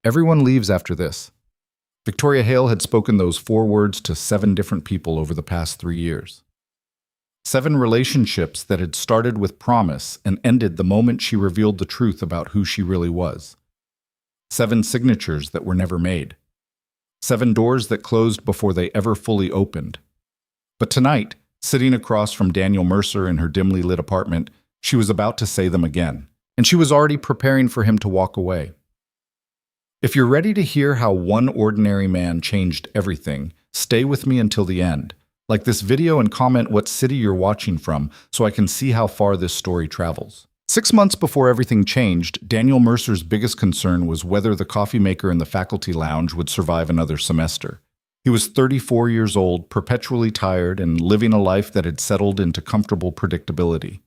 Everyone leaves after this. Victoria Hale had spoken those 4 words to 7 different people over the past 3 years. 7 relationships that had started with promise and ended the moment she revealed the truth about who she really was. 7 signatures that were never made. 7 doors that closed before they ever fully opened. But tonight, sitting across from Daniel Mercer in her dimly lit apartment, she was about to say them again, and she was already preparing for him to walk away. If you're ready to hear how one ordinary man changed everything, stay with me until the end. Like this video and comment what city you're watching from so I can see how far this story travels. 6 months before everything changed, Daniel Mercer's biggest concern was whether the coffee maker in the faculty lounge would survive another semester. He was 34 years old, perpetually tired, and living a life that had settled into comfortable predictability.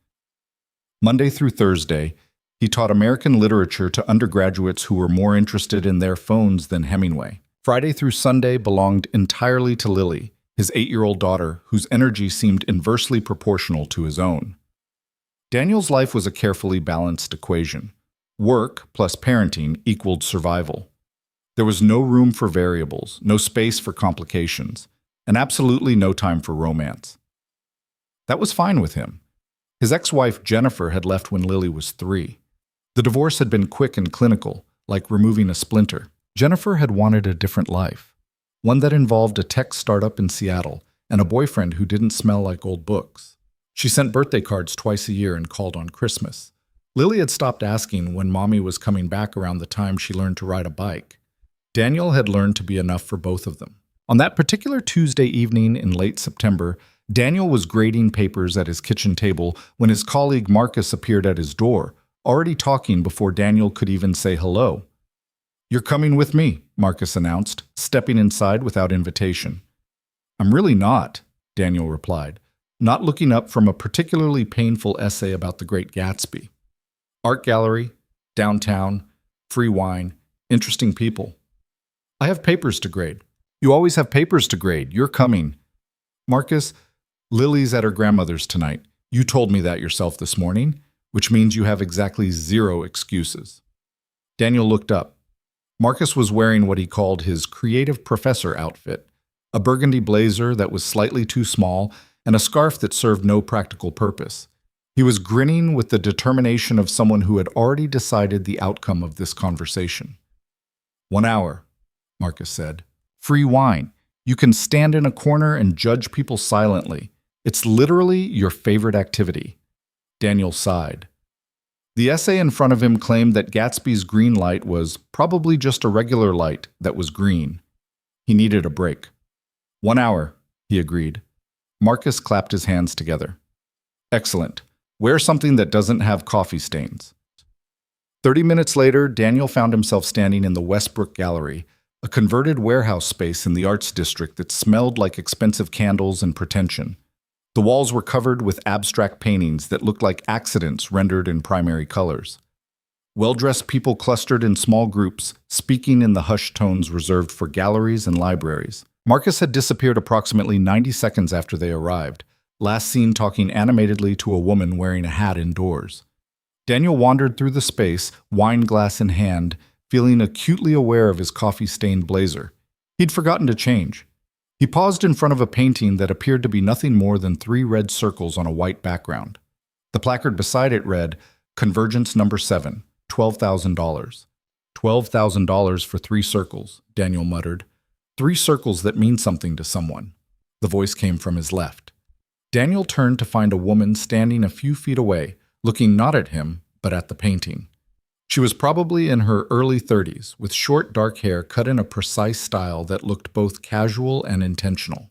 Monday through Thursday, he taught American literature to undergraduates who were more interested in their phones than Hemingway. Friday through Sunday belonged entirely to Lily, his 8-year-old daughter, whose energy seemed inversely proportional to his own. Daniel's life was a carefully balanced equation. Work plus parenting equaled survival. There was no room for variables, no space for complications, and absolutely no time for romance. That was fine with him. His ex-wife Jennifer had left when Lily was 3. The divorce had been quick and clinical, like removing a splinter. Jennifer had wanted a different life, one that involved a tech startup in Seattle and a boyfriend who didn't smell like old books. She sent birthday cards twice a year and called on Christmas. Lily had stopped asking when Mommy was coming back around the time she learned to ride a bike. Daniel had learned to be enough for both of them. On that particular Tuesday evening in late September, Daniel was grading papers at his kitchen table when his colleague Marcus appeared at his door, already talking before Daniel could even say hello. "You're coming with me," Marcus announced, stepping inside without invitation. "I'm really not," Daniel replied, not looking up from a particularly painful essay about the Great Gatsby. Art gallery, downtown, free wine, interesting people. "I have papers to grade." "You always have papers to grade. You're coming." "Marcus, Lily's at her grandmother's tonight. You told me that yourself this morning, which means you have exactly 0 excuses." Daniel looked up. Marcus was wearing what he called his creative professor outfit, a burgundy blazer that was slightly too small and a scarf that served no practical purpose. He was grinning with the determination of someone who had already decided the outcome of this conversation. "1 hour," Marcus said. "Free wine. You can stand in a corner and judge people silently. It's literally your favorite activity." Daniel sighed. The essay in front of him claimed that Gatsby's green light was probably just a regular light that was green. He needed a break. 1 hour, he agreed. Marcus clapped his hands together. "Excellent. Wear something that doesn't have coffee stains." 30 minutes later, Daniel found himself standing in the Westbrook Gallery, a converted warehouse space in the arts district that smelled like expensive candles and pretension. The walls were covered with abstract paintings that looked like accidents rendered in primary colors. Well-dressed people clustered in small groups, speaking in the hushed tones reserved for galleries and libraries. Marcus had disappeared approximately 90 seconds after they arrived, last seen talking animatedly to a woman wearing a hat indoors. Daniel wandered through the space, wine glass in hand, feeling acutely aware of his coffee-stained blazer. He'd forgotten to change. He paused in front of a painting that appeared to be nothing more than 3 red circles on a white background. The placard beside it read, "Convergence number 7, $12,000. $12,000 for 3 circles, Daniel muttered. 3 circles that mean something to someone. The voice came from his left. Daniel turned to find a woman standing a few feet away, looking not at him, but at the painting. She was probably in her early 30s, with short dark hair cut in a precise style that looked both casual and intentional.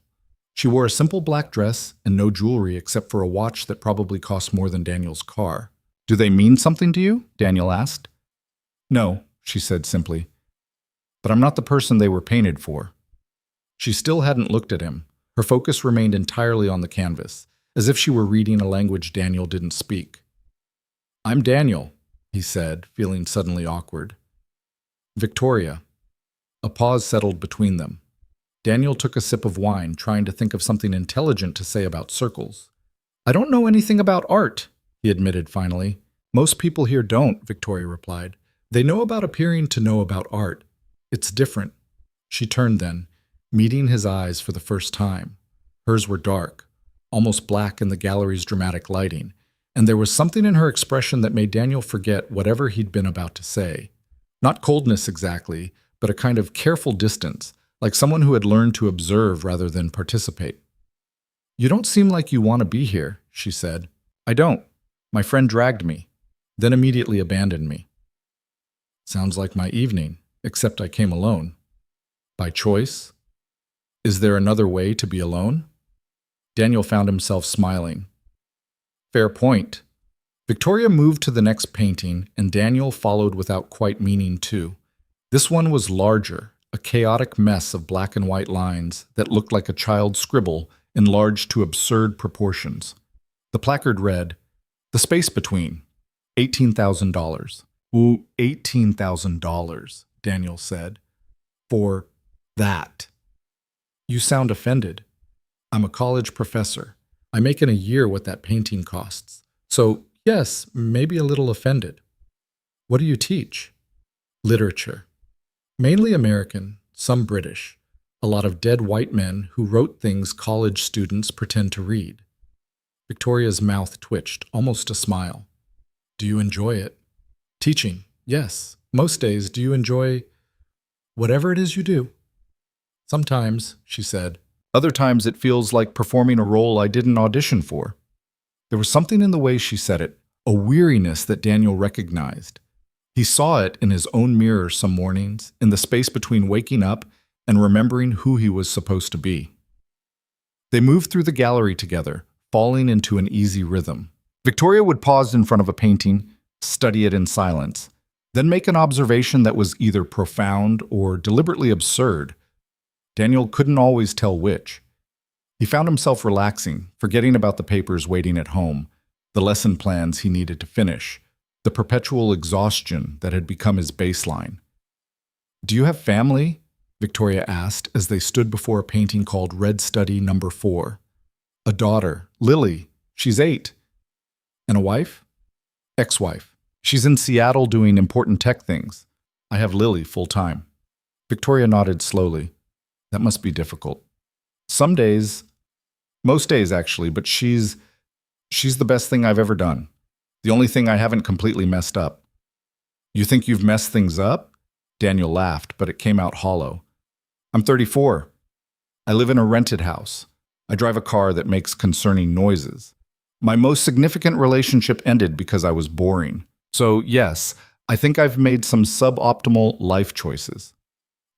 She wore a simple black dress and no jewelry except for a watch that probably cost more than Daniel's car. "Do they mean something to you?" Daniel asked. "No," she said simply. "But I'm not the person they were painted for." She still hadn't looked at him. Her focus remained entirely on the canvas, as if she were reading a language Daniel didn't speak. "I'm Daniel," he said, feeling suddenly awkward. "Victoria." A pause settled between them. Daniel took a sip of wine, trying to think of something intelligent to say about circles. "I don't know anything about art," he admitted finally. "Most people here don't," Victoria replied. "They know about appearing to know about art. It's different. She turned then, meeting his eyes for the first time. Hers were dark, almost black in the gallery's dramatic lighting, and there was something in her expression that made Daniel forget whatever he'd been about to say. Not coldness exactly, but a kind of careful distance, like someone who had learned to observe rather than participate. "You don't seem like you want to be here," she said. "I don't. My friend dragged me, then immediately abandoned me." "Sounds like my evening, except I came alone." "By choice? Is there another way to be alone?" Daniel found himself smiling. "Fair point." Victoria moved to the next painting, and Daniel followed without quite meaning to. This one was larger, a chaotic mess of black and white lines that looked like a child's scribble enlarged to absurd proportions. The placard read, "The space between, $18,000. "Ooh, $18,000, Daniel said. "For that." "You sound offended. I'm a college professor. I make in a year what that painting costs. So, yes, maybe a little offended." "What do you teach?" "Literature. Mainly American, some British. A lot of dead white men who wrote things college students pretend to read." Victoria's mouth twitched, almost a smile. "Do you enjoy it?" "Teaching, yes. Most days, do you enjoy whatever it is you do?" "Sometimes," she said. "Other times it feels like performing a role I didn't audition for." There was something in the way she said it, a weariness that Daniel recognized. He saw it in his own mirror some mornings, in the space between waking up and remembering who he was supposed to be. They moved through the gallery together, falling into an easy rhythm. Victoria would pause in front of a painting, study it in silence, then make an observation that was either profound or deliberately absurd. Daniel couldn't always tell which. He found himself relaxing, forgetting about the papers waiting at home, the lesson plans he needed to finish, the perpetual exhaustion that had become his baseline. "Do you have family?" Victoria asked as they stood before a painting called Red Study No. 4. "A daughter, Lily. She's 8. "And a wife?" "Ex-wife. She's in Seattle doing important tech things. I have Lily full-time." Victoria nodded slowly. "That must be difficult." "Some days, most days actually, but she's the best thing I've ever done. The only thing I haven't completely messed up." "You think you've messed things up?" Daniel laughed, but it came out hollow. "I'm 34. I live in a rented house. I drive a car that makes concerning noises. My most significant relationship ended because I was boring. So yes, I think I've made some suboptimal life choices."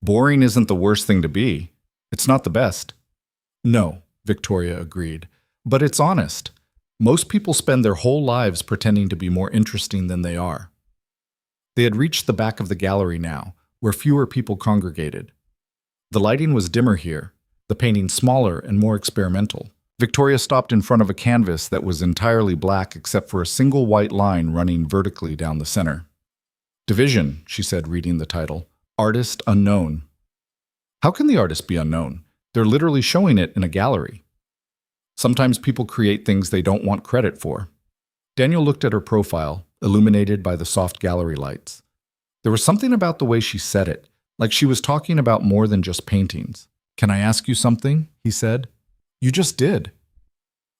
"Boring isn't the worst thing to be. It's not the best." "No," Victoria agreed, "but it's honest. Most people spend their whole lives pretending to be more interesting than they are." They had reached the back of the gallery now, where fewer people congregated. The lighting was dimmer here, the painting smaller and more experimental. Victoria stopped in front of a canvas that was entirely black except for a single white line running vertically down the center. "Division," she said, reading the title. "Artist unknown." "How can the artist be unknown? They're literally showing it in a gallery." "Sometimes people create things they don't want credit for." Daniel looked at her profile, illuminated by the soft gallery lights. There was something about the way she said it, like she was talking about more than just paintings. "Can I ask you something?" he said. "You just did."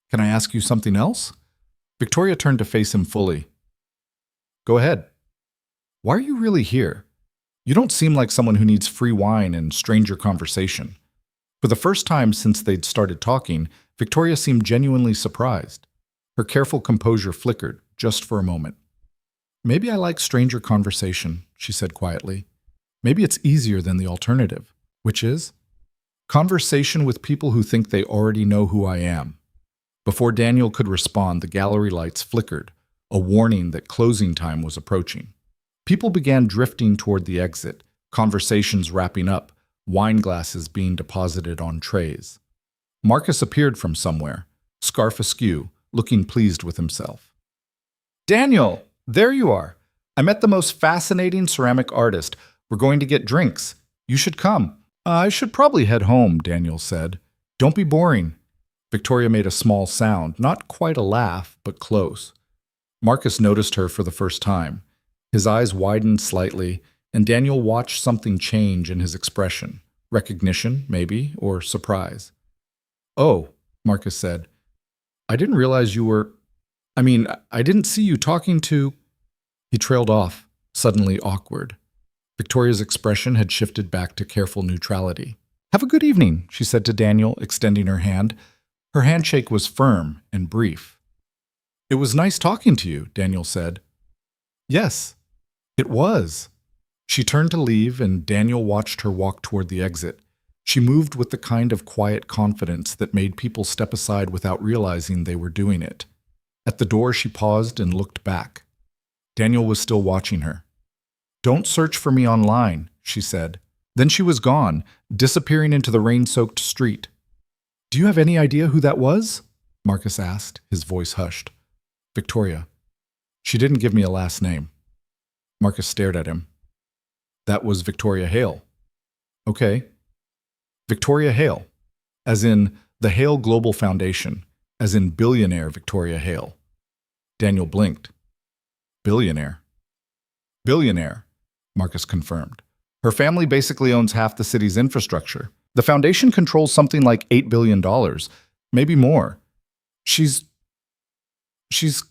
"Can I ask you something else?" Victoria turned to face him fully. "Go ahead." "Why are you really here? You don't seem like someone who needs free wine and stranger conversation." For the first time since they'd started talking, Victoria seemed genuinely surprised. Her careful composure flickered, just for a moment. "Maybe I like stranger conversation," she said quietly. "Maybe it's easier than the alternative." "Which is?" "Conversation with people who think they already know who I am." Before Daniel could respond, the gallery lights flickered, a warning that closing time was approaching. People began drifting toward the exit, conversations wrapping up, wine glasses being deposited on trays. Marcus appeared from somewhere, scarf askew, looking pleased with himself. "Daniel, there you are. I met the most fascinating ceramic artist. We're going to get drinks. You should come." "I should probably head home," Daniel said. "Don't be boring." Victoria made a small sound, not quite a laugh, but close. Marcus noticed her for the first time. His eyes widened slightly, and Daniel watched something change in his expression. Recognition, maybe, or surprise. "Oh," Marcus said. "I didn't realize you were... I didn't see you talking to..." He trailed off, suddenly awkward. Victoria's expression had shifted back to careful neutrality. "Have a good evening," she said to Daniel, extending her hand. Her handshake was firm and brief. "It was nice talking to you," Daniel said. "Yes, it was." She turned to leave, and Daniel watched her walk toward the exit. She moved with the kind of quiet confidence that made people step aside without realizing they were doing it. At the door, she paused and looked back. Daniel was still watching her. "Don't search for me online," she said. Then she was gone, disappearing into the rain-soaked street. "Do you have any idea who that was?" Marcus asked, his voice hushed. "Victoria. She didn't give me a last name." Marcus stared at him. "That was Victoria Hale." "Okay." "Victoria Hale, as in the Hale Global Foundation, as in billionaire Victoria Hale." Daniel blinked. "Billionaire?" "Billionaire," Marcus confirmed. "Her family basically owns half the city's infrastructure. The foundation controls something like $8 billion, maybe more. She's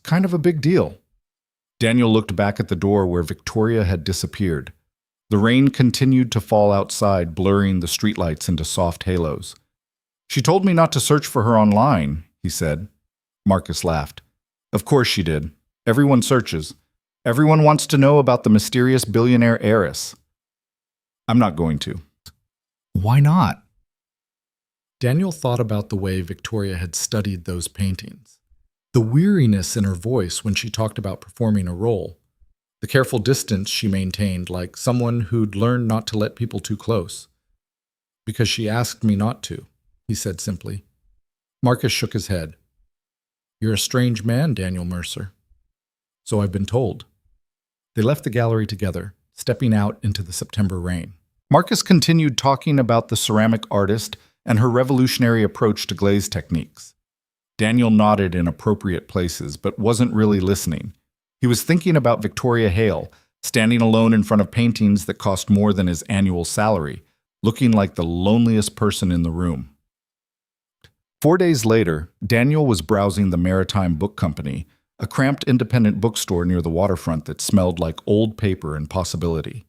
kind of a big deal." Daniel looked back at the door where Victoria had disappeared. The rain continued to fall outside, blurring the streetlights into soft halos. "She told me not to search for her online," he said. Marcus laughed. "Of course she did. Everyone searches. Everyone wants to know about the mysterious billionaire heiress." "I'm not going to." "Why not?" Daniel thought about the way Victoria had studied those paintings. The weariness in her voice when she talked about performing a role. The careful distance she maintained, like someone who'd learned not to let people too close. "Because she asked me not to," he said simply. Marcus shook his head. "You're a strange man, Daniel Mercer." "So I've been told." They left the gallery together, stepping out into the September rain. Marcus continued talking about the ceramic artist and her revolutionary approach to glaze techniques. Daniel nodded in appropriate places, but wasn't really listening. He was thinking about Victoria Hale, standing alone in front of paintings that cost more than his annual salary, looking like the loneliest person in the room. 4 days later, Daniel was browsing the Maritime Book Company, a cramped independent bookstore near the waterfront that smelled like old paper and possibility.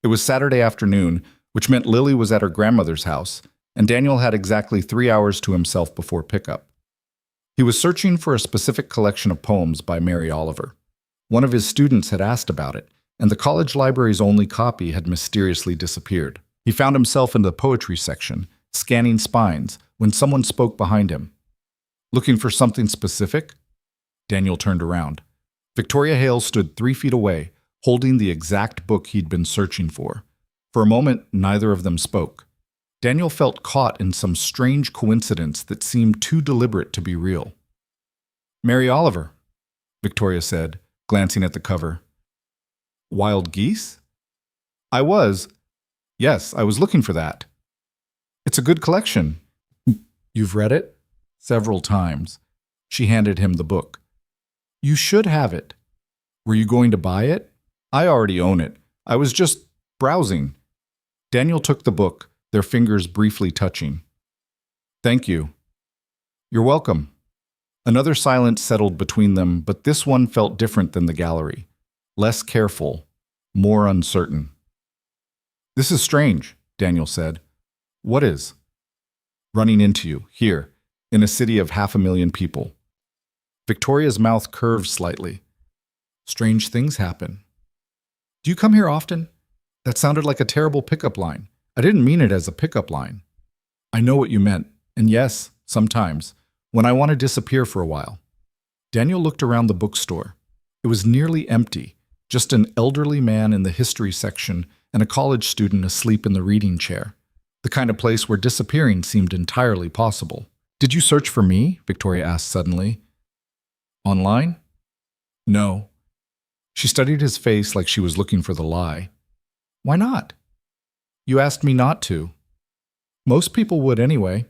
It was Saturday afternoon, which meant Lily was at her grandmother's house, and Daniel had exactly 3 hours to himself before pickup. He was searching for a specific collection of poems by Mary Oliver. One of his students had asked about it, and the college library's only copy had mysteriously disappeared. He found himself in the poetry section, scanning spines, when someone spoke behind him. "Looking for something specific?" Daniel turned around. Victoria Hale stood 3 feet away, holding the exact book he'd been searching for. For a moment, neither of them spoke. Daniel felt caught in some strange coincidence that seemed too deliberate to be real. "Mary Oliver," Victoria said, glancing at the cover. "Wild Geese?" Yes, I was looking for that." "It's a good collection." "You've read it?" "Several times." She handed him the book. "You should have it." "Were you going to buy it?" "I already own it. I was just browsing." Daniel took the book, their fingers briefly touching. "Thank you." "You're welcome." Another silence settled between them, but this one felt different than the gallery. Less careful, more uncertain. "This is strange," Daniel said. "What is?" "Running into you, here, in a city of 500,000 people." Victoria's mouth curved slightly. "Strange things happen." "Do you come here often?" That sounded like a terrible pickup line. "I didn't mean it as a pickup line." "I know what you meant, and yes, sometimes, when I want to disappear for a while." Daniel looked around the bookstore. It was nearly empty, just an elderly man in the history section and a college student asleep in the reading chair. The kind of place where disappearing seemed entirely possible. "Did you search for me?" Victoria asked suddenly. "Online?" "No." She studied his face like she was looking for the lie. "Why not?" "You asked me not to." "Most people would anyway."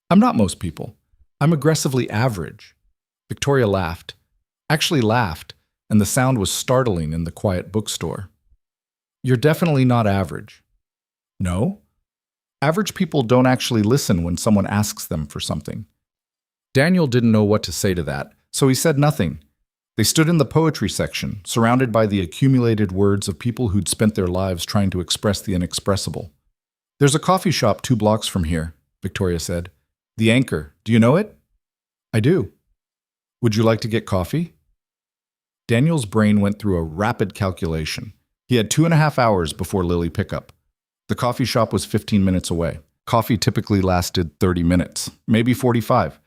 "I'm not most people. I'm aggressively average." Victoria laughed. Actually laughed, and the sound was startling in the quiet bookstore. You're definitely not average. No? Average people don't actually listen when someone asks them for something. Daniel didn't know what to say to that, so he said nothing. They stood in the poetry section, surrounded by the accumulated words of people who'd spent their lives trying to express the inexpressible. There's a coffee shop 2 blocks from here, Victoria said. The Anchor. Do you know it? I do. Would you like to get coffee? Daniel's brain went through a rapid calculation. He had 2.5 hours before Lily pickup. The coffee shop was 15 minutes away. Coffee typically lasted 30 minutes, maybe 45.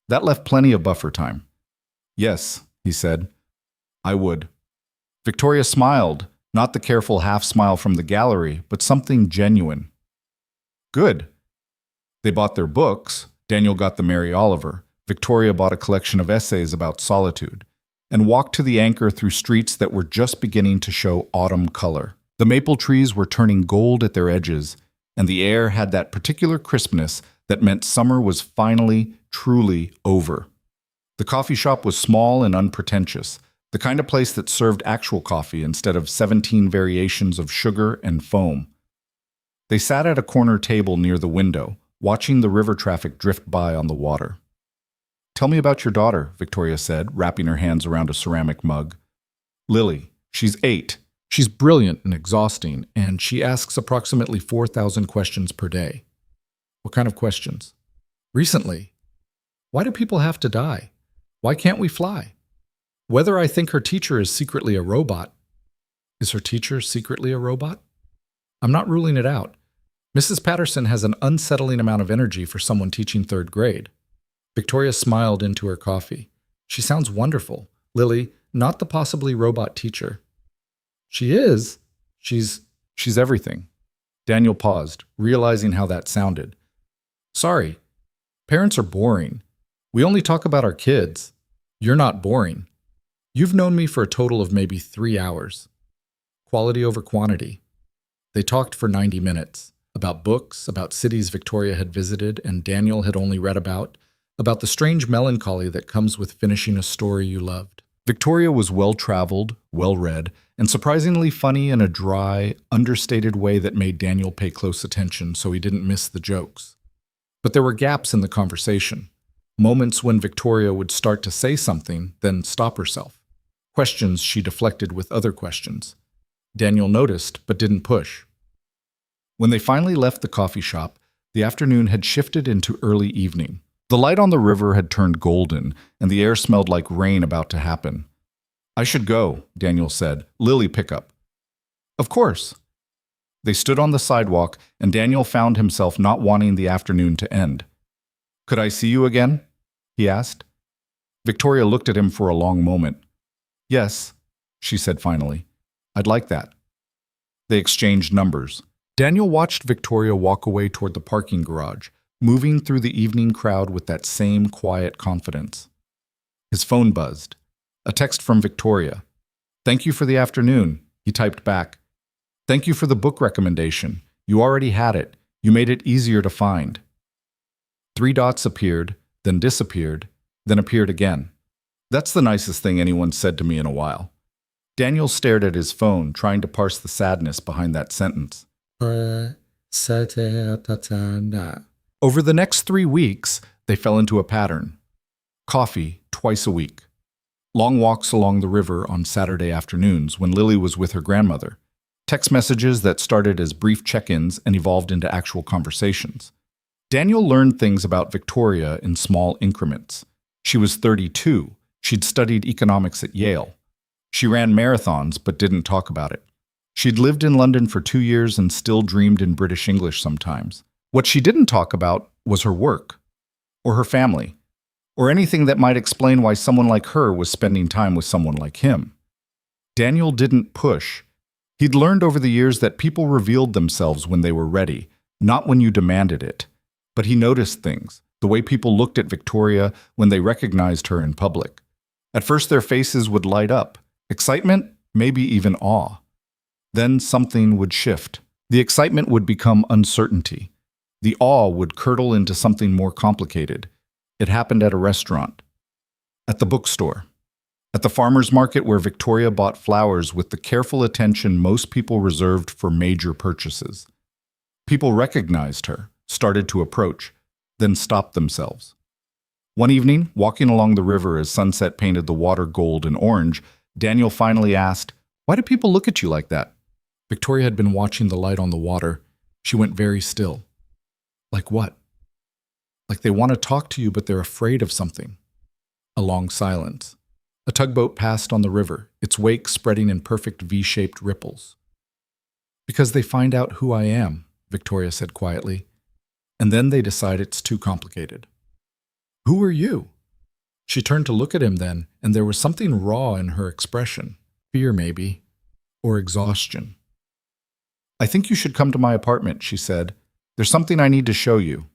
That left plenty of buffer time. Yes, he said. I would. Victoria smiled, not the careful half smile from the gallery, but something genuine. Good. They bought their books. Daniel got the Mary Oliver. Victoria bought a collection of essays about solitude, and walked to the Anchor through streets that were just beginning to show autumn color. The maple trees were turning gold at their edges, and the air had that particular crispness that meant summer was finally, truly over. The coffee shop was small and unpretentious, the kind of place that served actual coffee instead of 17 variations of sugar and foam. They sat at a corner table near the window, watching the river traffic drift by on the water. Tell me about your daughter, Victoria said, wrapping her hands around a ceramic mug. Lily. She's 8. She's brilliant and exhausting, and she asks approximately 4,000 questions per day. What kind of questions? Recently, why do people have to die? Why can't we fly? Whether I think her teacher is secretly a robot. Is her teacher secretly a robot? I'm not ruling it out. Mrs. Patterson has an unsettling amount of energy for someone teaching 3rd grade. Victoria smiled into her coffee. She sounds wonderful. Lily, not the possibly robot teacher. She is. She's everything. Daniel paused, realizing how that sounded. Sorry. Parents are boring. We only talk about our kids. You're not boring. You've known me for a total of maybe 3 hours. Quality over quantity. They talked for 90 minutes. About books, about cities Victoria had visited and Daniel had only read about the strange melancholy that comes with finishing a story you loved. Victoria was well-traveled, well-read, and surprisingly funny in a dry, understated way that made Daniel pay close attention so he didn't miss the jokes. But there were gaps in the conversation, moments when Victoria would start to say something, then stop herself. Questions she deflected with other questions. Daniel noticed, but didn't push. When they finally left the coffee shop, the afternoon had shifted into early evening. The light on the river had turned golden, and the air smelled like rain about to happen. I should go, Daniel said. Lily pickup. Of course. They stood on the sidewalk, and Daniel found himself not wanting the afternoon to end. Could I see you again? He asked. Victoria looked at him for a long moment. Yes, she said finally. I'd like that. They exchanged numbers. Daniel watched Victoria walk away toward the parking garage, moving through the evening crowd with that same quiet confidence. His phone buzzed. A text from Victoria. Thank you for the afternoon, he typed back. Thank you for the book recommendation. You already had it. You made it easier to find. 3 dots appeared, then disappeared, then appeared again. That's the nicest thing anyone said to me in a while. Daniel stared at his phone, trying to parse the sadness behind that sentence. Over the next 3 weeks, they fell into a pattern. Coffee twice a week. Long walks along the river on Saturday afternoons when Lily was with her grandmother. Text messages that started as brief check-ins and evolved into actual conversations. Daniel learned things about Victoria in small increments. She was 32. She'd studied economics at Yale. She ran marathons but didn't talk about it. She'd lived in London for 2 years and still dreamed in British English sometimes. What she didn't talk about was her work, or her family, or anything that might explain why someone like her was spending time with someone like him. Daniel didn't push. He'd learned over the years that people revealed themselves when they were ready, not when you demanded it. But he noticed things, the way people looked at Victoria when they recognized her in public. At first their faces would light up, excitement, maybe even awe. Then something would shift. The excitement would become uncertainty. The awe would curdle into something more complicated. It happened at a restaurant, at the bookstore, At the farmer's market where Victoria bought flowers with the careful attention most people reserved for major purchases. People recognized her, started to approach, then stopped themselves. One evening, walking along the river as sunset painted the water gold and orange, Daniel finally asked, "Why do people look at you like that?" Victoria had been watching the light on the water. She went very still. "Like what?" "Like they want to talk to you, but they're afraid of something." A long silence. A tugboat passed on the river, its wake spreading in perfect V-shaped ripples. "Because they find out who I am," Victoria said quietly. "And then they decide it's too complicated." "Who are you?" She turned to look at him then, and there was something raw in her expression. Fear, maybe, or exhaustion. "I think you should come to my apartment," she said. "There's something I need to show you."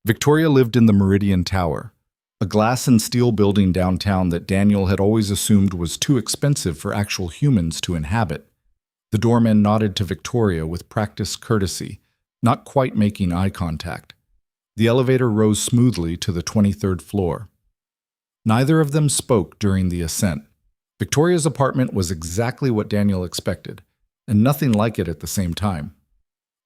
Victoria lived in the Meridian Tower, a glass and steel building downtown that Daniel had always assumed was too expensive for actual humans to inhabit. The doorman nodded to Victoria with practiced courtesy, not quite making eye contact. The elevator rose smoothly to the 23rd floor. Neither of them spoke during the ascent. Victoria's apartment was exactly what Daniel expected, and nothing like it at the same time.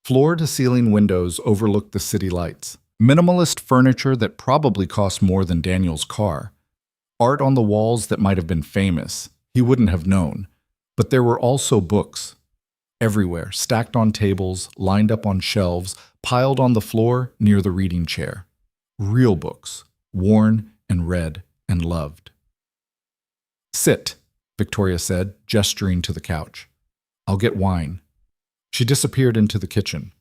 Floor-to-ceiling windows overlooked the city lights. Minimalist furniture that probably cost more than Daniel's car. Art on the walls that might have been famous. He wouldn't have known. But there were also books. Everywhere, stacked on tables, lined up on shelves, piled on the floor near the reading chair. Real books, worn and read and loved. "Sit," Victoria said, gesturing to the couch. "I'll get wine." She disappeared into the kitchen.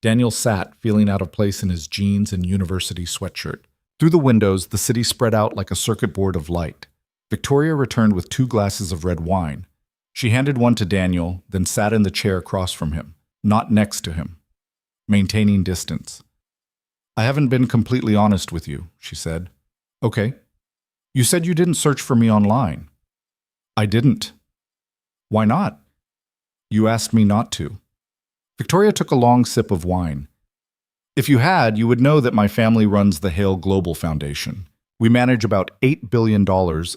Daniel sat, feeling out of place in his jeans and university sweatshirt. Through the windows, the city spread out like a circuit board of light. Victoria returned with 2 glasses of red wine. She handed one to Daniel, then sat in the chair across from him, not next to him, maintaining distance. "I haven't been completely honest with you," she said. "Okay. You said you didn't search for me online." "I didn't." "Why not?" "You asked me not to." Victoria took a long sip of wine. "If you had, you would know that my family runs the Hale Global Foundation. We manage about $8 billion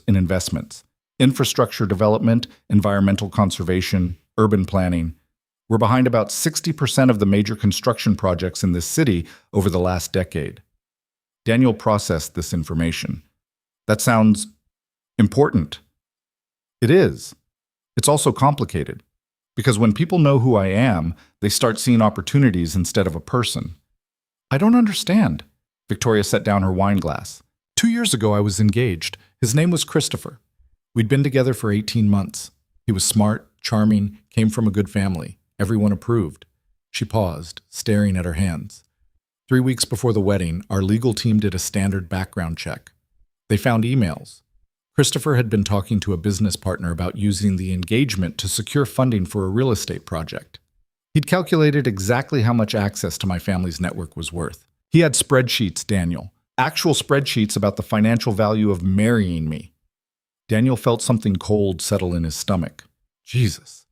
in investments. Infrastructure development, environmental conservation, urban planning. We're behind about 60% of the major construction projects in this city over the last decade." Daniel processed this information. "That sounds important." "It is. It's also complicated. Because when people know who I am, they start seeing opportunities instead of a person." "I don't understand." Victoria set down her wine glass. 2 years ago, I was engaged. His name was Christopher. We'd been together for 18 months. He was smart, charming, came from a good family. Everyone approved. She paused, staring at her hands. 3 weeks before the wedding, our legal team did a standard background check. They found emails. Christopher had been talking to a business partner about using the engagement to secure funding for a real estate project. He'd calculated exactly how much access to my family's network was worth. He had spreadsheets, Daniel. Actual spreadsheets about the financial value of marrying me. Daniel felt something cold settle in his stomach. Jesus.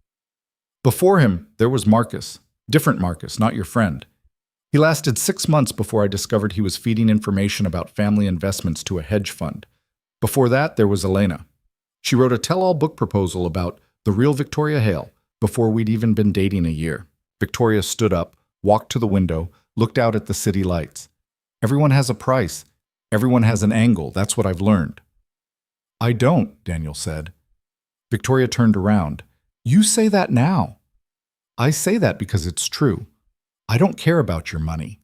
Before him, there was Marcus. Different Marcus, not your friend. He lasted 6 months before I discovered he was feeding information about family investments to a hedge fund. Before that, there was Elena. She wrote a tell-all book proposal about the real Victoria Hale before we'd even been dating a year. Victoria stood up, walked to the window, looked out at the city lights. "Everyone has a price. Everyone has an angle. That's what I've learned." "I don't," Daniel said. Victoria turned around. "You say that now." "I say that because it's true. I don't care about your money."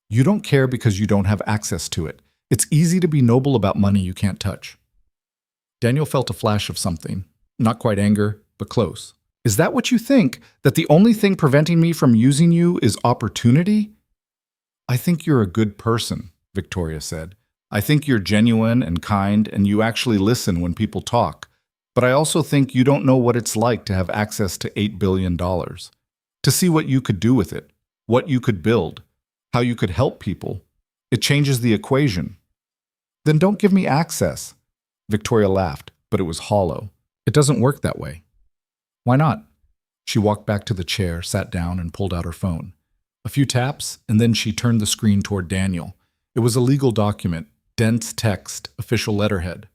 "You don't care because you don't have access to it. It's easy to be noble about money you can't touch." Daniel felt a flash of something. Not quite anger, but close. "Is that what you think? That the only thing preventing me from using you is opportunity?" "I think you're a good person," Victoria said. "I think you're genuine and kind, and you actually listen when people talk. But I also think you don't know what it's like to have access to $8 billion. To see what you could do with it, what you could build, how you could help people. It changes the equation." "Then don't give me access." Victoria laughed, but it was hollow. "It doesn't work that way." "Why not?" She walked back to the chair, sat down, and pulled out her phone. A few taps, and then she turned the screen toward Daniel. It was a legal document, dense text, official letterhead.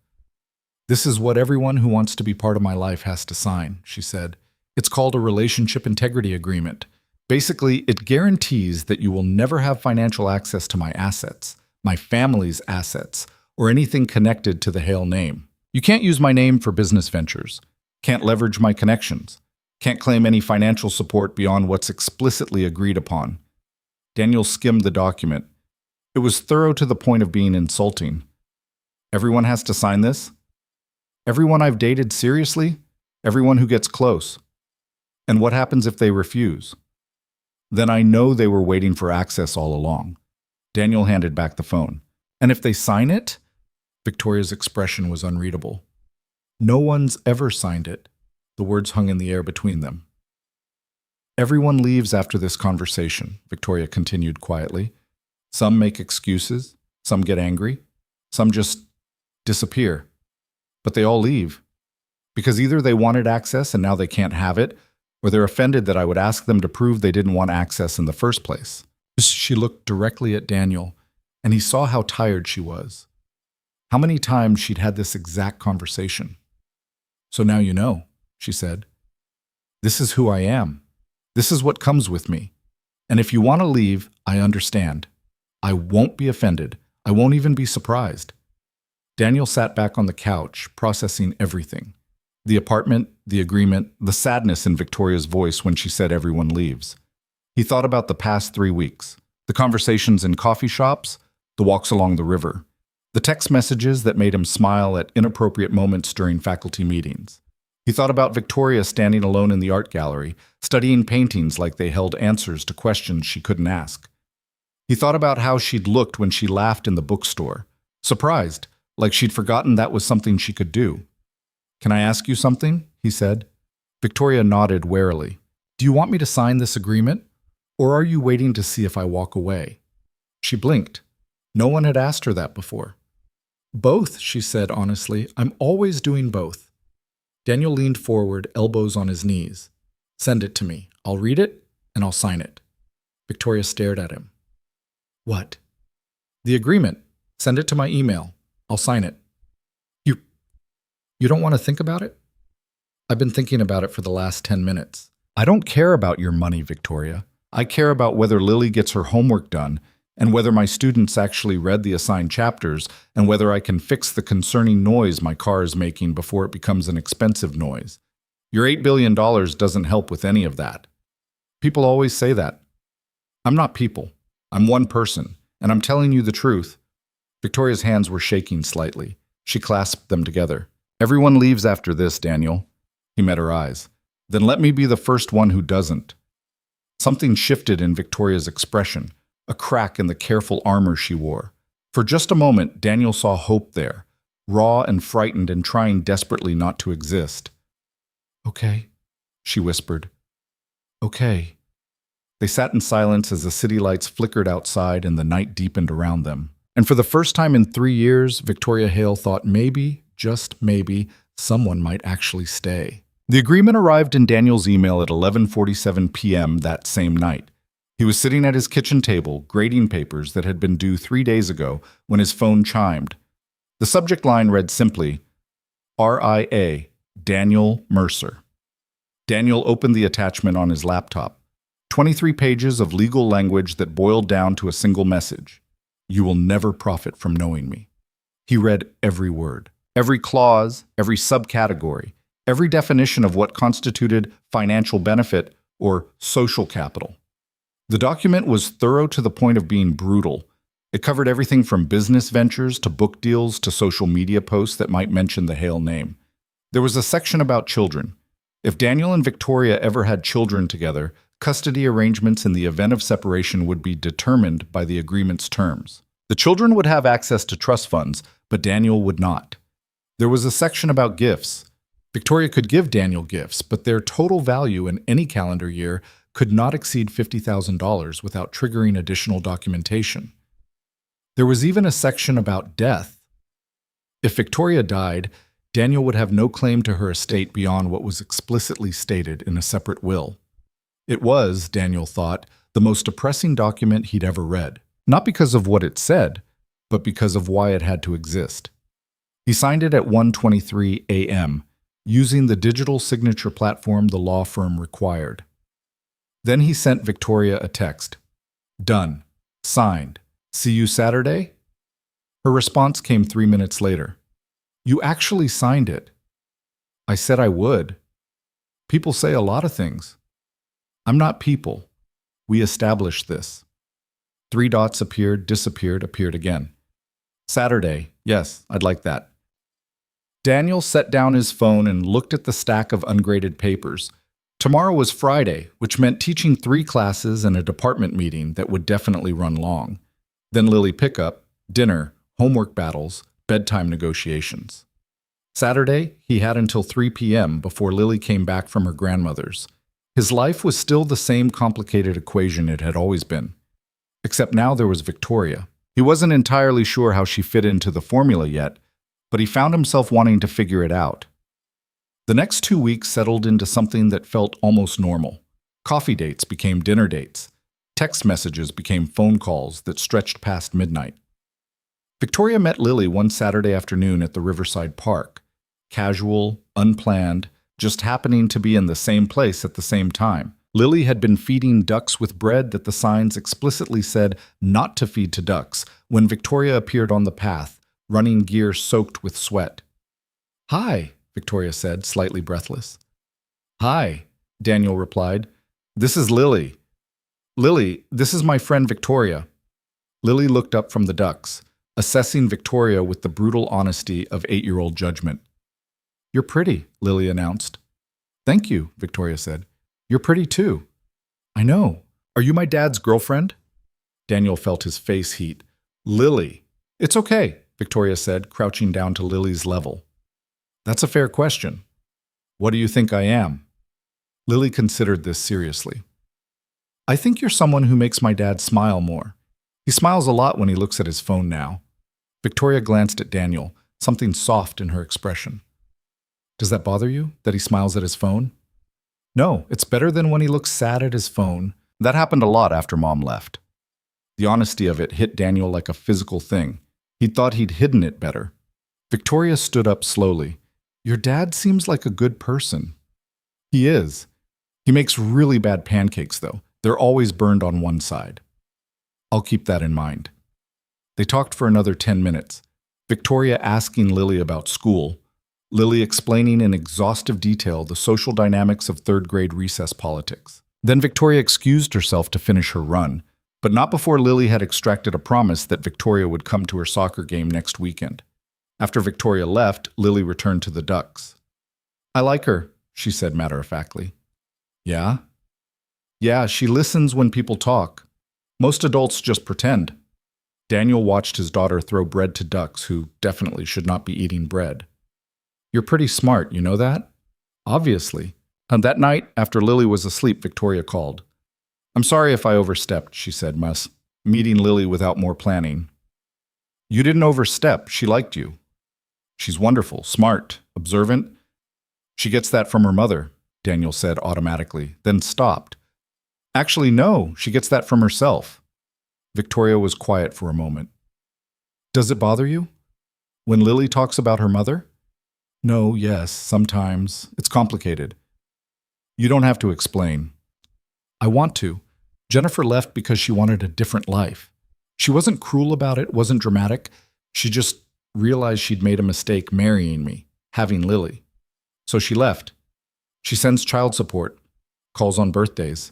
This is what everyone who wants to be part of my life has to sign, she said. It's called a relationship integrity agreement. Basically, it guarantees that you will never have financial access to my assets, my family's assets, or anything connected to the Hale name. You can't use my name for business ventures, can't leverage my connections, can't claim any financial support beyond what's explicitly agreed upon. Daniel skimmed the document. It was thorough to the point of being insulting. Everyone has to sign this? Everyone I've dated seriously? Everyone who gets close? And what happens if they refuse? Then I know they were waiting for access all along. Daniel handed back the phone. And if they sign it? Victoria's expression was unreadable. No one's ever signed it. The words hung in the air between them. Everyone leaves after this conversation, Victoria continued quietly. Some make excuses, some get angry, some just disappear. But they all leave. Because either they wanted access and now they can't have it, or they're offended that I would ask them to prove they didn't want access in the first place. She looked directly at Daniel, and he saw how tired she was. How many times she'd had this exact conversation. So now you know, she said. This is who I am. This is what comes with me. And if you want to leave, I understand. I won't be offended. I won't even be surprised. Daniel sat back on the couch, processing everything. The apartment, the agreement, the sadness in Victoria's voice when she said everyone leaves. He thought about the past 3 weeks, the conversations in coffee shops, the walks along the river, the text messages that made him smile at inappropriate moments during faculty meetings. He thought about Victoria standing alone in the art gallery, studying paintings like they held answers to questions she couldn't ask. He thought about how she'd looked when she laughed in the bookstore, surprised, like she'd forgotten that was something she could do. Can I ask you something? He said. Victoria nodded warily. Do you want me to sign this agreement? Or are you waiting to see if I walk away? She blinked. No one had asked her that before. Both, she said honestly. I'm always doing both. Daniel leaned forward, elbows on his knees. Send it to me. I'll read it, and I'll sign it. Victoria stared at him. What? The agreement. Send it to my email. I'll sign it. You don't want to think about it? I've been thinking about it for the last 10 minutes. I don't care about your money, Victoria. I care about whether Lily gets her homework done, and whether my students actually read the assigned chapters, and whether I can fix the concerning noise my car is making before it becomes an expensive noise. Your $8 billion doesn't help with any of that. People always say that. I'm not people. I'm one person, and I'm telling you the truth. Victoria's hands were shaking slightly. She clasped them together. Everyone leaves after this, Daniel. He met her eyes. Then let me be the first one who doesn't. Something shifted in Victoria's expression, a crack in the careful armor she wore. For just a moment, Daniel saw hope there, raw and frightened and trying desperately not to exist. Okay, she whispered. Okay. They sat in silence as the city lights flickered outside and the night deepened around them. And for the first time in 3 years, Victoria Hale thought maybe, just maybe, someone might actually stay. The agreement arrived in Daniel's email at 11:47 p.m. that same night. He was sitting at his kitchen table, grading papers that had been due 3 days ago when his phone chimed. The subject line read simply, R.I.A. Daniel Mercer. Daniel opened the attachment on his laptop. 23 pages of legal language that boiled down to a single message. You will never profit from knowing me. He read every word. Every clause, every subcategory, every definition of what constituted financial benefit or social capital. The document was thorough to the point of being brutal. It covered everything from business ventures to book deals to social media posts that might mention the Hale name. There was a section about children. If Daniel and Victoria ever had children together, custody arrangements in the event of separation would be determined by the agreement's terms. The children would have access to trust funds, but Daniel would not. There was a section about gifts. Victoria could give Daniel gifts, but their total value in any calendar year could not exceed $50,000 without triggering additional documentation. There was even a section about death. If Victoria died, Daniel would have no claim to her estate beyond what was explicitly stated in a separate will. It was, Daniel thought, the most depressing document he'd ever read, not because of what it said, but because of why it had to exist. He signed it at 1:23 a.m., using the digital signature platform the law firm required. Then he sent Victoria a text. Done. Signed. See you Saturday? Her response came 3 minutes later. You actually signed it. I said I would. People say a lot of things. I'm not people. We established this. 3 dots appeared, disappeared, appeared again. Saturday. Yes, I'd like that. Daniel set down his phone and looked at the stack of ungraded papers. Tomorrow was Friday, which meant teaching 3 classes and a department meeting that would definitely run long. Then Lily pickup, dinner, homework battles, bedtime negotiations. Saturday, he had until 3 p.m. before Lily came back from her grandmother's. His life was still the same complicated equation it had always been. Except now there was Victoria. He wasn't entirely sure how she fit into the formula yet, but he found himself wanting to figure it out. The next 2 weeks settled into something that felt almost normal. Coffee dates became dinner dates. Text messages became phone calls that stretched past midnight. Victoria met Lily one Saturday afternoon at the Riverside Park. Casual, unplanned, just happening to be in the same place at the same time. Lily had been feeding ducks with bread that the signs explicitly said not to feed to ducks when Victoria appeared on the path, running gear soaked with sweat. Hi, Victoria said, slightly breathless. Hi, Daniel replied. This is Lily. Lily, this is my friend Victoria. Lily looked up from the ducks, assessing Victoria with the brutal honesty of 8-year-old judgment. You're pretty, Lily announced. Thank you, Victoria said. You're pretty too. I know. Are you my dad's girlfriend? Daniel felt his face heat. Lily. It's okay, Victoria said, crouching down to Lily's level. That's a fair question. What do you think I am? Lily considered this seriously. I think you're someone who makes my dad smile more. He smiles a lot when he looks at his phone now. Victoria glanced at Daniel, something soft in her expression. Does that bother you, that he smiles at his phone? No, it's better than when he looks sad at his phone. That happened a lot after Mom left. The honesty of it hit Daniel like a physical thing. He'd thought he'd hidden it better. Victoria stood up slowly. Your dad seems like a good person. He is. He makes really bad pancakes, though. They're always burned on one side. I'll keep that in mind. They talked for another 10 minutes. Victoria asking Lily about school, Lily explaining in exhaustive detail the social dynamics of third-grade recess politics. Then Victoria excused herself to finish her run, but not before Lily had extracted a promise that Victoria would come to her soccer game next weekend. After Victoria left, Lily returned to the ducks. I like her, she said matter-of-factly. Yeah? Yeah, she listens when people talk. Most adults just pretend. Daniel watched his daughter throw bread to ducks who definitely should not be eating bread. You're pretty smart, you know that? Obviously. And that night, after Lily was asleep, Victoria called. I'm sorry if I overstepped, she said, meeting Lily without more planning. You didn't overstep. She liked you. She's wonderful, smart, observant. She gets that from her mother, Daniel said automatically, then stopped. Actually, no, she gets that from herself. Victoria was quiet for a moment. Does it bother you? When Lily talks about her mother? No, yes, sometimes. It's complicated. You don't have to explain. I want to. Jennifer left because she wanted a different life. She wasn't cruel about it, wasn't dramatic. She just realized she'd made a mistake marrying me, having Lily. So she left. She sends child support, calls on birthdays.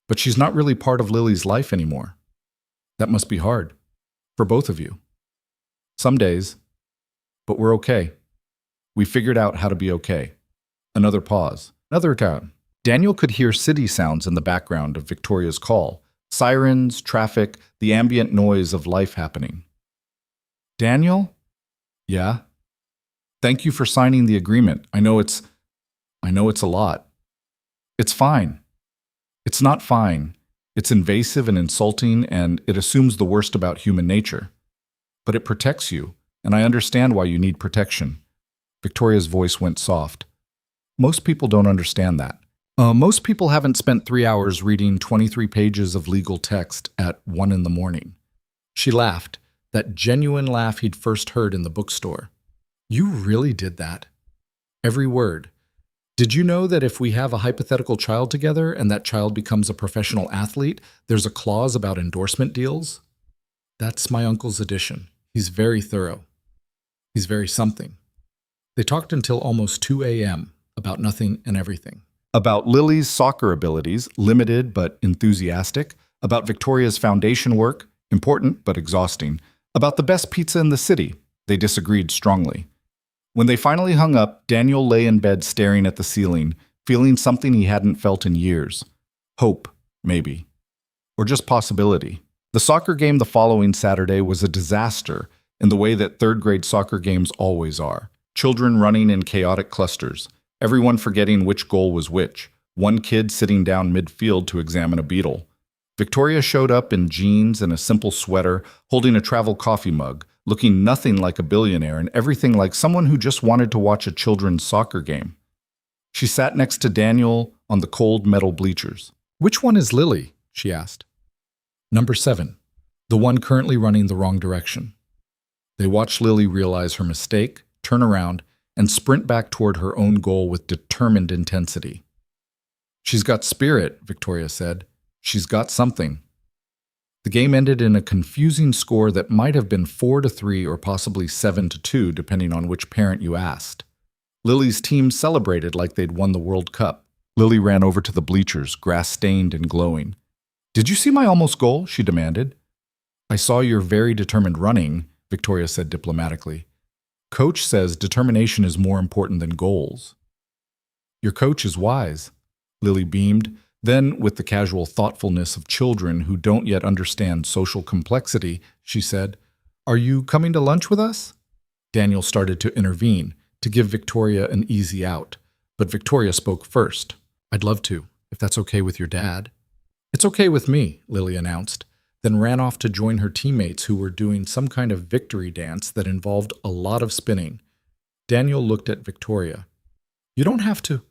But she's not really part of Lily's life anymore. That must be hard. For both of you. Some days. But we're okay. We figured out how to be okay. Another pause. Another time. Daniel could hear city sounds in the background of Victoria's call. Sirens, traffic, the ambient noise of life happening. Daniel? Yeah? Thank you for signing the agreement. I know it's a lot. It's fine. It's not fine. It's invasive and insulting, and it assumes the worst about human nature. But it protects you, and I understand why you need protection. Victoria's voice went soft. Most people don't understand that. Most people haven't spent 3 hours reading 23 pages of legal text at 1 a.m. She laughed, that genuine laugh he'd first heard in the bookstore. You really did that. Every word. Did you know that if we have a hypothetical child together and that child becomes a professional athlete, there's a clause about endorsement deals? That's my uncle's addition. He's very thorough. He's very something. They talked until almost 2 a.m. about nothing and everything. About Lily's soccer abilities, limited but enthusiastic. About Victoria's foundation work, important but exhausting. About the best pizza in the city. They disagreed strongly. When they finally hung up, Daniel lay in bed staring at the ceiling, feeling something he hadn't felt in years. Hope, maybe. Or just possibility. The soccer game the following Saturday was a disaster in the way that third-grade soccer games always are. Children running in chaotic clusters, everyone forgetting which goal was which, one kid sitting down midfield to examine a beetle. Victoria showed up in jeans and a simple sweater, holding a travel coffee mug, looking nothing like a billionaire and everything like someone who just wanted to watch a children's soccer game. She sat next to Daniel on the cold metal bleachers. "Which one is Lily?" she asked. "Number 7, the one currently running the wrong direction." They watched Lily realize her mistake, turn around, and sprint back toward her own goal with determined intensity. "She's got spirit," Victoria said. "She's got something." The game ended in a confusing score that might have been 4-3 or possibly 7-2, depending on which parent you asked. Lily's team celebrated like they'd won the World Cup. Lily ran over to the bleachers, grass-stained and glowing. "Did you see my almost goal?" she demanded. "I saw your very determined running," Victoria said diplomatically. "Coach says determination is more important than goals." "Your coach is wise," Lily beamed. Then, with the casual thoughtfulness of children who don't yet understand social complexity, she said, "Are you coming to lunch with us?" Daniel started to intervene, to give Victoria an easy out. But Victoria spoke first. "I'd love to, if that's okay with your dad." "It's okay with me," Lily announced, then ran off to join her teammates who were doing some kind of victory dance that involved a lot of spinning. Daniel looked at Victoria. "You don't have to."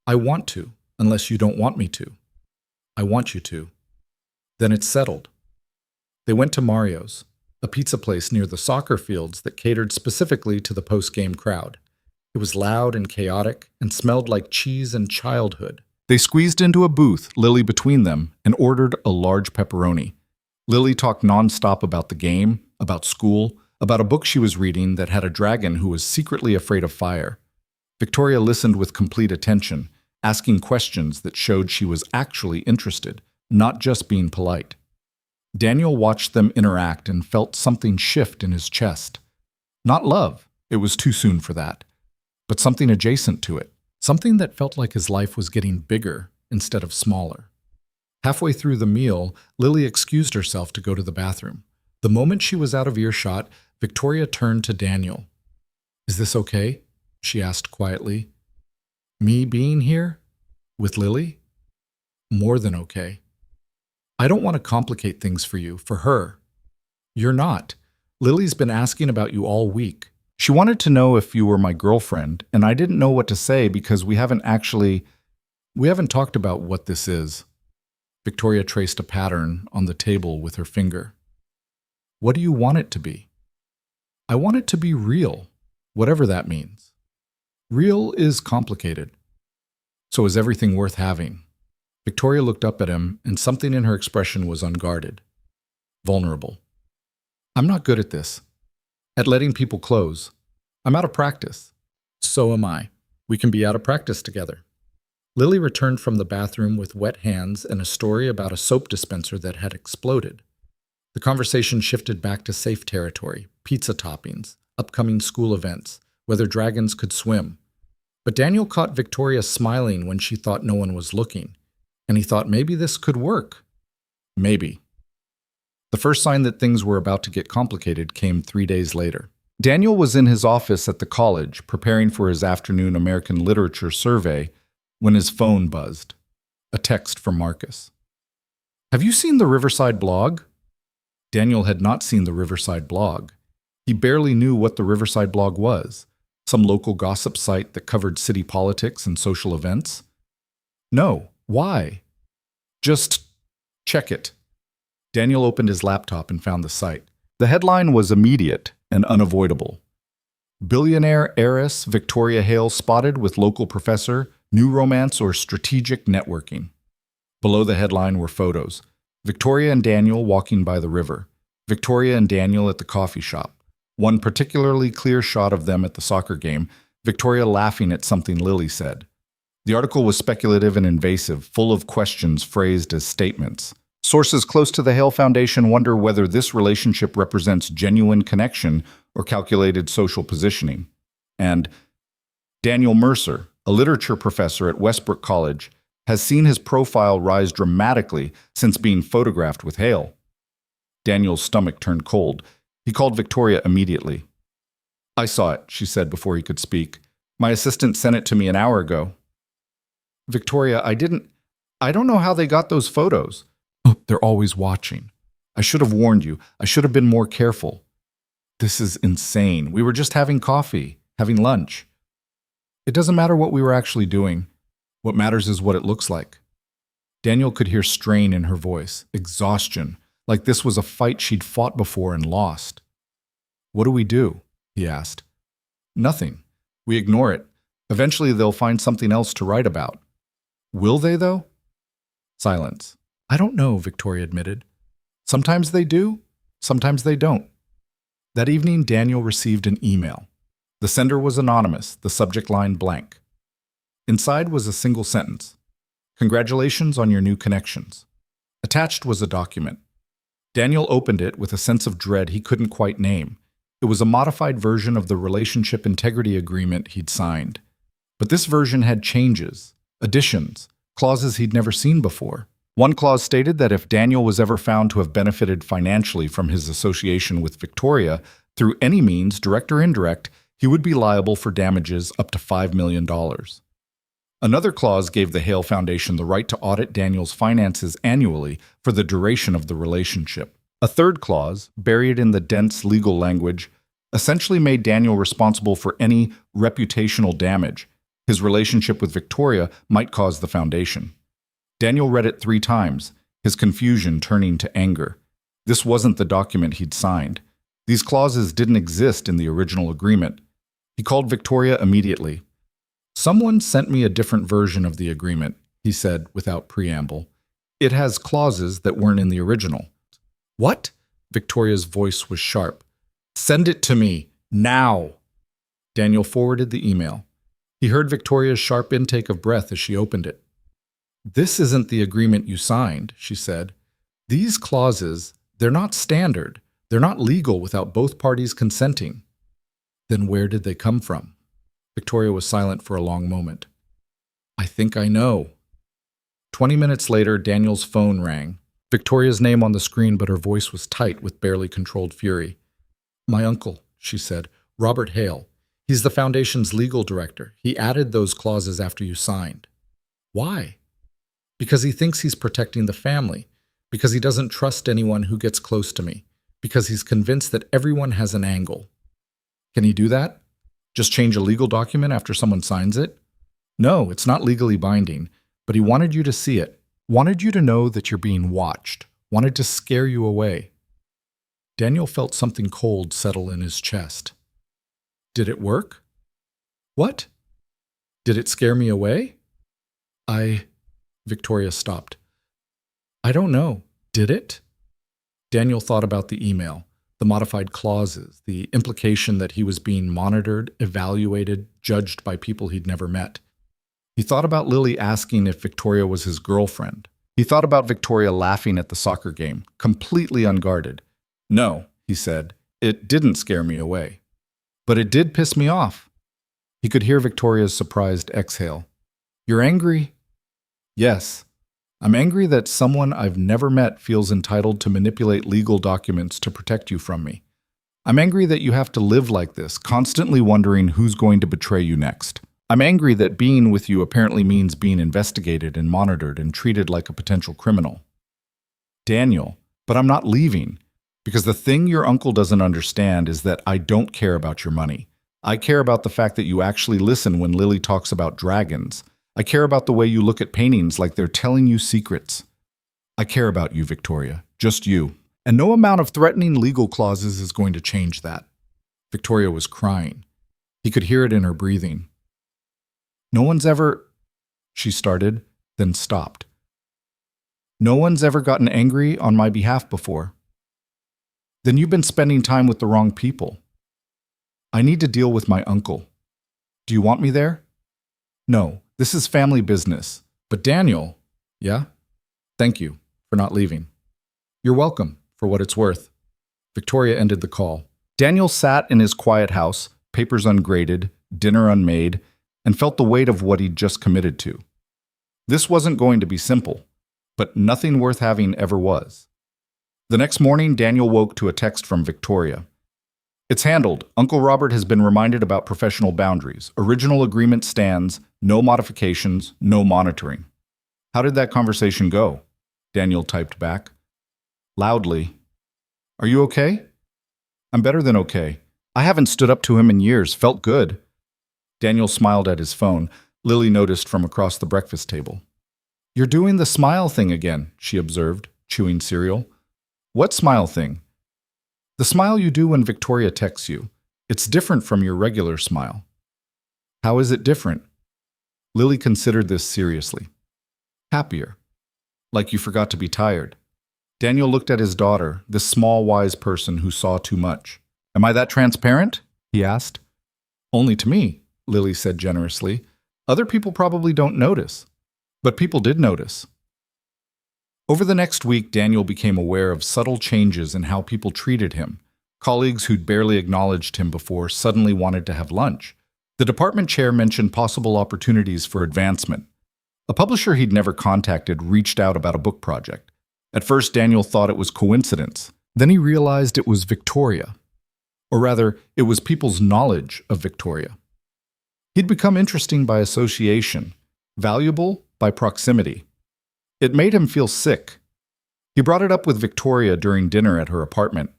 "I want to, unless you don't want me to." "I want you to." "Then it's settled." They went to Mario's, a pizza place near the soccer fields that catered specifically to the post-game crowd. It was loud and chaotic and smelled like cheese and childhood. They squeezed into a booth, Lily between them, and ordered a large pepperoni. Lily talked nonstop about the game, about school, about a book she was reading that had a dragon who was secretly afraid of fire. Victoria listened with complete attention, asking questions that showed she was actually interested, not just being polite. Daniel watched them interact and felt something shift in his chest. Not love, it was too soon for that, but something adjacent to it, something that felt like his life was getting bigger instead of smaller. Halfway through the meal, Lily excused herself to go to the bathroom. The moment she was out of earshot, Victoria turned to Daniel. "Is this okay?" she asked quietly. "Me being here? With Lily?" "More than okay. I don't want to complicate things for you, for her." "You're not. Lily's been asking about you all week. She wanted to know if you were my girlfriend, and I didn't know what to say because we haven't talked about what this is." Victoria traced a pattern on the table with her finger. "What do you want it to be?" "I want it to be real, whatever that means." "Real is complicated. So is everything worth having." Victoria looked up at him, and something in her expression was unguarded. Vulnerable. "I'm not good at this. At letting people close. I'm out of practice." "So am I. We can be out of practice together." Lily returned from the bathroom with wet hands and a story about a soap dispenser that had exploded. The conversation shifted back to safe territory, pizza toppings, upcoming school events, whether dragons could swim. But Daniel caught Victoria smiling when she thought no one was looking, and he thought maybe this could work. Maybe. The first sign that things were about to get complicated came 3 days later. Daniel was in his office at the college, preparing for his afternoon American literature survey, when his phone buzzed. A text from Marcus. "Have you seen the Riverside blog?" Daniel had not seen the Riverside blog. He barely knew what the Riverside blog was. Some local gossip site that covered city politics and social events? "No. Why?" "Just check it." Daniel opened his laptop and found the site. The headline was immediate and unavoidable. Billionaire heiress Victoria Hale spotted with local professor, new romance or strategic networking. Below the headline were photos. Victoria and Daniel walking by the river. Victoria and Daniel at the coffee shop. One particularly clear shot of them at the soccer game, Victoria laughing at something Lily said. The article was speculative and invasive, full of questions phrased as statements. Sources close to the Hale Foundation wonder whether this relationship represents genuine connection or calculated social positioning. And Daniel Mercer, a literature professor at Westbrook College, has seen his profile rise dramatically since being photographed with Hale. Daniel's stomach turned cold. He called Victoria immediately. "I saw it," she said before he could speak. "My assistant sent it to me an hour ago." "Victoria, I don't know how they got those photos." "Oh, they're always watching. I should have warned you. I should have been more careful." "This is insane. We were just having coffee, having lunch." "It doesn't matter what we were actually doing. What matters is what it looks like." Daniel could hear strain in her voice, exhaustion, like this was a fight she'd fought before and lost. "What do we do?" he asked. "Nothing. We ignore it. Eventually they'll find something else to write about." "Will they, though?" Silence. "I don't know," Victoria admitted. "Sometimes they do, sometimes they don't." That evening, Daniel received an email. The sender was anonymous, the subject line blank. Inside was a single sentence. "Congratulations on your new connections." Attached was a document. Daniel opened it with a sense of dread he couldn't quite name. It was a modified version of the relationship integrity agreement he'd signed. But this version had changes, additions, clauses he'd never seen before. One clause stated that if Daniel was ever found to have benefited financially from his association with Victoria through any means, direct or indirect, he would be liable for damages up to $5 million. Another clause gave the Hale Foundation the right to audit Daniel's finances annually for the duration of the relationship. A third clause, buried in the dense legal language, essentially made Daniel responsible for any reputational damage his relationship with Victoria might cause the foundation. Daniel read it 3 times, his confusion turning to anger. This wasn't the document he'd signed. These clauses didn't exist in the original agreement. He called Victoria immediately. "Someone sent me a different version of the agreement," he said without preamble. "It has clauses that weren't in the original." "What?" Victoria's voice was sharp. "Send it to me, now!" Daniel forwarded the email. He heard Victoria's sharp intake of breath as she opened it. "This isn't the agreement you signed," she said. "These clauses, they're not standard. They're not legal without both parties consenting." "Then where did they come from?" Victoria was silent for a long moment. "I think I know." 20 minutes later, Daniel's phone rang. Victoria's name on the screen, but her voice was tight with barely controlled fury. "My uncle," she said, "Robert Hale. He's the foundation's legal director. He added those clauses after you signed." "Why?" "Because he thinks he's protecting the family. Because he doesn't trust anyone who gets close to me. Because he's convinced that everyone has an angle." "Can he do that? Just change a legal document after someone signs it?" "No, it's not legally binding, but he wanted you to see it. Wanted you to know that you're being watched. Wanted to scare you away." Daniel felt something cold settle in his chest. "Did it work?" "What? Did it scare me away?" Victoria stopped. "I don't know. Did it?" Daniel thought about the email, the modified clauses, the implication that he was being monitored, evaluated, judged by people he'd never met. He thought about Lily asking if Victoria was his girlfriend. He thought about Victoria laughing at the soccer game, completely unguarded. "No," he said, "it didn't scare me away. But it did piss me off." He could hear Victoria's surprised exhale. "You're angry?" "Yes. I'm angry that someone I've never met feels entitled to manipulate legal documents to protect you from me. I'm angry that you have to live like this, constantly wondering who's going to betray you next. I'm angry that being with you apparently means being investigated and monitored and treated like a potential criminal." "Daniel, but I'm not leaving. Because the thing your uncle doesn't understand is that I don't care about your money. I care about the fact that you actually listen when Lily talks about dragons. I care about the way you look at paintings like they're telling you secrets. I care about you, Victoria. Just you. And no amount of threatening legal clauses is going to change that." Victoria was crying. He could hear it in her breathing. "No one's ever," she started, then stopped. "No one's ever gotten angry on my behalf before." "Then you've been spending time with the wrong people. I need to deal with my uncle. Do you want me there?" "No, this is family business. But Daniel..." "Yeah? Thank you for not leaving." "You're welcome, for what it's worth." Victoria ended the call. Daniel sat in his quiet house, papers ungraded, dinner unmade, and felt the weight of what he'd just committed to. This wasn't going to be simple, but nothing worth having ever was. The next morning, Daniel woke to a text from Victoria. "It's handled. Uncle Robert has been reminded about professional boundaries. Original agreement stands, no modifications, no monitoring." "How did that conversation go?" Daniel typed back. Loudly. "Are you okay?" "I'm better than okay. I haven't stood up to him in years. Felt good." Daniel smiled at his phone. Lily noticed from across the breakfast table. "You're doing the smile thing again," she observed, chewing cereal. "What smile thing?" "The smile you do when Victoria texts you. It's different from your regular smile." "How is it different?" Lily considered this seriously. "Happier. Like you forgot to be tired." Daniel looked at his daughter, this small, wise person who saw too much. "Am I that transparent?" he asked. "Only to me," Lily said generously. "Other people probably don't notice." But people did notice. Over the next week, Daniel became aware of subtle changes in how people treated him. Colleagues who'd barely acknowledged him before suddenly wanted to have lunch. The department chair mentioned possible opportunities for advancement. A publisher he'd never contacted reached out about a book project. At first, Daniel thought it was coincidence. Then he realized it was Victoria. Or rather, it was people's knowledge of Victoria. He'd become interesting by association, valuable by proximity. It made him feel sick. He brought it up with Victoria during dinner at her apartment.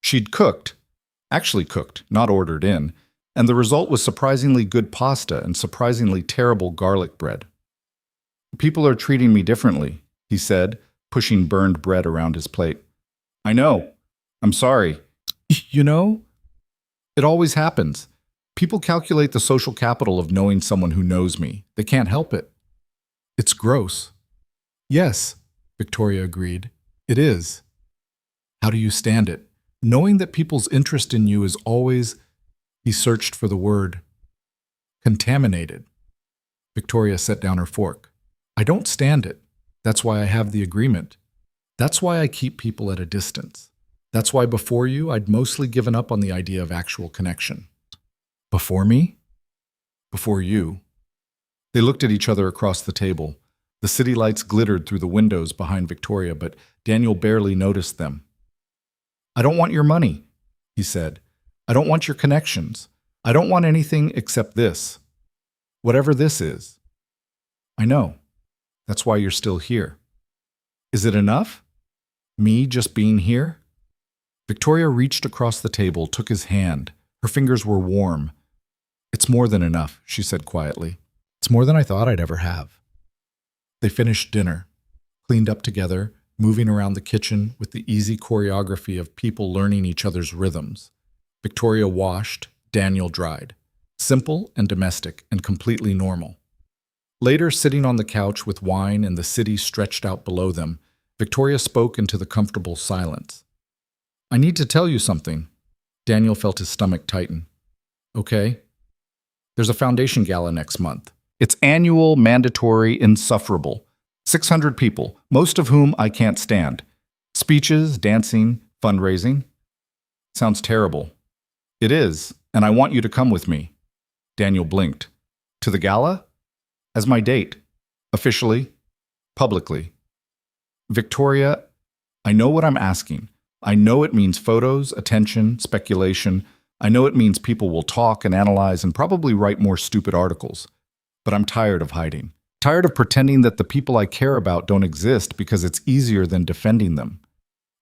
She'd cooked, actually cooked, not ordered in, and the result was surprisingly good pasta and surprisingly terrible garlic bread. "People are treating me differently," he said, pushing burned bread around his plate. "I know. I'm sorry." "You know? It always happens. People calculate the social capital of knowing someone who knows me. They can't help it." "It's gross." "Yes," Victoria agreed. "It is." "How do you stand it? Knowing that people's interest in you is always..." He searched for the word. "Contaminated." Victoria set down her fork. "I don't stand it. That's why I have the agreement. That's why I keep people at a distance. That's why before you, I'd mostly given up on the idea of actual connection." "Before me?" "Before you." They looked at each other across the table. The city lights glittered through the windows behind Victoria, but Daniel barely noticed them. "I don't want your money," he said. "I don't want your connections. I don't want anything except this. Whatever this is." "I know. That's why you're still here." "Is it enough? Me just being here?" Victoria reached across the table, took his hand. Her fingers were warm. "It's more than enough," she said quietly. "It's more than I thought I'd ever have." They finished dinner, cleaned up together, moving around the kitchen with the easy choreography of people learning each other's rhythms. Victoria washed, Daniel dried. Simple and domestic and completely normal. Later, sitting on the couch with wine and the city stretched out below them, Victoria spoke into the comfortable silence. "I need to tell you something." Daniel felt his stomach tighten. "Okay." "There's a foundation gala next month. It's annual, mandatory, insufferable. 600 people, most of whom I can't stand. Speeches, dancing, fundraising. Sounds terrible." "It is, and I want you to come with me." Daniel blinked. "To the gala?" "As my date. Officially. Publicly." "Victoria, I know what I'm asking. I know it means photos, attention, speculation. I know it means people will talk and analyze and probably write more stupid articles. But I'm tired of hiding. Tired of pretending that the people I care about don't exist because it's easier than defending them."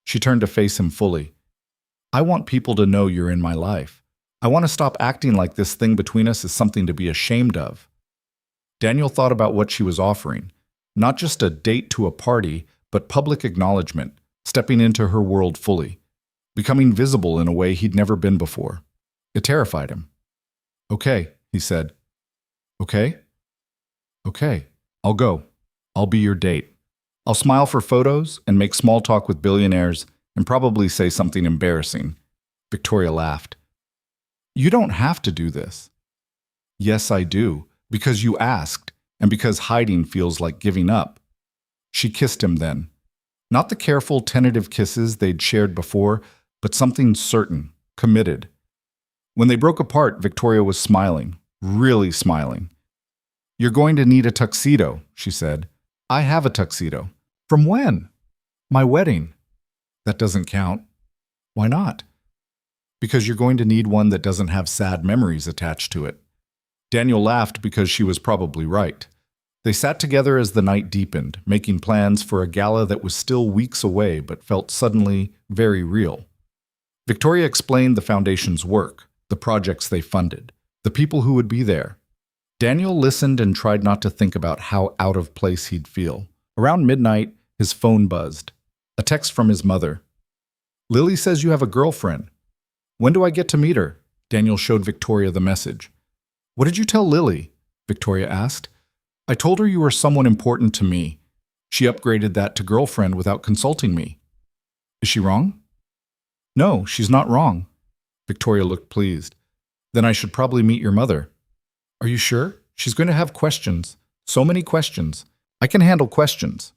She turned to face him fully. "I want people to know you're in my life. I want to stop acting like this thing between us is something to be ashamed of." Daniel thought about what she was offering. Not just a date to a party, but public acknowledgement, stepping into her world fully, becoming visible in a way he'd never been before. It terrified him. Okay, he said. Okay? Okay. I'll go. I'll be your date. I'll smile for photos and make small talk with billionaires and probably say something embarrassing. Victoria laughed. You don't have to do this. Yes, I do, because you asked, and because hiding feels like giving up. She kissed him then. Not the careful, tentative kisses they'd shared before, but something certain, committed. When they broke apart, Victoria was smiling, really smiling. You're going to need a tuxedo, she said. I have a tuxedo. From when? My wedding. That doesn't count. Why not? Because you're going to need one that doesn't have sad memories attached to it. Daniel laughed because she was probably right. They sat together as the night deepened, making plans for a gala that was still weeks away but felt suddenly very real. Victoria explained the foundation's work, the projects they funded, the people who would be there. Daniel listened and tried not to think about how out of place he'd feel. Around midnight, his phone buzzed. A text from his mother. Lily says you have a girlfriend. When do I get to meet her? Daniel showed Victoria the message. What did you tell Lily? Victoria asked. I told her you were someone important to me. She upgraded that to girlfriend without consulting me. Is she wrong? No, she's not wrong. Victoria looked pleased. Then I should probably meet your mother. Are you sure? She's going to have questions. So many questions. I can handle questions.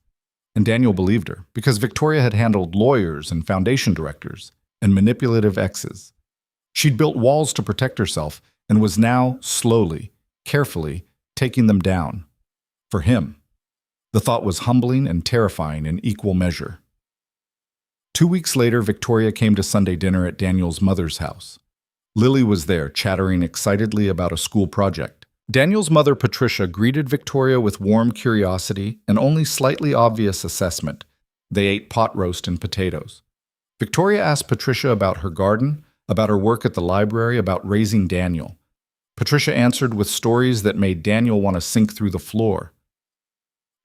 And Daniel believed her, because Victoria had handled lawyers and foundation directors and manipulative exes. She'd built walls to protect herself and was now, slowly, carefully, taking them down. For him. The thought was humbling and terrifying in equal measure. 2 weeks later, Victoria came to Sunday dinner at Daniel's mother's house. Lily was there, chattering excitedly about a school project. Daniel's mother, Patricia, greeted Victoria with warm curiosity and only slightly obvious assessment. They ate pot roast and potatoes. Victoria asked Patricia about her garden, about her work at the library, about raising Daniel. Patricia answered with stories that made Daniel want to sink through the floor.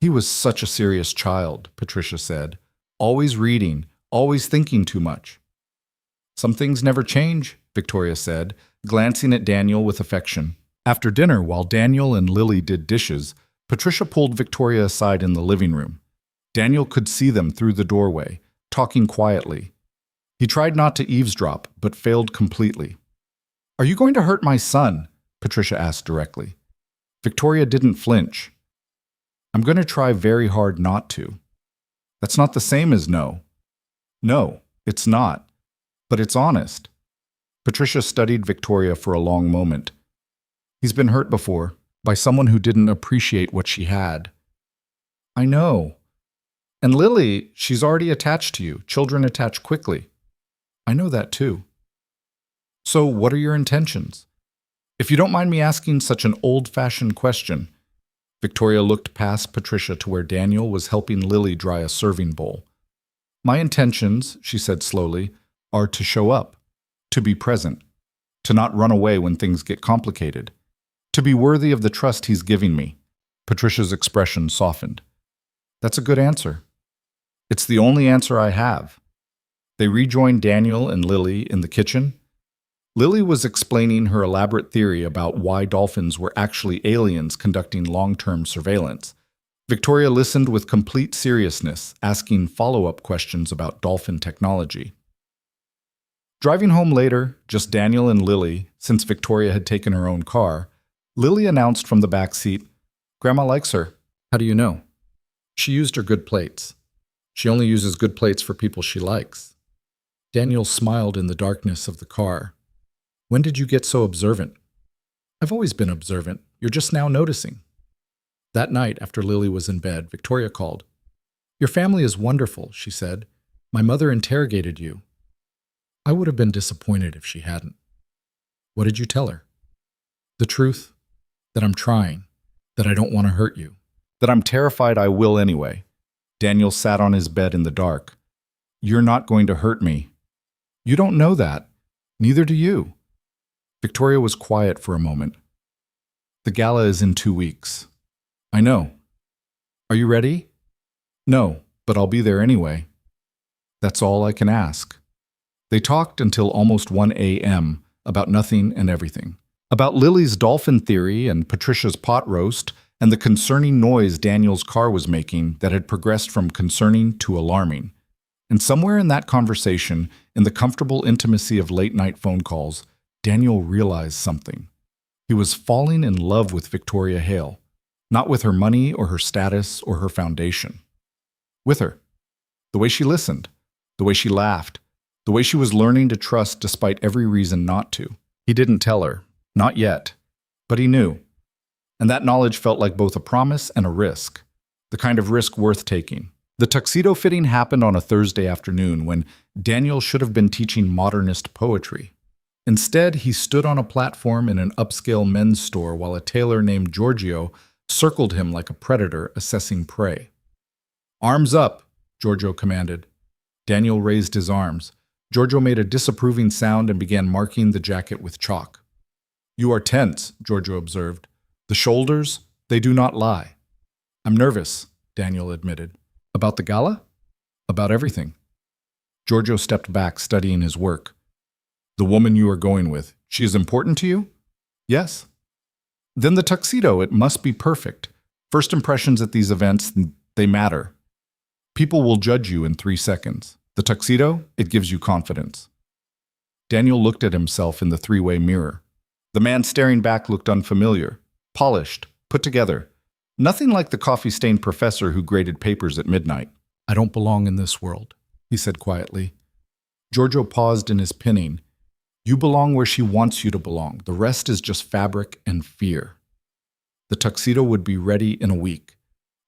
He was such a serious child, Patricia said. Always reading, always thinking too much. Some things never change, Victoria said, glancing at Daniel with affection. After dinner, while Daniel and Lily did dishes, Patricia pulled Victoria aside in the living room. Daniel could see them through the doorway, talking quietly. He tried not to eavesdrop, but failed completely. Are you going to hurt my son? Patricia asked directly. Victoria didn't flinch. I'm going to try very hard not to. That's not the same as no. No, it's not. But it's honest. Patricia studied Victoria for a long moment. He's been hurt before, by someone who didn't appreciate what she had. I know. And Lily, she's already attached to you. Children attach quickly. I know that too. So what are your intentions? If you don't mind me asking such an old-fashioned question. Victoria looked past Patricia to where Daniel was helping Lily dry a serving bowl. My intentions, she said slowly, are to show up, to be present, to not run away when things get complicated, to be worthy of the trust he's giving me. Patricia's expression softened. That's a good answer. It's the only answer I have. They rejoined Daniel and Lily in the kitchen. Lily was explaining her elaborate theory about why dolphins were actually aliens conducting long-term surveillance. Victoria listened with complete seriousness, asking follow-up questions about dolphin technology. Driving home later, just Daniel and Lily, since Victoria had taken her own car, Lily announced from the back seat, Grandma likes her. How do you know? She used her good plates. She only uses good plates for people she likes. Daniel smiled in the darkness of the car. When did you get so observant? I've always been observant. You're just now noticing. That night, after Lily was in bed, Victoria called. Your family is wonderful, she said. My mother interrogated you. I would have been disappointed if she hadn't. What did you tell her? The truth. That I'm trying. That I don't want to hurt you. That I'm terrified I will anyway. Daniel sat on his bed in the dark. You're not going to hurt me. You don't know that. Neither do you. Victoria was quiet for a moment. The gala is in 2 weeks. I know. Are you ready? No, but I'll be there anyway. That's all I can ask. They talked until almost 1 a.m. about nothing and everything. About Lily's dolphin theory and Patricia's pot roast, and the concerning noise Daniel's car was making that had progressed from concerning to alarming. And somewhere in that conversation, in the comfortable intimacy of late-night phone calls, Daniel realized something. He was falling in love with Victoria Hale, not with her money or her status or her foundation. With her. The way she listened, the way she laughed, the way she was learning to trust despite every reason not to. He didn't tell her, not yet, but he knew. And that knowledge felt like both a promise and a risk, the kind of risk worth taking. The tuxedo fitting happened on a Thursday afternoon when Daniel should have been teaching modernist poetry. Instead, he stood on a platform in an upscale men's store while a tailor named Giorgio circled him like a predator assessing prey. "Arms up," Giorgio commanded. Daniel raised his arms. Giorgio made a disapproving sound and began marking the jacket with chalk. "You are tense," Giorgio observed. "The shoulders, they do not lie." "I'm nervous," Daniel admitted. "About the gala?" "About everything." Giorgio stepped back, studying his work. "The woman you are going with, she is important to you?" "Yes." "Then the tuxedo, it must be perfect. First impressions at these events, they matter. People will judge you in 3 seconds. The tuxedo, it gives you confidence." Daniel looked at himself in the three-way mirror. The man staring back looked unfamiliar, polished, put together. Nothing like the coffee-stained professor who graded papers at midnight. "I don't belong in this world," he said quietly. Giorgio paused in his pinning. "You belong where she wants you to belong. The rest is just fabric and fear." The tuxedo would be ready in a week.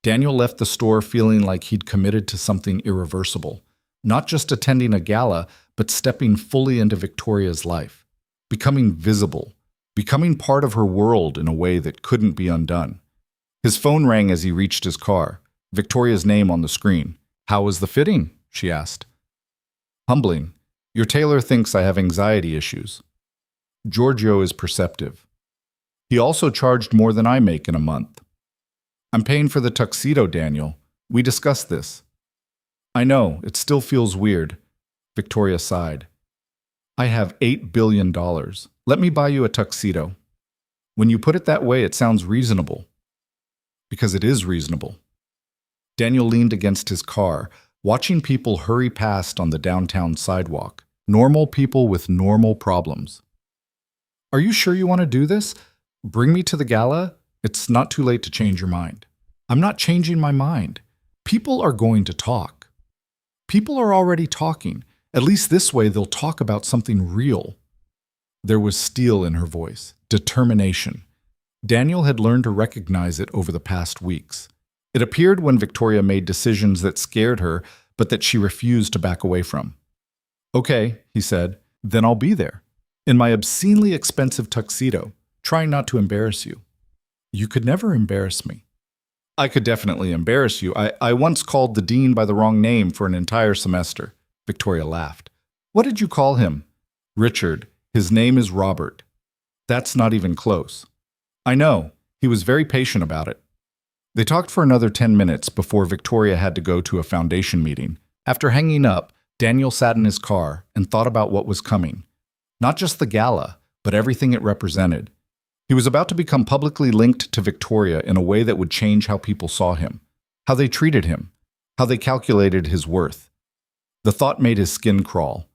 Daniel left the store feeling like he'd committed to something irreversible. Not just attending a gala, but stepping fully into Victoria's life. Becoming visible. Becoming part of her world in a way that couldn't be undone. His phone rang as he reached his car. Victoria's name on the screen. "How was the fitting?" she asked. "Humbling. Your tailor thinks I have anxiety issues." Giorgio is perceptive. He also charged more than I make in a month. "I'm paying for the tuxedo, Daniel. We discussed this." "I know, it still feels weird." Victoria sighed. "I have $8 billion. Let me buy you a tuxedo." "When you put it that way, it sounds reasonable." "Because it is reasonable." Daniel leaned against his car, watching people hurry past on the downtown sidewalk. Normal people with normal problems. "Are you sure you want to do this? Bring me to the gala? It's not too late to change your mind." "I'm not changing my mind. People are going to talk. People are already talking. At least this way they'll talk about something real." There was steel in her voice, determination. Daniel had learned to recognize it over the past weeks. It appeared when Victoria made decisions that scared her, but that she refused to back away from. "Okay," he said, "then I'll be there. In my obscenely expensive tuxedo, trying not to embarrass you." "You could never embarrass me." "I could definitely embarrass you. I once called the dean by the wrong name for an entire semester." Victoria laughed. "What did you call him?" "Richard. His name is Robert." "That's not even close." "I know. He was very patient about it." They talked for another 10 minutes before Victoria had to go to a foundation meeting. After hanging up, Daniel sat in his car and thought about what was coming. Not just the gala, but everything it represented. He was about to become publicly linked to Victoria in a way that would change how people saw him, how they treated him, how they calculated his worth. The thought made his skin crawl.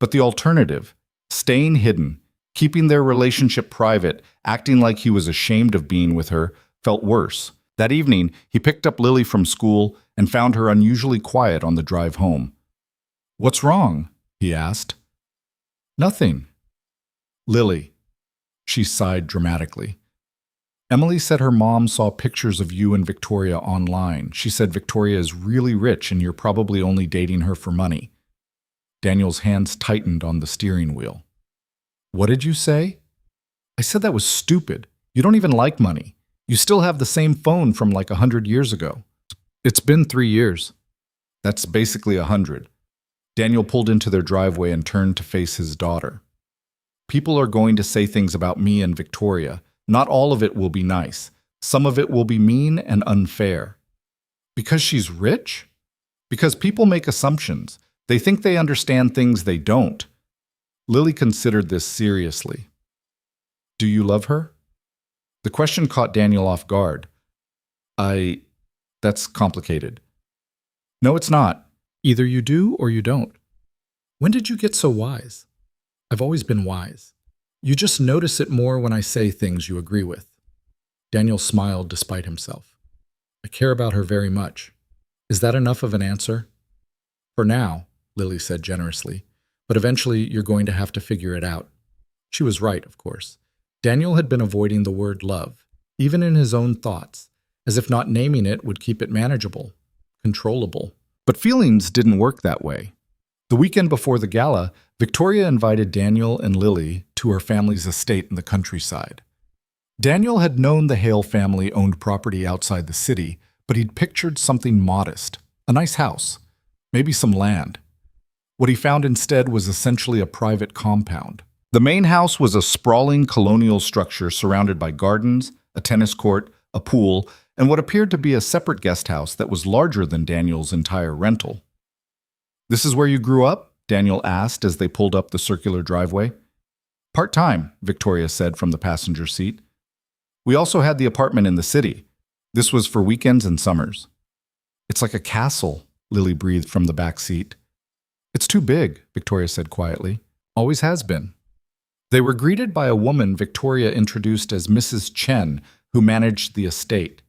But the alternative, staying hidden, keeping their relationship private, acting like he was ashamed of being with her, felt worse. That evening, he picked up Lily from school and found her unusually quiet on the drive home. "What's wrong?" he asked. "Nothing." "Lily." She sighed dramatically. "Emily said her mom saw pictures of you and Victoria online. She said Victoria is really rich and you're probably only dating her for money." Daniel's hands tightened on the steering wheel. "What did you say?" "I said that was stupid. You don't even like money. You still have the same phone from like 100 years ago." "It's been 3 years." "That's basically 100. Daniel pulled into their driveway and turned to face his daughter. "People are going to say things about me and Victoria. Not all of it will be nice. Some of it will be mean and unfair." "Because she's rich?" "Because people make assumptions. They think they understand things they don't." Lily considered this seriously. Do you love her? The question caught Daniel off guard. That's complicated. No, it's not. Either you do or you don't. When did you get so wise? I've always been wise. You just notice it more when I say things you agree with. Daniel smiled despite himself. I care about her very much. Is that enough of an answer? For now, Lily said generously, but eventually you're going to have to figure it out. She was right, of course. Daniel had been avoiding the word love, even in his own thoughts, as if not naming it would keep it manageable, controllable. But feelings didn't work that way. The weekend before the gala, Victoria invited Daniel and Lily to her family's estate in the countryside. Daniel had known the Hale family owned property outside the city, but he'd pictured something modest, a nice house, maybe some land. What he found instead was essentially a private compound. The main house was a sprawling colonial structure surrounded by gardens, a tennis court, a pool, and what appeared to be a separate guest house that was larger than Daniel's entire rental. "This is where you grew up?" Daniel asked as they pulled up the circular driveway. "Part-time," Victoria said from the passenger seat. "We also had the apartment in the city. This was for weekends and summers." "It's like a castle," Lily breathed from the back seat. "It's too big," Victoria said quietly. "Always has been." They were greeted by a woman Victoria introduced as Mrs. Chen, who managed the estate.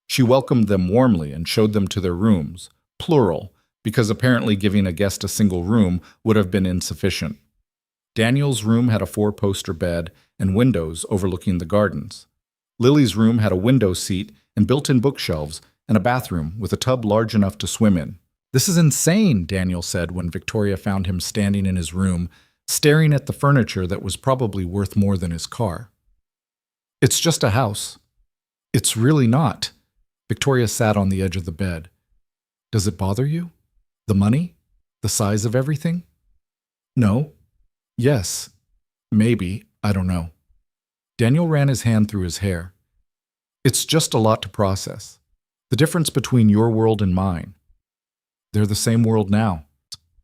She welcomed them warmly and showed them to their rooms, plural, because apparently giving a guest a single room would have been insufficient. Daniel's room had a 4-poster bed and windows overlooking the gardens. Lily's room had a window seat and built-in bookshelves and a bathroom with a tub large enough to swim in. "This is insane," Daniel said when Victoria found him standing in his room, staring at the furniture that was probably worth more than his car. "It's just a house." "It's really not." Victoria sat on the edge of the bed. "Does it bother you? The money? The size of everything?" "No." "Yes. Maybe. I don't know." Daniel ran his hand through his hair. "It's just a lot to process. The difference between your world and mine. They're the same world now."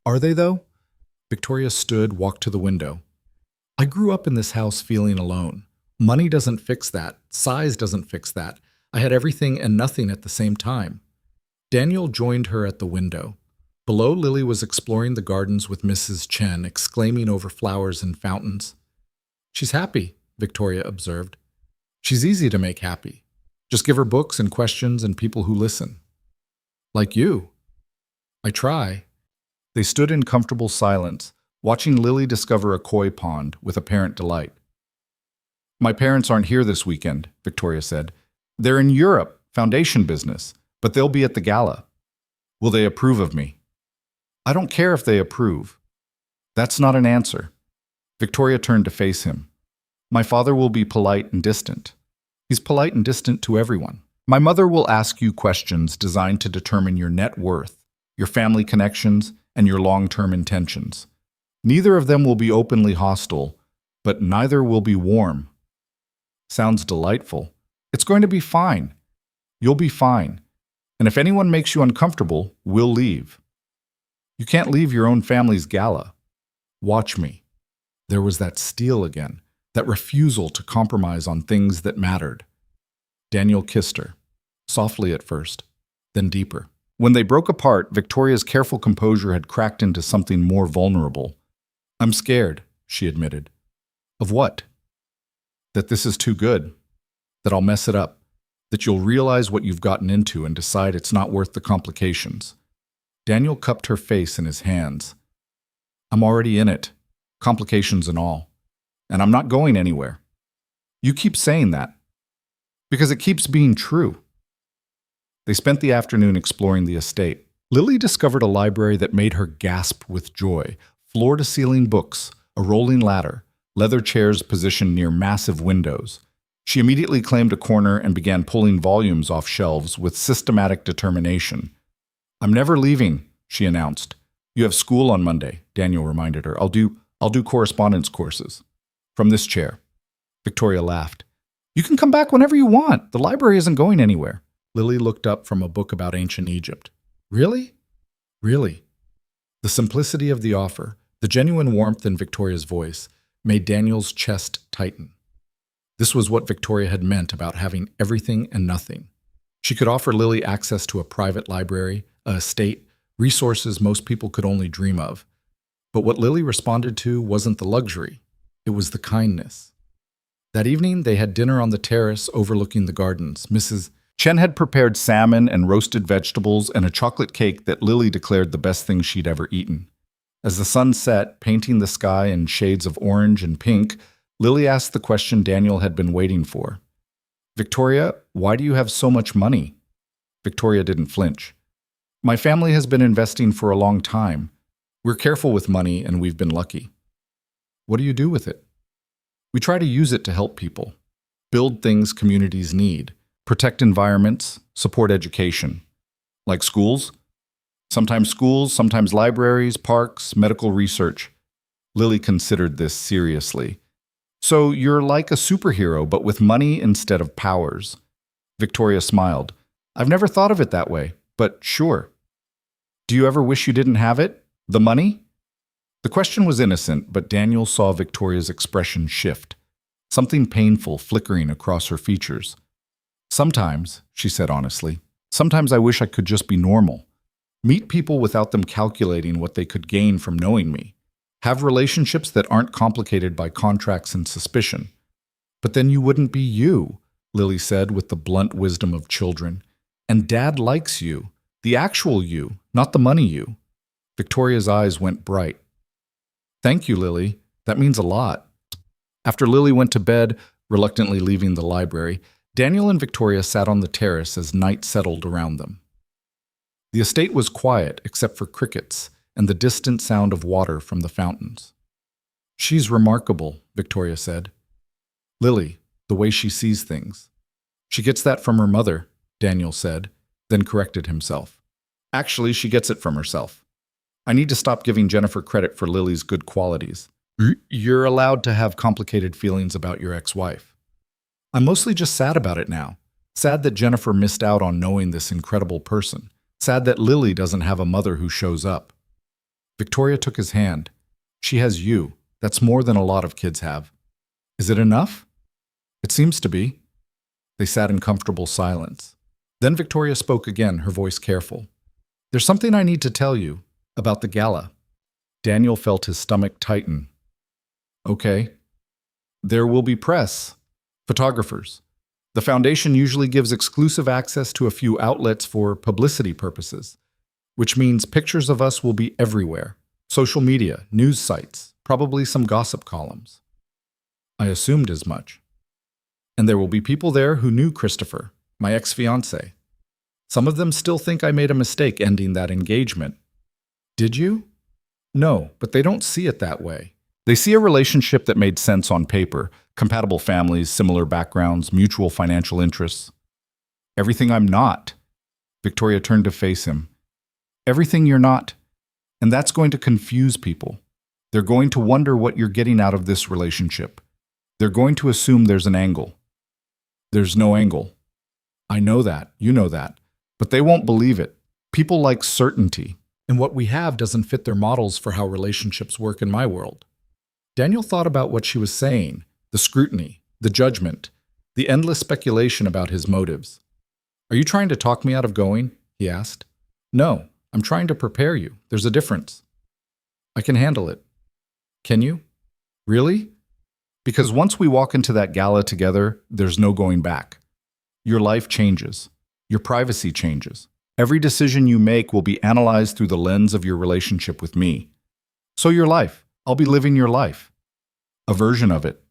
"Are they, though?" Victoria stood, walked to the window. "I grew up in this house feeling alone. Money doesn't fix that. Size doesn't fix that. I had everything and nothing at the same time." Daniel joined her at the window. Below, Lily was exploring the gardens with Mrs. Chen, exclaiming over flowers and fountains. "She's happy," Victoria observed. "She's easy to make happy. Just give her books and questions and people who listen." "Like you." "I try." They stood in comfortable silence, watching Lily discover a koi pond with apparent delight. "My parents aren't here this weekend," Victoria said. "They're in Europe, foundation business, but they'll be at the gala. Will they approve of me?" "I don't care if they approve." "That's not an answer." Victoria turned to face him. "My father will be polite and distant. He's polite and distant to everyone. My mother will ask you questions designed to determine your net worth, your family connections, and your long-term intentions. Neither of them will be openly hostile, but neither will be warm." "Sounds delightful." "It's going to be fine. You'll be fine. And if anyone makes you uncomfortable, we'll leave." "You can't leave your own family's gala." "Watch me." There was that steel again, that refusal to compromise on things that mattered. Daniel kissed her, softly at first, then deeper. When they broke apart, Victoria's careful composure had cracked into something more vulnerable. "I'm scared," she admitted. "Of what?" "That this is too good. That I'll mess it up. That you'll realize what you've gotten into and decide it's not worth the complications." Daniel cupped her face in his hands. "I'm already in it, complications and all. And I'm not going anywhere." "You keep saying that." "Because it keeps being true." They spent the afternoon exploring the estate. Lily discovered a library that made her gasp with joy. Floor-to-ceiling books, a rolling ladder, leather chairs positioned near massive windows. She immediately claimed a corner and began pulling volumes off shelves with systematic determination. "I'm never leaving," she announced. "You have school on Monday," Daniel reminded her. I'll do correspondence courses." "From this chair." Victoria laughed. "You can come back whenever you want. The library isn't going anywhere." Lily looked up from a book about ancient Egypt. "Really?" "Really." The simplicity of the offer, the genuine warmth in Victoria's voice, made Daniel's chest tighten. This was what Victoria had meant about having everything and nothing. She could offer Lily access to a private library, a estate, resources most people could only dream of. But what Lily responded to wasn't the luxury. It was the kindness. That evening, they had dinner on the terrace overlooking the gardens. Mrs. Chen had prepared salmon and roasted vegetables and a chocolate cake that Lily declared the best thing she'd ever eaten. As the sun set, painting the sky in shades of orange and pink, Lily asked the question Daniel had been waiting for. "Victoria, why do you have so much money?" Victoria didn't flinch. "My family has been investing for a long time. We're careful with money and we've been lucky." "What do you do with it?" "We try to use it to help people, build things communities need, protect environments, support education." "Like schools?" Schools, sometimes libraries, parks, medical research." Lily considered this seriously. "So you're like a superhero, but with money instead of powers." Victoria smiled. "I've never thought of it that way, but sure." "Do you ever wish you didn't have it? The money?" The question was innocent, but Daniel saw Victoria's expression shift, something painful flickering across her features. "Sometimes," she said honestly, "sometimes I wish I could just be normal. Meet people without them calculating what they could gain from knowing me. Have relationships that aren't complicated by contracts and suspicion." "But then you wouldn't be you," Lily said with the blunt wisdom of children. "And Dad likes you, the actual you, not the money you." Victoria's eyes went bright. "Thank you, Lily. That means a lot." After Lily went to bed, reluctantly leaving the library, Daniel and Victoria sat on the terrace as night settled around them. The estate was quiet except for crickets and the distant sound of water from the fountains. "She's remarkable," Victoria said. "Lily, the way she sees things." "She gets that from her mother," Daniel said, then corrected himself. "Actually, she gets it from herself. I need to stop giving Jennifer credit for Lily's good qualities. You're allowed to have complicated feelings about your ex-wife." "I'm mostly just sad about it now. Sad that Jennifer missed out on knowing this incredible person. Sad that Lily doesn't have a mother who shows up." Victoria took his hand. "She has you. That's more than a lot of kids have." "Is it enough?" "It seems to be." They sat in comfortable silence. Then Victoria spoke again, her voice careful. "There's something I need to tell you about the gala." Daniel felt his stomach tighten. "Okay." "There will be press, photographers. The foundation usually gives exclusive access to a few outlets for publicity purposes, which means pictures of us will be everywhere. Social media, news sites, probably some gossip columns." "I assumed as much." "And there will be people there who knew Christopher, my ex-fiancé. Some of them still think I made a mistake ending that engagement." "Did you?" "No, but they don't see it that way. They see a relationship that made sense on paper, compatible families, similar backgrounds, mutual financial interests." "Everything I'm not." Victoria turned to face him. "Everything you're not. And that's going to confuse people. They're going to wonder what you're getting out of this relationship. They're going to assume there's an angle." "There's no angle." "I know that. You know that. But they won't believe it. People like certainty. And what we have doesn't fit their models for how relationships work in my world." Daniel thought about what she was saying, the scrutiny, the judgment, the endless speculation about his motives. "Are you trying to talk me out of going?" he asked. "No, I'm trying to prepare you. There's a difference." "I can handle it." "Can you? Really? Because once we walk into that gala together, there's no going back. Your life changes. Your privacy changes. Every decision you make will be analyzed through the lens of your relationship with me. So your life. I'll be living your life. A version of it."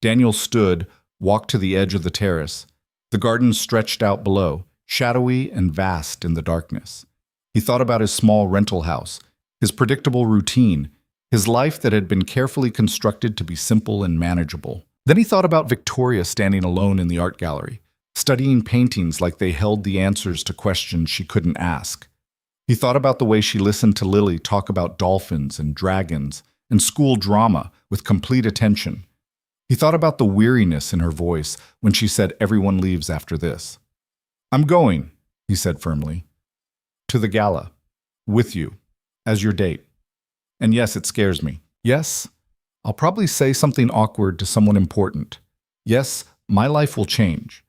Daniel stood, walked to the edge of the terrace. The garden stretched out below, shadowy and vast in the darkness. He thought about his small rental house, his predictable routine, his life that had been carefully constructed to be simple and manageable. Then he thought about Victoria standing alone in the art gallery, studying paintings like they held the answers to questions she couldn't ask. He thought about the way she listened to Lily talk about dolphins and dragons and school drama with complete attention. He thought about the weariness in her voice when she said everyone leaves after this. "I'm going," he said firmly. "To the gala. With you. As your date. And yes, it scares me. Yes, I'll probably say something awkward to someone important. Yes, my life will change.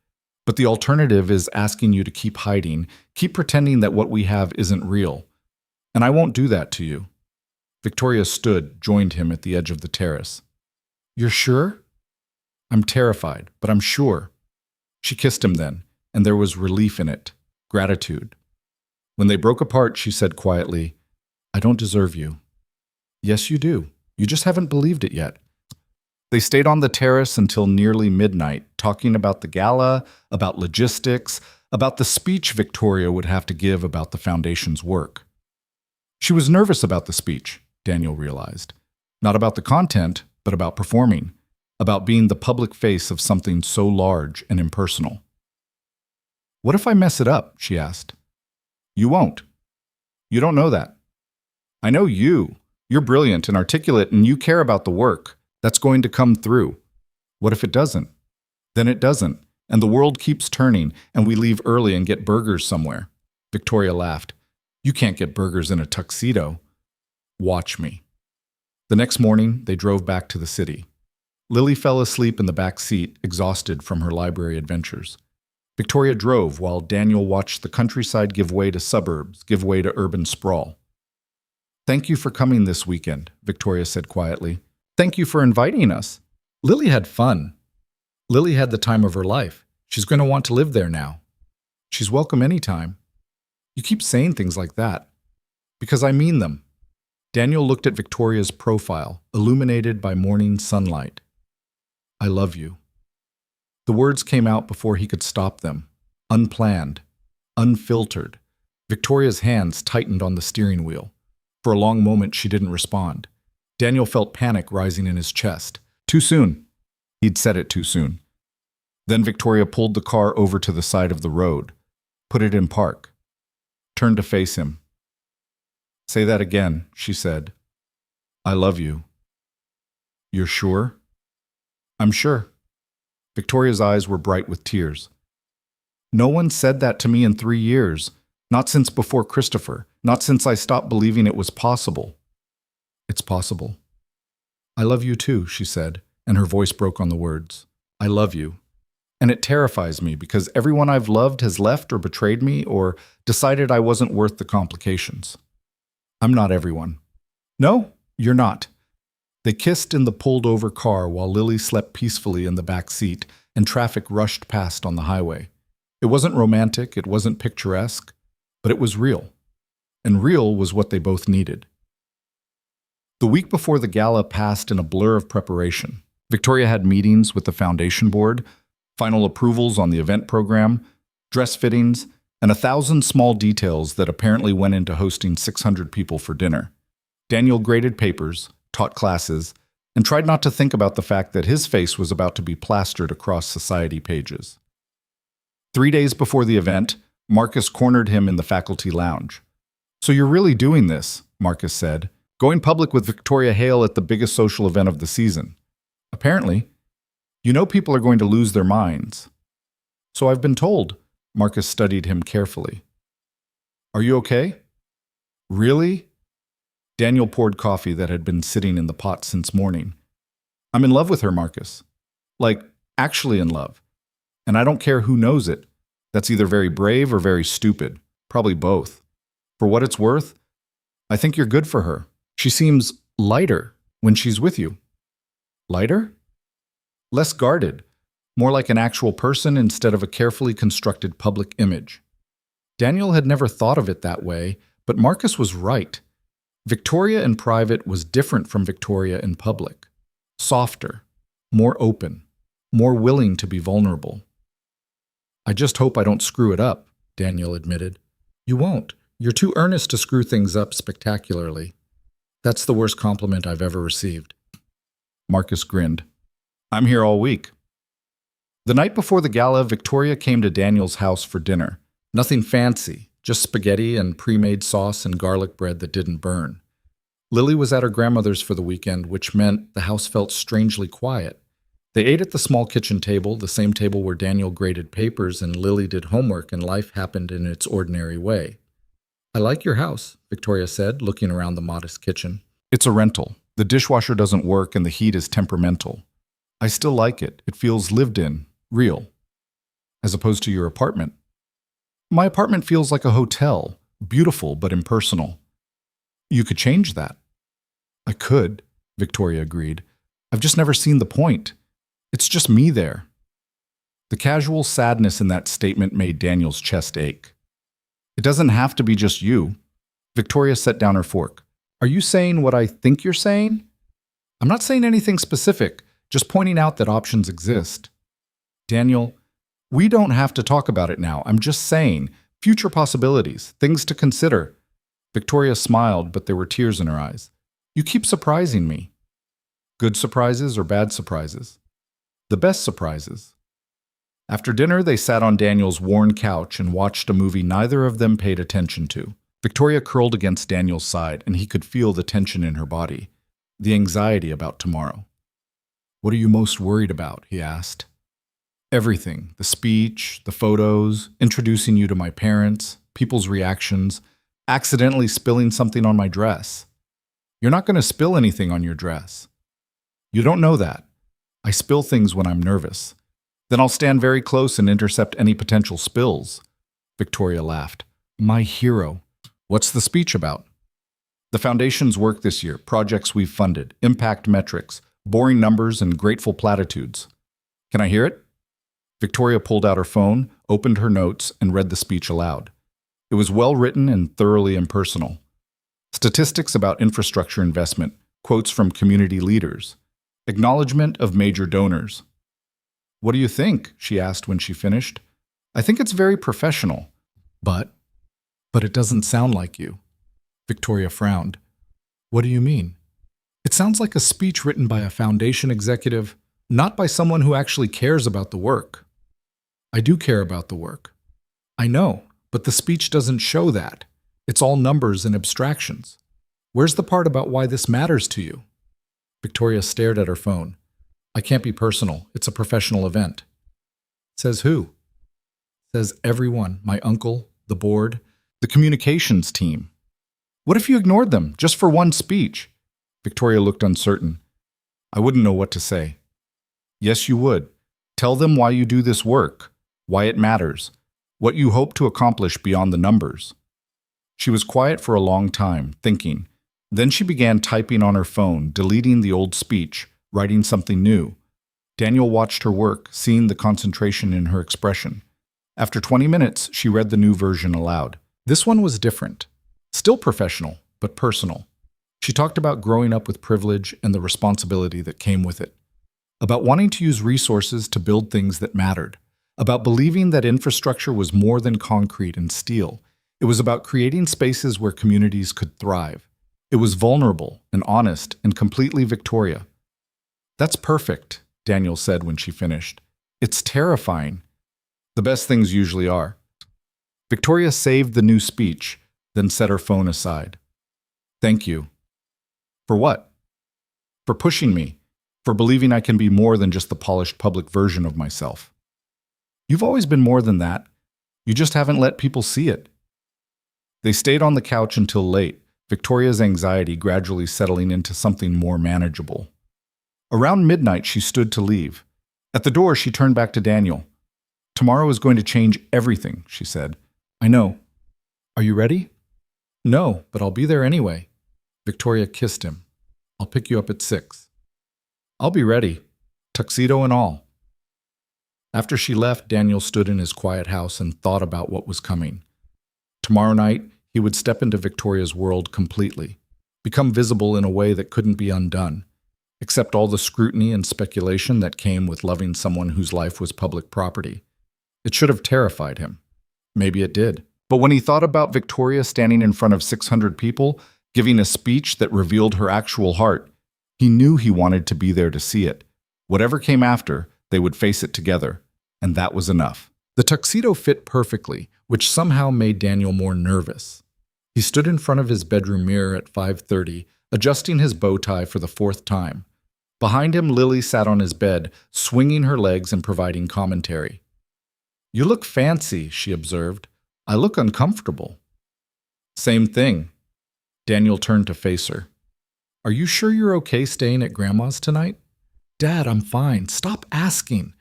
But the alternative is asking you to keep hiding, keep pretending that what we have isn't real. And I won't do that to you. Victoria joined him at the edge of the terrace. You're sure? I'm terrified, but I'm sure. She kissed him then, and there was relief in it, gratitude. When they broke apart, she said quietly, I don't deserve you. Yes, you do. You just haven't believed it yet. They stayed on the terrace until nearly midnight, talking about the gala, about logistics, about the speech Victoria would have to give about the foundation's work. She was nervous about the speech, Daniel realized. Not about the content, but about performing, about being the public face of something so large and impersonal. What if I mess it up? She asked. You won't. You don't know that. I know you. You're brilliant and articulate, and you care about the work. That's going to come through. What if it doesn't? Then it doesn't, and the world keeps turning, and we leave early and get burgers somewhere. Victoria laughed. You can't get burgers in a tuxedo. Watch me. The next morning, they drove back to the city. Lily fell asleep in the back seat, exhausted from her library adventures. Victoria drove while Daniel watched the countryside give way to suburbs, give way to urban sprawl. Thank you for coming this weekend, Victoria said quietly. Thank you for inviting us. Lily had fun. Lily had the time of her life. She's going to want to live there now. She's welcome anytime. You keep saying things like that. Because I mean them. Daniel looked at Victoria's profile, illuminated by morning sunlight. I love you. The words came out before he could stop them. Unplanned. Unfiltered. Victoria's hands tightened on the steering wheel. For a long moment, she didn't respond. Daniel felt panic rising in his chest. Too soon. He'd said it too soon. Then Victoria pulled the car over to the side of the road, put it in park, turned to face him. Say that again, she said. I love you. You're sure? I'm sure. Victoria's eyes were bright with tears. No one said that to me in 3 years, not since before Christopher, not since I stopped believing it was possible. It's possible. I love you too, she said, and her voice broke on the words. I love you. And it terrifies me because everyone I've loved has left or betrayed me or decided I wasn't worth the complications. I'm not everyone. No, you're not. They kissed in the pulled-over car while Lily slept peacefully in the back seat and traffic rushed past on the highway. It wasn't romantic, it wasn't picturesque, but it was real. And real was what they both needed. The week before the gala passed in a blur of preparation. Victoria had meetings with the foundation board, final approvals on the event program, dress fittings, and 1,000 small details that apparently went into hosting 600 people for dinner. Daniel graded papers, taught classes, and tried not to think about the fact that his face was about to be plastered across society pages. 3 days before the event, Marcus cornered him in the faculty lounge. So you're really doing this, Marcus said, going public with Victoria Hale at the biggest social event of the season. Apparently, you know people are going to lose their minds. So I've been told. Marcus studied him carefully. Are you okay? Really? Daniel poured coffee that had been sitting in the pot since morning. I'm in love with her, Marcus. Like, actually in love. And I don't care who knows it. That's either very brave or very stupid. Probably both. For what it's worth, I think you're good for her. She seems lighter when she's with you. Lighter? Less guarded. More like an actual person instead of a carefully constructed public image. Daniel had never thought of it that way, but Marcus was right. Victoria in private was different from Victoria in public. Softer, more open, more willing to be vulnerable. I just hope I don't screw it up, Daniel admitted. You won't. You're too earnest to screw things up spectacularly. That's the worst compliment I've ever received. Marcus grinned. I'm here all week. The night before the gala, Victoria came to Daniel's house for dinner. Nothing fancy, just spaghetti and pre-made sauce and garlic bread that didn't burn. Lily was at her grandmother's for the weekend, which meant the house felt strangely quiet. They ate at the small kitchen table, the same table where Daniel graded papers and Lily did homework and life happened in its ordinary way. I like your house, Victoria said, looking around the modest kitchen. It's a rental. The dishwasher doesn't work and the heat is temperamental. I still like it. It feels lived in, real, as opposed to your apartment. My apartment feels like a hotel, beautiful but impersonal. You could change that. I could, Victoria agreed. I've just never seen the point. It's just me there. The casual sadness in that statement made Daniel's chest ache. It doesn't have to be just you. Victoria set down her fork. Are you saying what I think you're saying? I'm not saying anything specific, just pointing out that options exist. Daniel, we don't have to talk about it now. I'm just saying, future possibilities, things to consider. Victoria smiled, but there were tears in her eyes. You keep surprising me. Good surprises or bad surprises? The best surprises. After dinner, they sat on Daniel's worn couch and watched a movie neither of them paid attention to. Victoria curled against Daniel's side, and he could feel the tension in her body, the anxiety about tomorrow. What are you most worried about? He asked. Everything. The speech, the photos, introducing you to my parents, people's reactions, accidentally spilling something on my dress. You're not going to spill anything on your dress. You don't know that. I spill things when I'm nervous. Then I'll stand very close and intercept any potential spills. Victoria laughed. My hero. What's the speech about? The foundation's work this year, projects we've funded, impact metrics, boring numbers, and grateful platitudes. Can I hear it? Victoria pulled out her phone, opened her notes, and read the speech aloud. It was well written and thoroughly impersonal. Statistics about infrastructure investment, quotes from community leaders, acknowledgement of major donors. What do you think? She asked when she finished. I think it's very professional. But it doesn't sound like you. Victoria frowned. What do you mean? It sounds like a speech written by a foundation executive, not by someone who actually cares about the work. I do care about the work. I know, but the speech doesn't show that. It's all numbers and abstractions. Where's the part about why this matters to you? Victoria stared at her phone. I can't be personal. It's a professional event. Says who? Says everyone. My uncle, the board, the communications team. What if you ignored them, just for one speech? Victoria looked uncertain. I wouldn't know what to say. Yes, you would. Tell them why you do this work, why it matters, what you hope to accomplish beyond the numbers. She was quiet for a long time, thinking. Then she began typing on her phone, deleting the old speech, writing something new. Daniel watched her work, seeing the concentration in her expression. After 20 minutes, she read the new version aloud. This one was different. Still professional, but personal. She talked about growing up with privilege and the responsibility that came with it. About wanting to use resources to build things that mattered. About believing that infrastructure was more than concrete and steel. It was about creating spaces where communities could thrive. It was vulnerable and honest and completely Victoria. That's perfect, Daniel said when she finished. It's terrifying. The best things usually are. Victoria saved the new speech, then set her phone aside. Thank you. For what? For pushing me. For believing I can be more than just the polished public version of myself. You've always been more than that. You just haven't let people see it. They stayed on the couch until late, Victoria's anxiety gradually settling into something more manageable. Around midnight, she stood to leave. At the door, she turned back to Daniel. Tomorrow is going to change everything, she said. I know. Are you ready? No, but I'll be there anyway. Victoria kissed him. I'll pick you up at 6. I'll be ready, tuxedo and all. After she left, Daniel stood in his quiet house and thought about what was coming. Tomorrow night, he would step into Victoria's world completely, become visible in a way that couldn't be undone, accept all the scrutiny and speculation that came with loving someone whose life was public property. It should have terrified him. Maybe it did. But when he thought about Victoria standing in front of 600 people, giving a speech that revealed her actual heart, he knew he wanted to be there to see it. Whatever came after, they would face it together, and that was enough. The tuxedo fit perfectly, which somehow made Daniel more nervous. He stood in front of his bedroom mirror at 5:30, adjusting his bow tie for the 4th time. Behind him, Lily sat on his bed, swinging her legs and providing commentary. You look fancy, she observed. I look uncomfortable. Same thing. Daniel turned to face her. Are you sure you're okay staying at Grandma's tonight? Dad, I'm fine. Stop asking.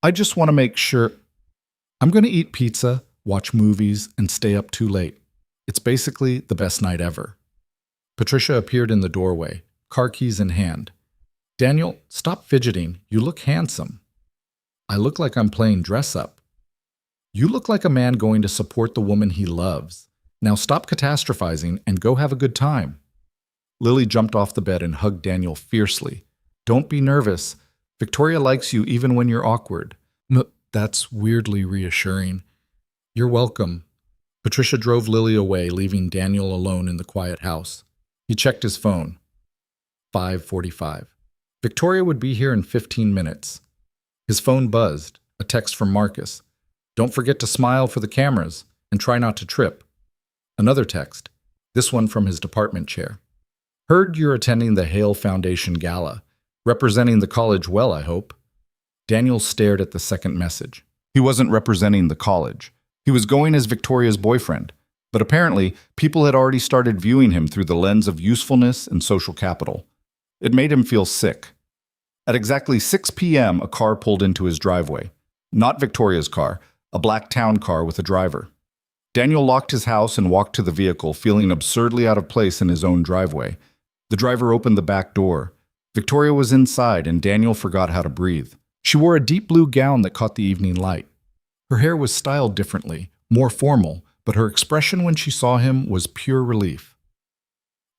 I just want to make sure. I'm going to eat pizza, watch movies, and stay up too late. It's basically the best night ever. Patricia appeared in the doorway, car keys in hand. Daniel, stop fidgeting. You look handsome. I look like I'm playing dress up. You look like a man going to support the woman he loves. Now stop catastrophizing and go have a good time. Lily jumped off the bed and hugged Daniel fiercely. Don't be nervous. Victoria likes you even when you're awkward. That's weirdly reassuring. You're welcome. Patricia drove Lily away, leaving Daniel alone in the quiet house. He checked his phone. 5:45. Victoria would be here in 15 minutes. His phone buzzed. A text from Marcus. Don't forget to smile for the cameras and try not to trip. Another text. This one from his department chair. Heard you're attending the Hale Foundation Gala. Representing the college well, I hope. Daniel stared at the second message. He wasn't representing the college. He was going as Victoria's boyfriend. But apparently, people had already started viewing him through the lens of usefulness and social capital. It made him feel sick. At exactly 6 p.m., a car pulled into his driveway. Not Victoria's car, a black town car with a driver. Daniel locked his house and walked to the vehicle, feeling absurdly out of place in his own driveway. The driver opened the back door. Victoria was inside, and Daniel forgot how to breathe. She wore a deep blue gown that caught the evening light. Her hair was styled differently, more formal, but her expression when she saw him was pure relief.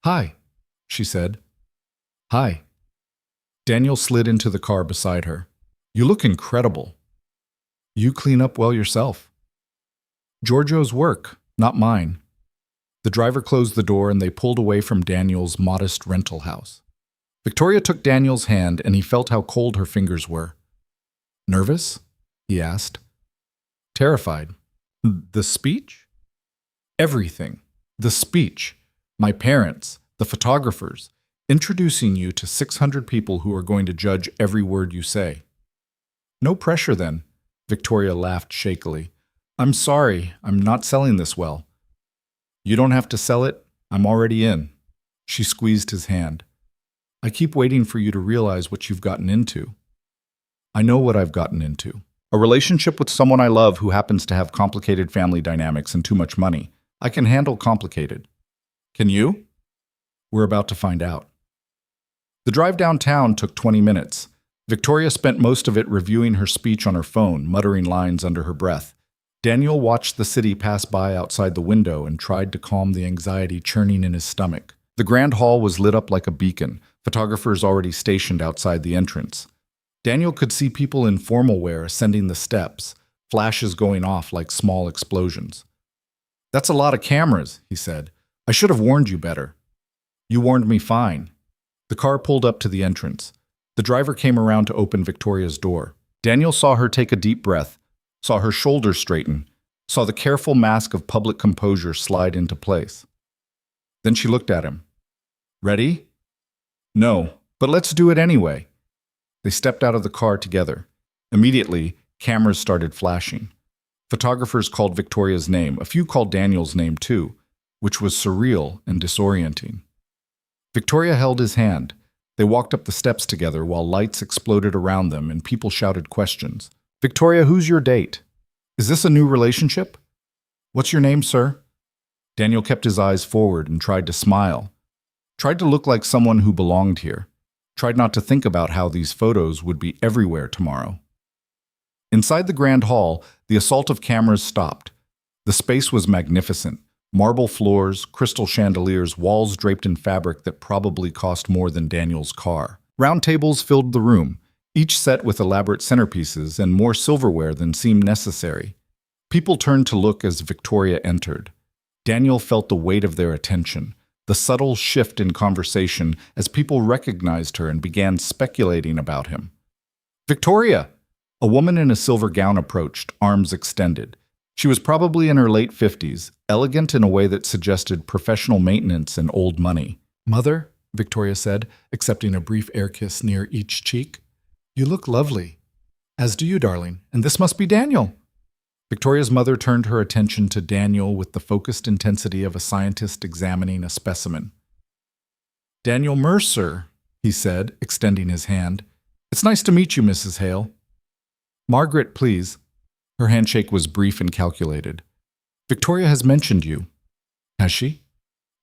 Hi, she said. Hi. Daniel slid into the car beside her. You look incredible. You clean up well yourself. Giorgio's work, not mine. The driver closed the door and they pulled away from Daniel's modest rental house. Victoria took Daniel's hand and he felt how cold her fingers were. Nervous? He asked. Terrified. The speech? Everything. The speech. My parents, the photographers, introducing you to 600 people who are going to judge every word you say. No pressure then, Victoria laughed shakily. I'm sorry, I'm not selling this well. You don't have to sell it, I'm already in. She squeezed his hand. I keep waiting for you to realize what you've gotten into. I know what I've gotten into. A relationship with someone I love who happens to have complicated family dynamics and too much money. I can handle complicated. Can you? We're about to find out. The drive downtown took 20 minutes. Victoria spent most of it reviewing her speech on her phone, muttering lines under her breath. Daniel watched the city pass by outside the window and tried to calm the anxiety churning in his stomach. The grand hall was lit up like a beacon, photographers already stationed outside the entrance. Daniel could see people in formal wear ascending the steps, flashes going off like small explosions. That's a lot of cameras, he said. I should have warned you better. You warned me fine. The car pulled up to the entrance. The driver came around to open Victoria's door. Daniel saw her take a deep breath, saw her shoulders straighten, saw the careful mask of public composure slide into place. Then she looked at him. Ready? No, but let's do it anyway. They stepped out of the car together. Immediately, cameras started flashing. Photographers called Victoria's name. A few called Daniel's name too, which was surreal and disorienting. Victoria held his hand. They walked up the steps together while lights exploded around them and people shouted questions. Victoria, who's your date? Is this a new relationship? What's your name, sir? Daniel kept his eyes forward and tried to smile. Tried to look like someone who belonged here. Tried not to think about how these photos would be everywhere tomorrow. Inside the grand hall, the assault of cameras stopped. The space was magnificent. Marble floors, crystal chandeliers, walls draped in fabric that probably cost more than Daniel's car. Round tables filled the room, each set with elaborate centerpieces and more silverware than seemed necessary. People turned to look as Victoria entered. Daniel felt the weight of their attention, the subtle shift in conversation as people recognized her and began speculating about him. Victoria! A woman in a silver gown approached, arms extended. She was probably in her late 50s, elegant in a way that suggested professional maintenance and old money. Mother, Victoria said, accepting a brief air kiss near each cheek. You look lovely. As do you, darling, and this must be Daniel. Victoria's mother turned her attention to Daniel with the focused intensity of a scientist examining a specimen. Daniel Mercer, he said, extending his hand. It's nice to meet you, Mrs. Hale. Margaret, please. Her handshake was brief and calculated. Victoria has mentioned you. Has she?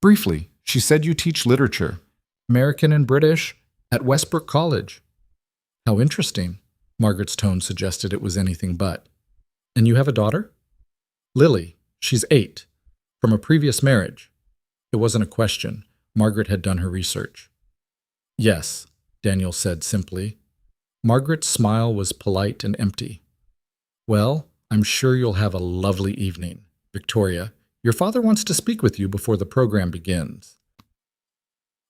Briefly. She said you teach literature, American and British, at Westbrook College. How interesting. Margaret's tone suggested it was anything but. And you have a daughter? Lily. She's 8. From a previous marriage. It wasn't a question. Margaret had done her research. Yes, Daniel said simply. Margaret's smile was polite and empty. Well, I'm sure you'll have a lovely evening. Victoria, your father wants to speak with you before the program begins.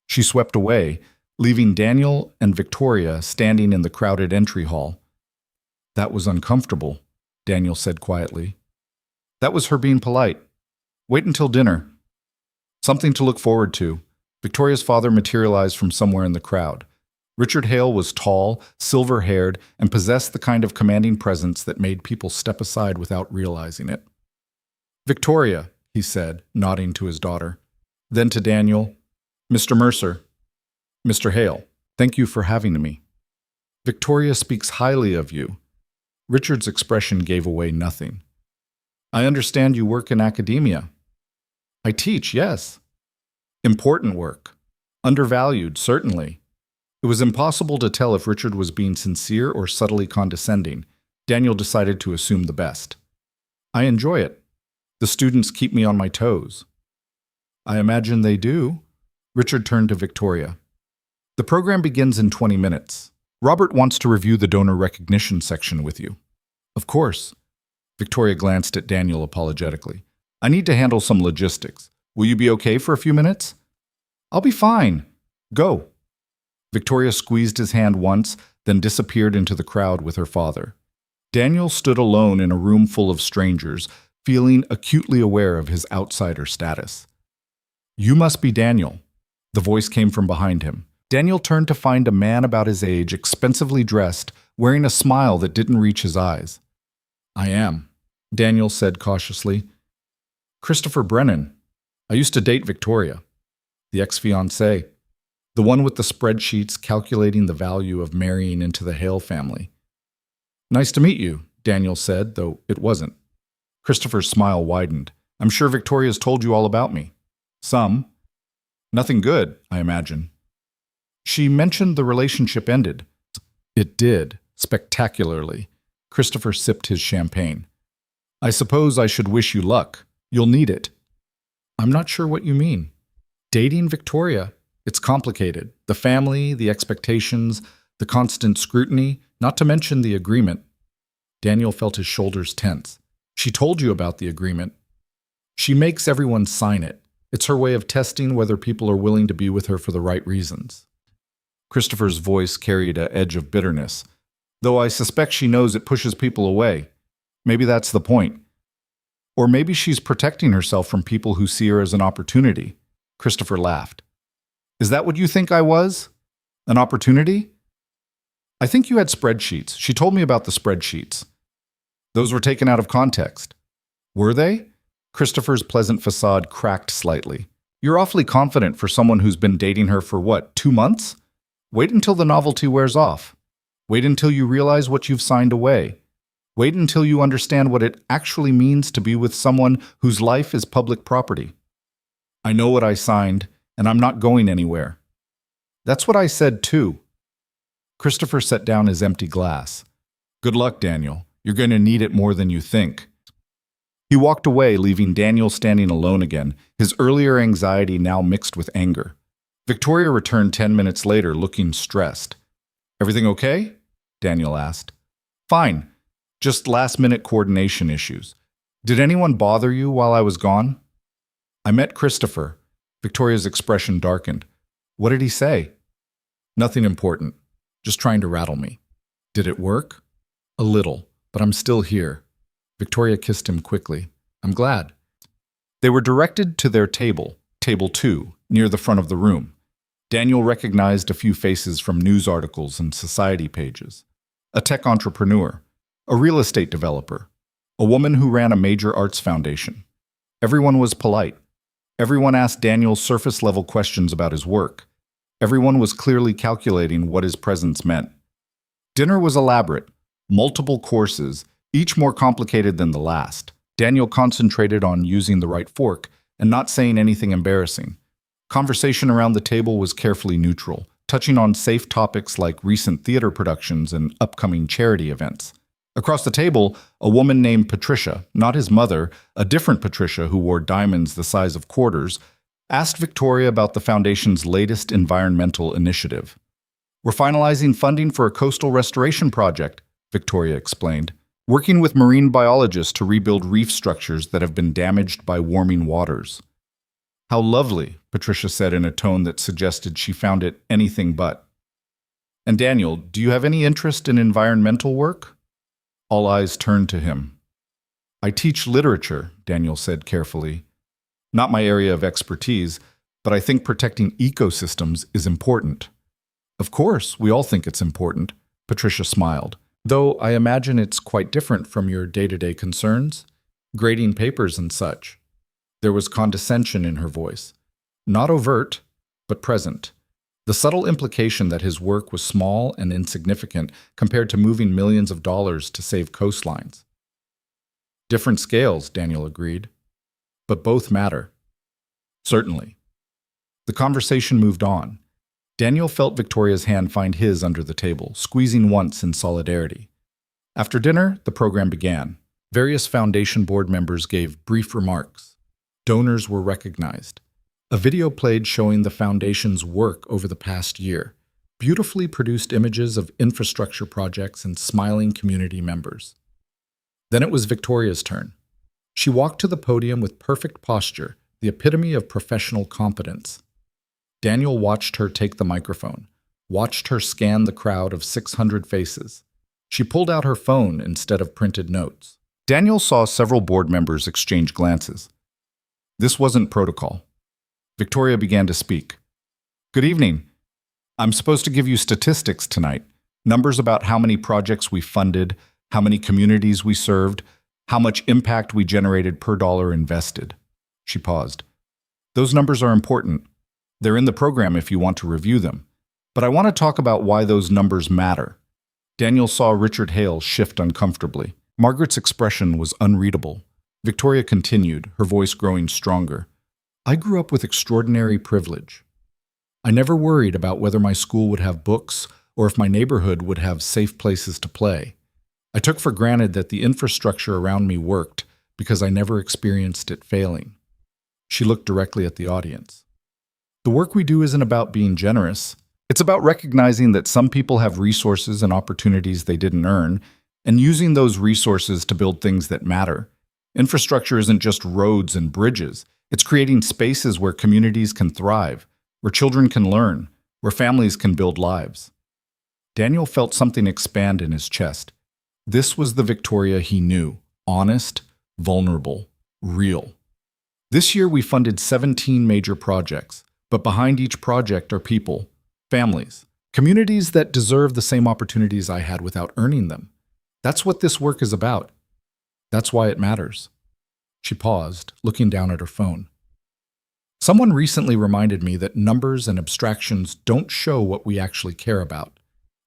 She swept away, leaving Daniel and Victoria standing in the crowded entry hall. That was uncomfortable, Daniel said quietly. That was her being polite. Wait until dinner. Something to look forward to. Victoria's father materialized from somewhere in the crowd. Richard Hale was tall, silver-haired, and possessed the kind of commanding presence that made people step aside without realizing it. Victoria, he said, nodding to his daughter. Then to Daniel, Mr. Mercer. Mr. Hale, thank you for having me. Victoria speaks highly of you. Richard's expression gave away nothing. I understand you work in academia. I teach, yes. Important work. Undervalued, certainly. It was impossible to tell if Richard was being sincere or subtly condescending. Daniel decided to assume the best. I enjoy it. The students keep me on my toes. I imagine they do. Richard turned to Victoria. The program begins in 20 minutes. Robert wants to review the donor recognition section with you. Of course. Victoria glanced at Daniel apologetically. I need to handle some logistics. Will you be okay for a few minutes? I'll be fine. Go. Victoria squeezed his hand once, then disappeared into the crowd with her father. Daniel stood alone in a room full of strangers, feeling acutely aware of his outsider status. You must be Daniel. The voice came from behind him. Daniel turned to find a man about his age, expensively dressed, wearing a smile that didn't reach his eyes. I am, Daniel said cautiously. Christopher Brennan. I used to date Victoria, the ex-fiancée, the one with the spreadsheets calculating the value of marrying into the Hale family. Nice to meet you, Daniel said, though it wasn't. Christopher's smile widened. I'm sure Victoria's told you all about me. Some. Nothing good, I imagine. She mentioned the relationship ended. It did, spectacularly. Christopher sipped his champagne. I suppose I should wish you luck. You'll need it. I'm not sure what you mean. Dating Victoria. It's complicated. The family, the expectations, the constant scrutiny, not to mention the agreement. Daniel felt his shoulders tense. She told you about the agreement. She makes everyone sign it. It's her way of testing whether people are willing to be with her for the right reasons. Christopher's voice carried an edge of bitterness, though I suspect she knows it pushes people away. Maybe that's the point. Or maybe she's protecting herself from people who see her as an opportunity. Christopher laughed. Is that what you think I was? An opportunity? I think you had spreadsheets. She told me about the spreadsheets. Those were taken out of context. Were they? Christopher's pleasant facade cracked slightly. You're awfully confident for someone who's been dating her for what, 2 months? Wait until the novelty wears off. Wait until you realize what you've signed away. Wait until you understand what it actually means to be with someone whose life is public property. I know what I signed, and I'm not going anywhere. That's what I said too. Christopher set down his empty glass. Good luck, Daniel. You're going to need it more than you think. He walked away, leaving Daniel standing alone again, his earlier anxiety now mixed with anger. Victoria returned 10 minutes later, looking stressed. Everything okay? Daniel asked. Fine. Just last-minute coordination issues. Did anyone bother you while I was gone? I met Christopher. Victoria's expression darkened. What did he say? Nothing important. Just trying to rattle me. Did it work? A little, but I'm still here. Victoria kissed him quickly. I'm glad. They were directed to their table, table 2, near the front of the room. Daniel recognized a few faces from news articles and society pages. A tech entrepreneur, a real estate developer, a woman who ran a major arts foundation. Everyone was polite. Everyone asked Daniel surface-level questions about his work. Everyone was clearly calculating what his presence meant. Dinner was elaborate, multiple courses, each more complicated than the last. Daniel concentrated on using the right fork and not saying anything embarrassing. Conversation around the table was carefully neutral, touching on safe topics like recent theater productions and upcoming charity events. Across the table, a woman named Patricia, not his mother, a different Patricia who wore diamonds the size of quarters, asked Victoria about the Foundation's latest environmental initiative. "We're finalizing funding for a coastal restoration project," Victoria explained, "working with marine biologists to rebuild reef structures that have been damaged by warming waters." "How lovely," Patricia said in a tone that suggested she found it anything but. "And Daniel, do you have any interest in environmental work?" All eyes turned to him. "I teach literature," Daniel said carefully. "Not my area of expertise, but I think protecting ecosystems is important." "Of course, we all think it's important," Patricia smiled. "Though I imagine it's quite different from your day-to-day concerns, grading papers and such." There was condescension in her voice. Not overt, but present. The subtle implication that his work was small and insignificant compared to moving millions of dollars to save coastlines. "Different scales," Daniel agreed. "But both matter." "Certainly." The conversation moved on. Daniel felt Victoria's hand find his under the table, squeezing once in solidarity. After dinner, the program began. Various Foundation board members gave brief remarks. Donors were recognized. A video played showing the Foundation's work over the past year, beautifully produced images of infrastructure projects and smiling community members. Then it was Victoria's turn. She walked to the podium with perfect posture, the epitome of professional competence. Daniel watched her take the microphone, watched her scan the crowd of 600 faces. She pulled out her phone instead of printed notes. Daniel saw several board members exchange glances. This wasn't protocol. Victoria began to speak. "Good evening. I'm supposed to give you statistics tonight, numbers about how many projects we funded, how many communities we served, how much impact we generated per dollar invested." She paused. "Those numbers are important. They're in the program if you want to review them. But I want to talk about why those numbers matter." Daniel saw Richard Hale shift uncomfortably. Margaret's expression was unreadable. Victoria continued, her voice growing stronger. "I grew up with extraordinary privilege. I never worried about whether my school would have books or if my neighborhood would have safe places to play. I took for granted that the infrastructure around me worked because I never experienced it failing." She looked directly at the audience. "The work we do isn't about being generous. It's about recognizing that some people have resources and opportunities they didn't earn, and using those resources to build things that matter. Infrastructure isn't just roads and bridges. It's creating spaces where communities can thrive, where children can learn, where families can build lives." Daniel felt something expand in his chest. This was the Victoria he knew, honest, vulnerable, real. "This year we funded 17 major projects, but behind each project are people, families, communities that deserve the same opportunities I had without earning them. That's what this work is about. That's why it matters." She paused, looking down at her phone. "Someone recently reminded me that numbers and abstractions don't show what we actually care about.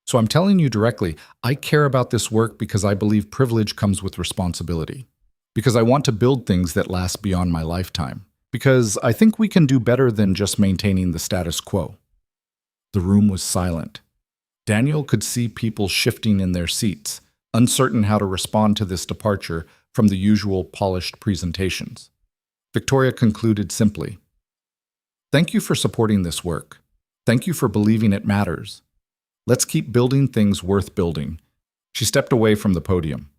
So I'm telling you directly, I care about this work because I believe privilege comes with responsibility. Because I want to build things that last beyond my lifetime. Because I think we can do better than just maintaining the status quo." The room was silent. Daniel could see people shifting in their seats, uncertain how to respond to this departure from the usual polished presentations. Victoria concluded simply, "Thank you for supporting this work. Thank you for believing it matters. Let's keep building things worth building." She stepped away from the podium.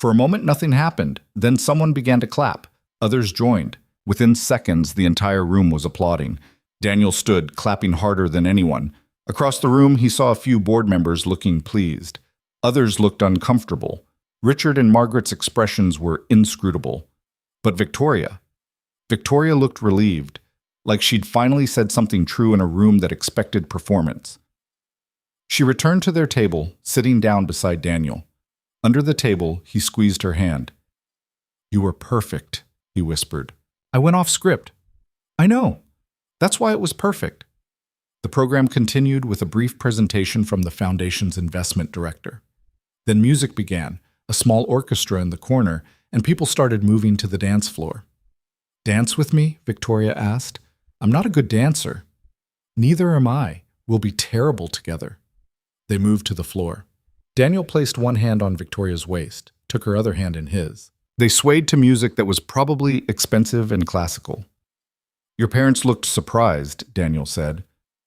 For a moment, nothing happened. Then someone began to clap. Others joined. Within seconds, the entire room was applauding. Daniel stood, clapping harder than anyone. Across the room, he saw a few board members looking pleased. Others looked uncomfortable. Richard and Margaret's expressions were inscrutable. But Victoria looked relieved, like she'd finally said something true in a room that expected performance. She returned to their table, sitting down beside Daniel. Under the table, he squeezed her hand. "You were perfect," he whispered. "I went off script." "I know. That's why it was perfect." The program continued with a brief presentation from the foundation's investment director. Then music began, a small orchestra in the corner, and people started moving to the dance floor. "Dance with me?" Victoria asked. "I'm not a good dancer." "Neither am I. We'll be terrible together." They moved to the floor. Daniel placed one hand on Victoria's waist, took her other hand in his. They swayed to music that was probably expensive and classical. "Your parents looked surprised," Daniel said.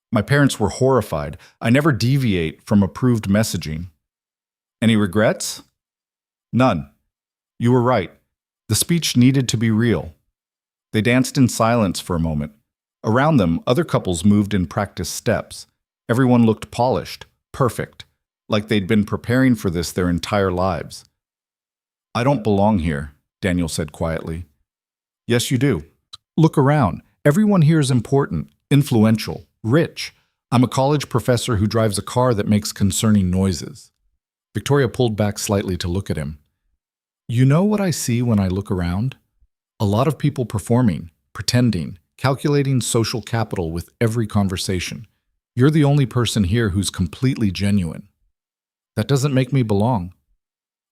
"My parents were horrified. I never deviate from approved messaging." "Any regrets?" "None. You were right. The speech needed to be real." They danced in silence for a moment. Around them, other couples moved in practice steps. Everyone looked polished, perfect, like they'd been preparing for this their entire lives. "I don't belong here," Daniel said quietly. "Yes, you do. Look around. Everyone here is important, influential, rich. I'm a college professor who drives a car that makes concerning noises." Victoria pulled back slightly to look at him. "You know what I see when I look around? A lot of people performing, pretending, calculating social capital with every conversation. You're the only person here who's completely genuine. That doesn't make me belong.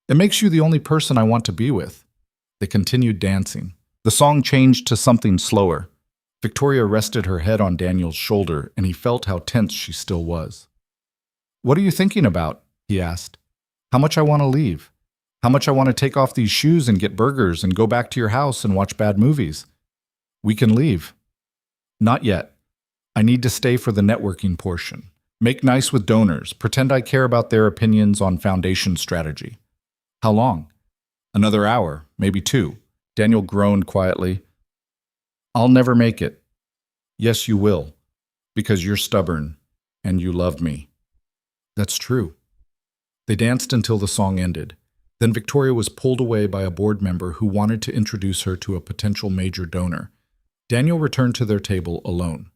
It makes you the only person I want to be with." They continued dancing. The song changed to something slower. Victoria rested her head on Daniel's shoulder, and he felt how tense she still was. "What are you thinking about?" he asked. "How much I want to leave? How much I want to take off these shoes and get burgers and go back to your house and watch bad movies?" "We can leave." "Not yet. I need to stay for the networking portion. Make nice with donors. Pretend I care about their opinions on foundation strategy." "How long?" "Another hour, maybe 2. Daniel groaned quietly. "I'll never make it." "Yes, you will. Because you're stubborn, and you love me." "That's true." They danced until the song ended. Then Victoria was pulled away by a board member who wanted to introduce her to a potential major donor. Daniel returned to their table alone.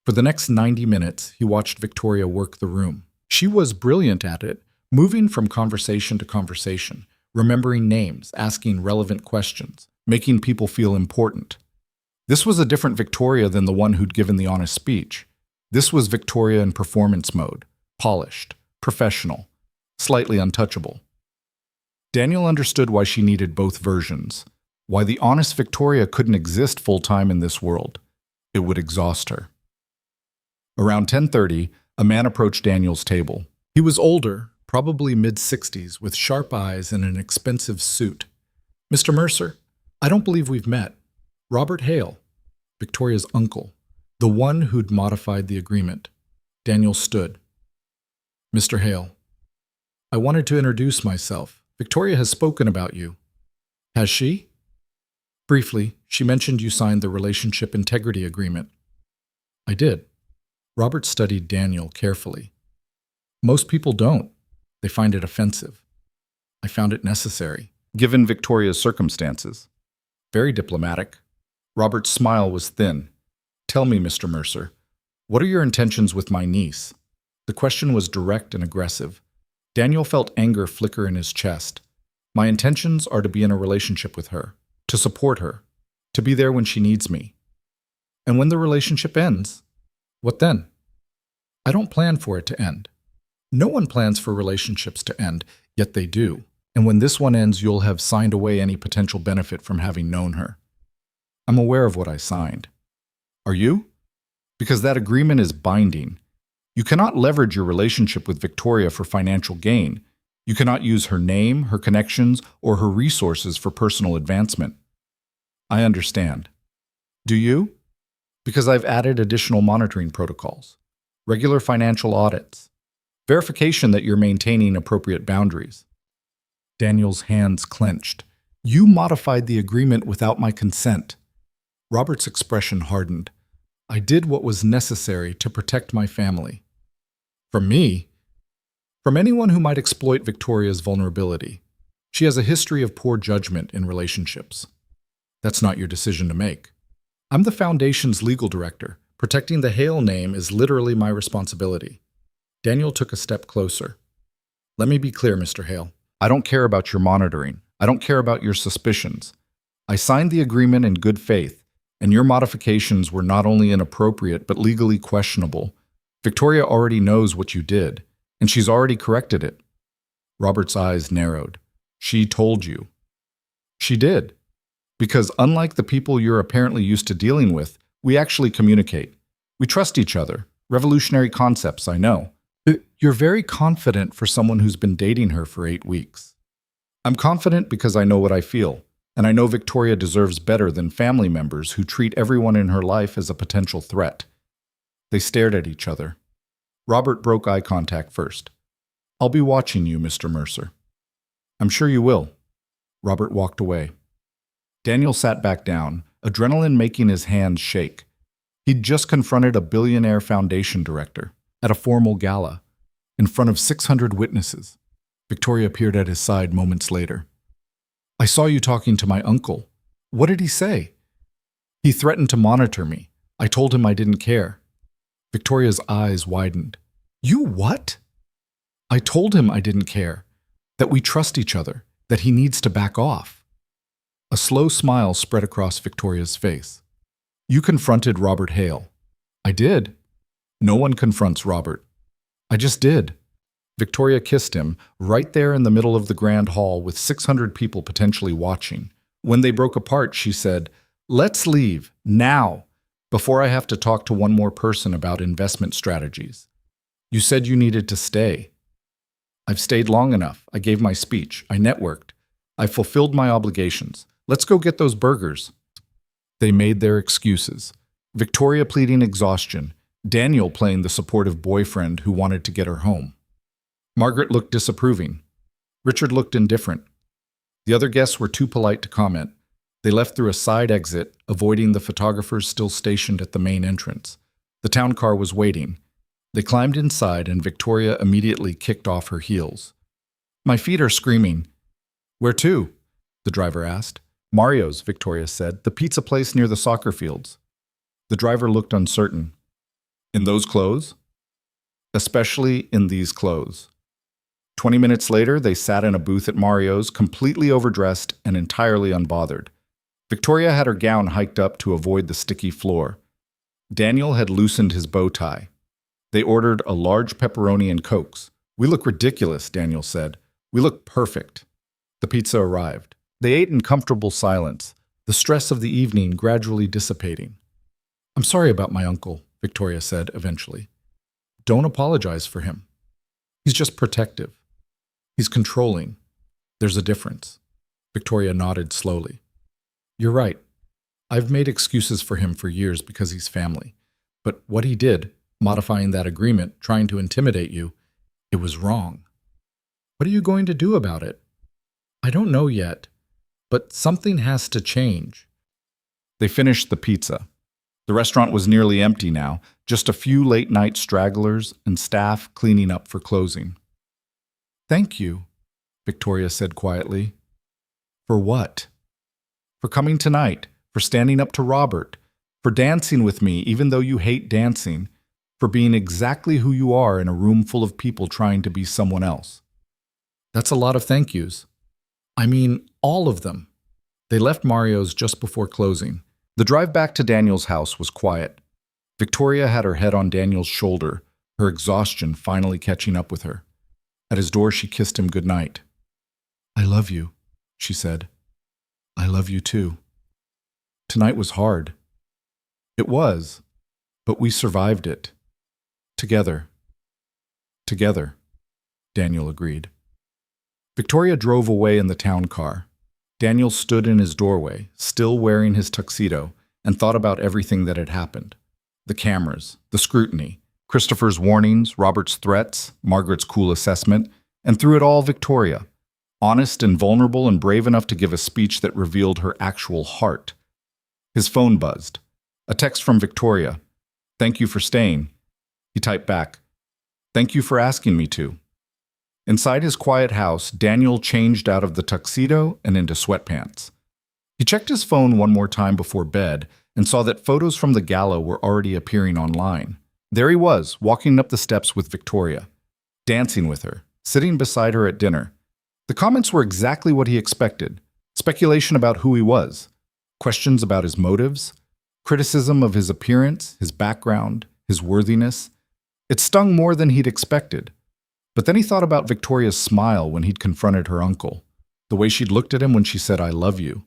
For the next 90 minutes, he watched Victoria work the room. She was brilliant at it, moving from conversation to conversation, remembering names, asking relevant questions, making people feel important. This was a different Victoria than the one who'd given the honest speech. This was Victoria in performance mode, polished, professional, slightly untouchable. Daniel understood why she needed both versions, why the honest Victoria couldn't exist full-time in this world. It would exhaust her. Around 10:30, a man approached Daniel's table. He was older, probably mid-60s, with sharp eyes and an expensive suit. "Mr. Mercer, I don't believe we've met. Robert Hale, Victoria's uncle, the one who'd modified the agreement." Daniel stood. "Mr. Hale, I wanted to introduce myself. Victoria has spoken about you." "Has she?" "Briefly, she mentioned you signed the relationship integrity agreement." "I did." Robert studied Daniel carefully. "Most people don't. They find it offensive. I found it necessary, given Victoria's circumstances." Very diplomatic. Robert's smile was thin. "Tell me, Mr. Mercer, what are your intentions with my niece?" The question was direct and aggressive. Daniel felt anger flicker in his chest. "My intentions are to be in a relationship with her, to support her, to be there when she needs me. And when the relationship ends, what then? I don't plan for it to end. No one plans for relationships to end, yet they do. And when this one ends, you'll have signed away any potential benefit from having known her. I'm aware of what I signed. Are you? Because that agreement is binding. You cannot leverage your relationship with Victoria for financial gain. You cannot use her name, her connections, or her resources for personal advancement. I understand. Do you? Because I've added additional monitoring protocols, regular financial audits, verification that you're maintaining appropriate boundaries. Daniel's hands clenched. You modified the agreement without my consent. Robert's expression hardened. I did what was necessary to protect my family. From me? From anyone who might exploit Victoria's vulnerability. She has a history of poor judgment in relationships. That's not your decision to make. I'm the Foundation's legal director. Protecting the Hale name is literally my responsibility. Daniel took a step closer. Let me be clear, Mr. Hale. I don't care about your monitoring. I don't care about your suspicions. I signed the agreement in good faith, and your modifications were not only inappropriate but legally questionable. Victoria already knows what you did, and she's already corrected it. Robert's eyes narrowed. She told you. She did. Because unlike the people you're apparently used to dealing with, we actually communicate. We trust each other. Revolutionary concepts, I know. You're very confident for someone who's been dating her for 8 weeks. I'm confident because I know what I feel, and I know Victoria deserves better than family members who treat everyone in her life as a potential threat. They stared at each other. Robert broke eye contact first. I'll be watching you, Mr. Mercer. I'm sure you will. Robert walked away. Daniel sat back down, adrenaline making his hands shake. He'd just confronted a billionaire foundation director at a formal gala, in front of 600 witnesses. Victoria appeared at his side moments later. I saw you talking to my uncle. What did he say? He threatened to monitor me. I told him I didn't care. Victoria's eyes widened. You what? I told him I didn't care, that we trust each other, that he needs to back off. A slow smile spread across Victoria's face. You confronted Robert Hale. I did. No one confronts Robert. I just did. Victoria kissed him, right there in the middle of the grand hall with 600 people potentially watching. When they broke apart, she said, Let's leave, now, before I have to talk to one more person about investment strategies. You said you needed to stay. I've stayed long enough. I gave my speech. I networked. I fulfilled my obligations. Let's go get those burgers. They made their excuses. Victoria pleading exhaustion. Daniel playing the supportive boyfriend who wanted to get her home. Margaret looked disapproving. Richard looked indifferent. The other guests were too polite to comment. They left through a side exit, avoiding the photographers still stationed at the main entrance. The town car was waiting. They climbed inside, and Victoria immediately kicked off her heels. My feet are screaming. Where to? The driver asked. Mario's, Victoria said, the pizza place near the soccer fields. The driver looked uncertain. In those clothes? Especially in these clothes. 20 minutes later, they sat in a booth at Mario's, completely overdressed and entirely unbothered. Victoria had her gown hiked up to avoid the sticky floor. Daniel had loosened his bow tie. They ordered a large pepperoni and Cokes. We look ridiculous, Daniel said. We look perfect. The pizza arrived. They ate in comfortable silence, the stress of the evening gradually dissipating. I'm sorry about my uncle, Victoria said eventually. Don't apologize for him. He's just protective. He's controlling. There's a difference. Victoria nodded slowly. You're right. I've made excuses for him for years because he's family. But what he did, modifying that agreement, trying to intimidate you, it was wrong. What are you going to do about it? I don't know yet, but something has to change. They finished the pizza. The restaurant was nearly empty now, just a few late-night stragglers and staff cleaning up for closing. Thank you, Victoria said quietly. For what? For coming tonight, for standing up to Robert, for dancing with me even though you hate dancing, for being exactly who you are in a room full of people trying to be someone else. That's a lot of thank yous. I mean, all of them. They left Mario's just before closing. The drive back to Daniel's house was quiet. Victoria had her head on Daniel's shoulder, her exhaustion finally catching up with her. At his door, she kissed him goodnight. I love you, she said. I love you too. Tonight was hard. It was, but we survived it. Together. Together, Daniel agreed. Victoria drove away in the town car. Daniel stood in his doorway, still wearing his tuxedo, and thought about everything that had happened. The cameras, the scrutiny, Christopher's warnings, Robert's threats, Margaret's cool assessment, and through it all, Victoria, honest and vulnerable and brave enough to give a speech that revealed her actual heart. His phone buzzed. A text from Victoria. Thank you for staying. He typed back, Thank you for asking me to. Inside his quiet house, Daniel changed out of the tuxedo and into sweatpants. He checked his phone one more time before bed and saw that photos from the gala were already appearing online. There he was, walking up the steps with Victoria, dancing with her, sitting beside her at dinner. The comments were exactly what he expected. Speculation about who he was, questions about his motives, criticism of his appearance, his background, his worthiness. It stung more than he'd expected. But then he thought about Victoria's smile when he'd confronted her uncle, the way she'd looked at him when she said, "I love you."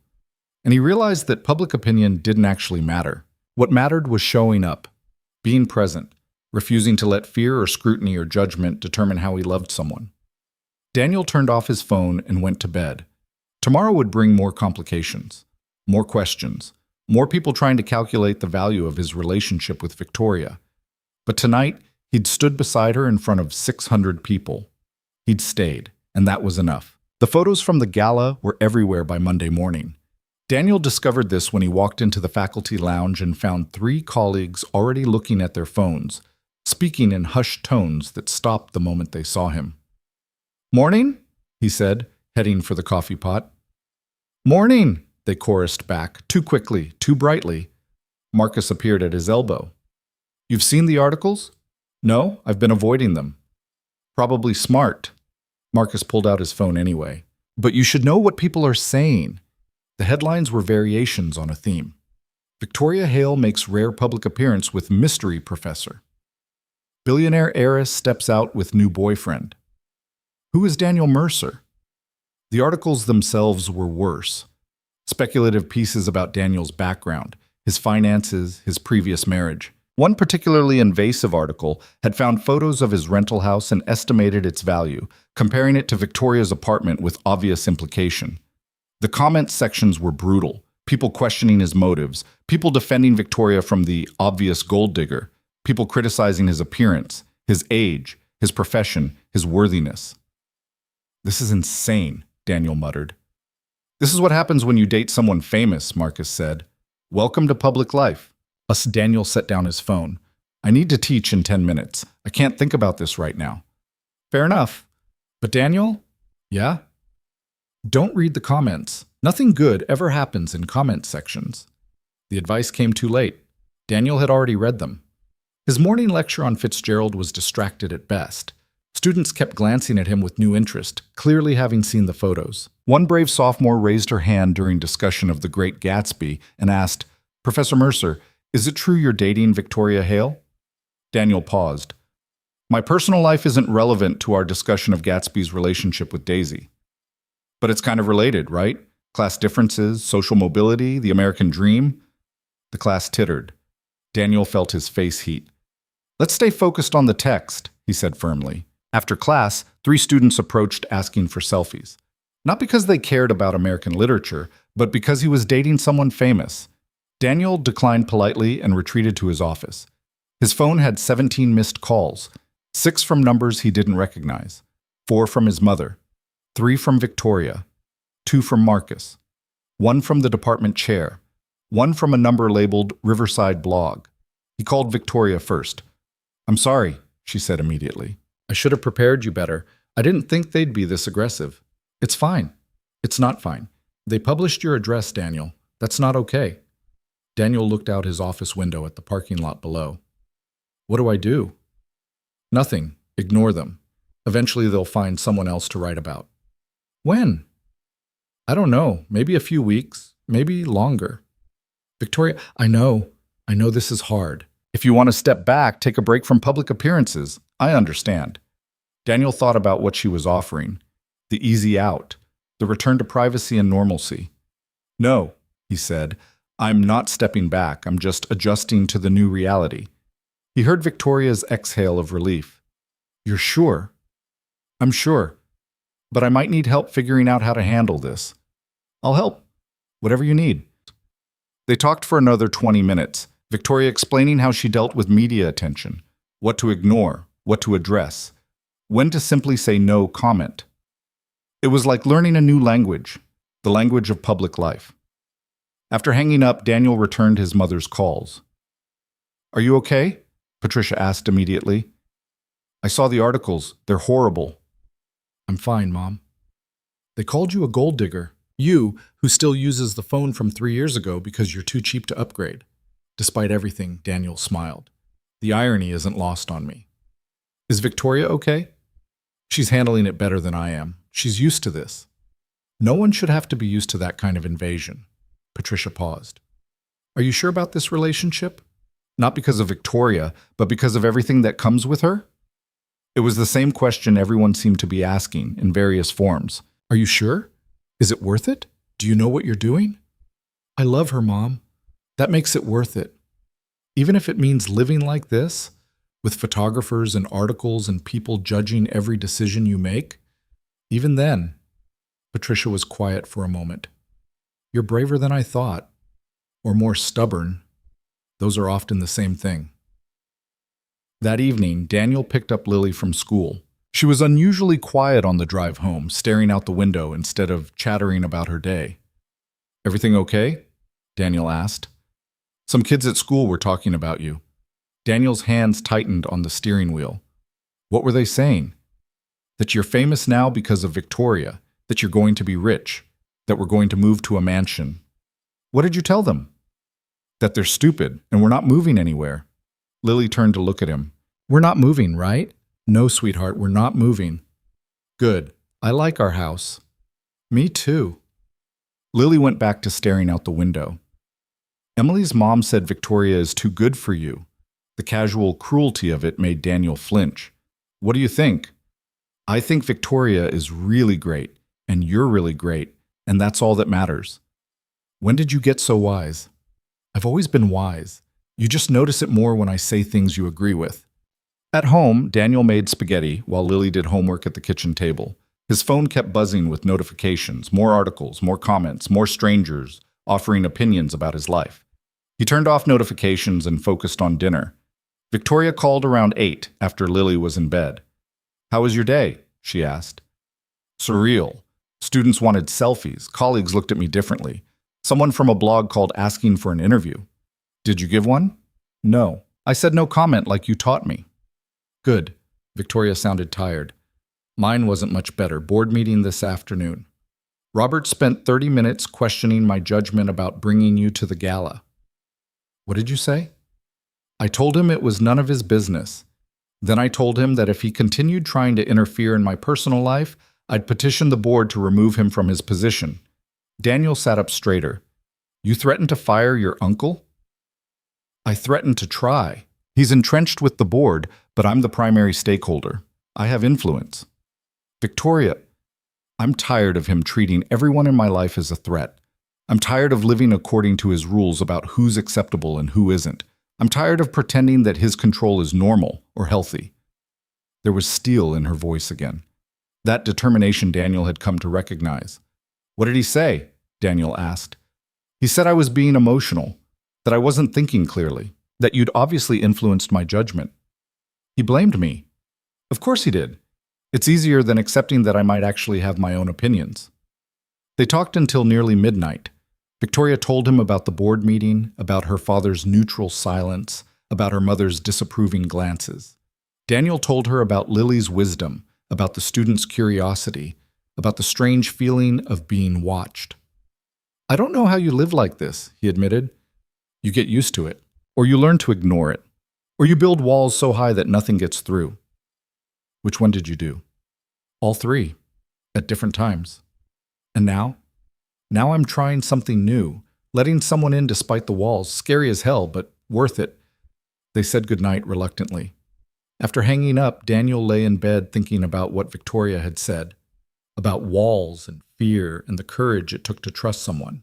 And he realized that public opinion didn't actually matter. What mattered was showing up, being present, refusing to let fear or scrutiny or judgment determine how he loved someone. Daniel turned off his phone and went to bed. Tomorrow would bring more complications, more questions, more people trying to calculate the value of his relationship with Victoria. But tonight, he'd stood beside her in front of 600 people. He'd stayed, and that was enough. The photos from the gala were everywhere by Monday morning. Daniel discovered this when he walked into the faculty lounge and found 3 colleagues already looking at their phones, speaking in hushed tones that stopped the moment they saw him. "Morning," he said, heading for the coffee pot. "Morning," they chorused back, too quickly, too brightly. Marcus appeared at his elbow. "You've seen the articles?" "No, I've been avoiding them." "Probably smart." Marcus pulled out his phone anyway. "But you should know what people are saying." The headlines were variations on a theme. Victoria Hale makes rare public appearance with mystery professor. Billionaire heiress steps out with new boyfriend. Who is Daniel Mercer? The articles themselves were worse. Speculative pieces about Daniel's background, his finances, his previous marriage. One particularly invasive article had found photos of his rental house and estimated its value, comparing it to Victoria's apartment with obvious implication. The comment sections were brutal, people questioning his motives, people defending Victoria from the obvious gold digger, people criticizing his appearance, his age, his profession, his worthiness. "This is insane," Daniel muttered. "This is what happens when you date someone famous," Marcus said. "Welcome to public life." Daniel set down his phone. "I need to teach in 10 minutes. I can't think about this right now." "Fair enough. But Daniel?" "Yeah?" "Don't read the comments. Nothing good ever happens in comment sections." The advice came too late. Daniel had already read them. His morning lecture on Fitzgerald was distracted at best. Students kept glancing at him with new interest, clearly having seen the photos. One brave sophomore raised her hand during discussion of The Great Gatsby and asked, "Professor Mercer, is it true you're dating Victoria Hale?" Daniel paused. "My personal life isn't relevant to our discussion of Gatsby's relationship with Daisy." "But it's kind of related, right? Class differences, social mobility, the American dream." The class tittered. Daniel felt his face heat. "Let's stay focused on the text," he said firmly. After class, 3 students approached asking for selfies. Not because they cared about American literature, but because he was dating someone famous. Daniel declined politely and retreated to his office. His phone had 17 missed calls, 6 from numbers he didn't recognize, 4 from his mother, 3 from Victoria, 2 from Marcus, 1 from the department chair, 1 from a number labeled Riverside Blog. He called Victoria first. "I'm sorry," she said immediately. "I should have prepared you better. I didn't think they'd be this aggressive." "It's fine." "It's not fine. They published your address, Daniel. That's not okay." Daniel looked out his office window at the parking lot below. "What do I do?" "Nothing. Ignore them. Eventually they'll find someone else to write about." "When?" "I don't know. Maybe a few weeks. Maybe longer." "Victoria, I know this is hard. If you want to step back, take a break from public appearances. I understand." Daniel thought about what she was offering. The easy out. The return to privacy and normalcy. "No," he said. "I'm not stepping back. I'm just adjusting to the new reality." He heard Victoria's exhale of relief. "You're sure?" "I'm sure. But I might need help figuring out how to handle this." "I'll help. Whatever you need." They talked for another 20 minutes, Victoria explaining how she dealt with media attention, what to ignore, what to address, when to simply say no comment. It was like learning a new language, the language of public life. After hanging up, Daniel returned his mother's calls. "Are you okay?" Patricia asked immediately. "I saw the articles. They're horrible." "I'm fine, Mom." "They called you a gold digger. You, who still uses the phone from 3 years ago because you're too cheap to upgrade." Despite everything, Daniel smiled. "The irony isn't lost on me." "Is Victoria okay?" "She's handling it better than I am. She's used to this." "No one should have to be used to that kind of invasion." Patricia paused. "Are you sure about this relationship?" Not because of Victoria, but because of everything that comes with her? It was the same question everyone seemed to be asking in various forms. Are you sure? Is it worth it? Do you know what you're doing? I love her, Mom. That makes it worth it. Even if it means living like this, with photographers and articles and people judging every decision you make, even then, Patricia was quiet for a moment. You're braver than I thought, or more stubborn. Those are often the same thing. That evening, Daniel picked up Lily from school. She was unusually quiet on the drive home, staring out the window instead of chattering about her day. Everything okay? Daniel asked. Some kids at school were talking about you. Daniel's hands tightened on the steering wheel. What were they saying? That you're famous now because of Victoria, that you're going to be rich, that we're going to move to a mansion. What did you tell them? That they're stupid and we're not moving anywhere. Lily turned to look at him. We're not moving, right? No, sweetheart, we're not moving. Good. I like our house. Me too. Lily went back to staring out the window. Emily's mom said Victoria is too good for you. The casual cruelty of it made Daniel flinch. What do you think? I think Victoria is really great, and you're really great, and that's all that matters. When did you get so wise? I've always been wise. You just notice it more when I say things you agree with. At home, Daniel made spaghetti while Lily did homework at the kitchen table. His phone kept buzzing with notifications, more articles, more comments, more strangers offering opinions about his life. He turned off notifications and focused on dinner. Victoria called around 8 after Lily was in bed. How was your day? She asked. Surreal. Students wanted selfies. Colleagues looked at me differently. Someone from a blog called asking for an interview. Did you give one? No. I said no comment like you taught me. Good. Victoria sounded tired. Mine wasn't much better. Board meeting this afternoon. Robert spent 30 minutes questioning my judgment about bringing you to the gala. What did you say? I told him it was none of his business. Then I told him that if he continued trying to interfere in my personal life, I'd petition the board to remove him from his position. Daniel sat up straighter. You threatened to fire your uncle? I threatened to try. He's entrenched with the board, but I'm the primary stakeholder. I have influence. Victoria, I'm tired of him treating everyone in my life as a threat. I'm tired of living according to his rules about who's acceptable and who isn't. I'm tired of pretending that his control is normal or healthy. There was steel in her voice again. That determination Daniel had come to recognize. What did he say? Daniel asked. He said I was being emotional, that I wasn't thinking clearly, that you'd obviously influenced my judgment. He blamed me. Of course he did. It's easier than accepting that I might actually have my own opinions. They talked until nearly midnight. Victoria told him about the board meeting, about her father's neutral silence, about her mother's disapproving glances. Daniel told her about Lily's wisdom, about the students' curiosity, about the strange feeling of being watched. I don't know how you live like this, he admitted. You get used to it, or you learn to ignore it, or you build walls so high that nothing gets through. Which one did you do? All three, at different times. And now? Now I'm trying something new, letting someone in despite the walls, scary as hell, but worth it. They said goodnight reluctantly. After hanging up, Daniel lay in bed thinking about what Victoria had said, about walls and fear and the courage it took to trust someone.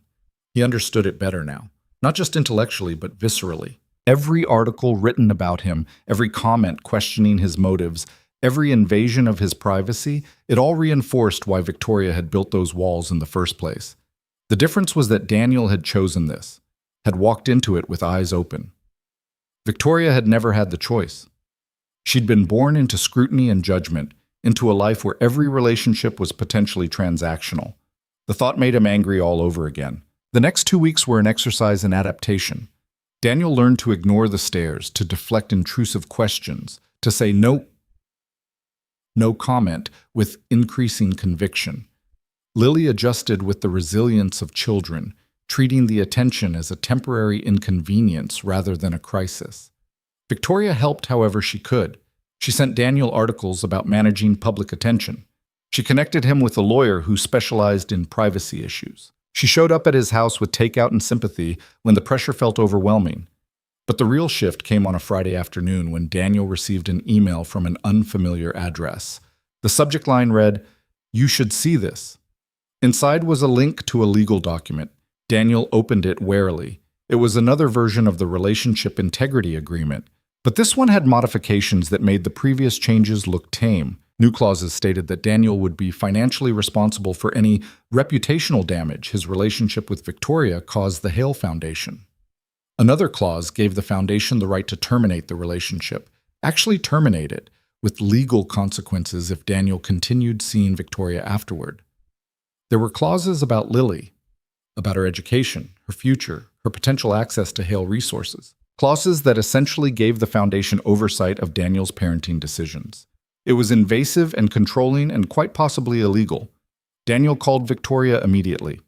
He understood it better now, not just intellectually, but viscerally. Every article written about him, every comment questioning his motives, every invasion of his privacy, it all reinforced why Victoria had built those walls in the first place. The difference was that Daniel had chosen this, had walked into it with eyes open. Victoria had never had the choice. She'd been born into scrutiny and judgment, into a life where every relationship was potentially transactional. The thought made him angry all over again. The next 2 weeks were an exercise in adaptation. Daniel learned to ignore the stares, to deflect intrusive questions, to say no comment with increasing conviction. Lily adjusted with the resilience of children, treating the attention as a temporary inconvenience rather than a crisis. Victoria helped however she could. She sent Daniel articles about managing public attention. She connected him with a lawyer who specialized in privacy issues. She showed up at his house with takeout and sympathy when the pressure felt overwhelming. But the real shift came on a Friday afternoon when Daniel received an email from an unfamiliar address. The subject line read, "You should see this." Inside was a link to a legal document. Daniel opened it warily. It was another version of the relationship integrity agreement, but this one had modifications that made the previous changes look tame. New clauses stated that Daniel would be financially responsible for any reputational damage his relationship with Victoria caused the Hale Foundation. Another clause gave the foundation the right to terminate the relationship, actually terminate it, with legal consequences if Daniel continued seeing Victoria afterward. There were clauses about Lily, about her education, her future, her potential access to Hale resources. Clauses that essentially gave the foundation oversight of Daniel's parenting decisions. It was invasive and controlling and quite possibly illegal. Daniel called Victoria immediately.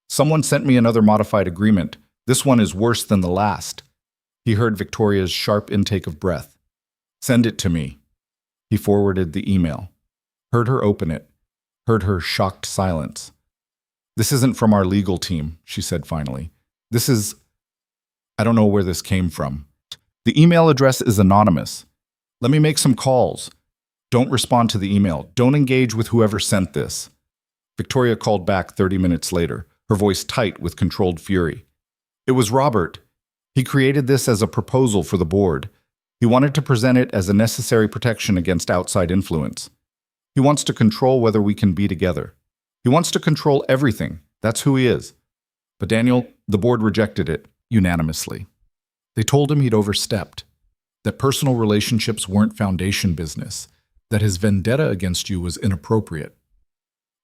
"Someone sent me another modified agreement. This one is worse than the last." He heard Victoria's sharp intake of breath. "Send it to me." He forwarded the email. Heard her open it. Heard her shocked silence. "This isn't from our legal team," she said finally. I don't know where this came from. The email address is anonymous. Let me make some calls. Don't respond to the email. Don't engage with whoever sent this." Victoria called back 30 minutes later, her voice tight with controlled fury. "It was Robert. He created this as a proposal for the board. He wanted to present it as a necessary protection against outside influence. He wants to control whether we can be together. He wants to control everything. That's who he is." But Daniel, the board rejected it unanimously. They told him he'd overstepped, that personal relationships weren't foundation business, that his vendetta against you was inappropriate.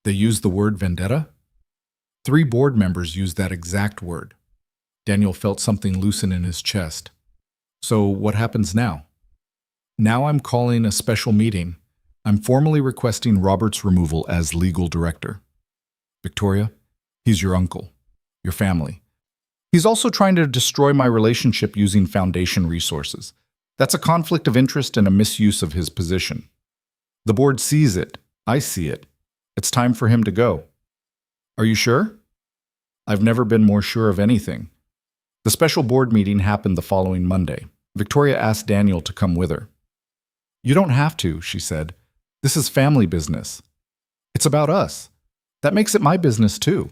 They used the word vendetta? 3 board members used that exact word. Daniel felt something loosen in his chest. "So what happens now?" "Now I'm calling a special meeting. I'm formally requesting Robert's removal as legal director." "Victoria, he's your uncle, your family. He's also trying to destroy my relationship using foundation resources. That's a conflict of interest and a misuse of his position. The board sees it. I see it. It's time for him to go." "Are you sure?" "I've never been more sure of anything." The special board meeting happened the following Monday. Victoria asked Daniel to come with her. "You don't have to," she said. "This is family business. It's about us. That makes it my business too."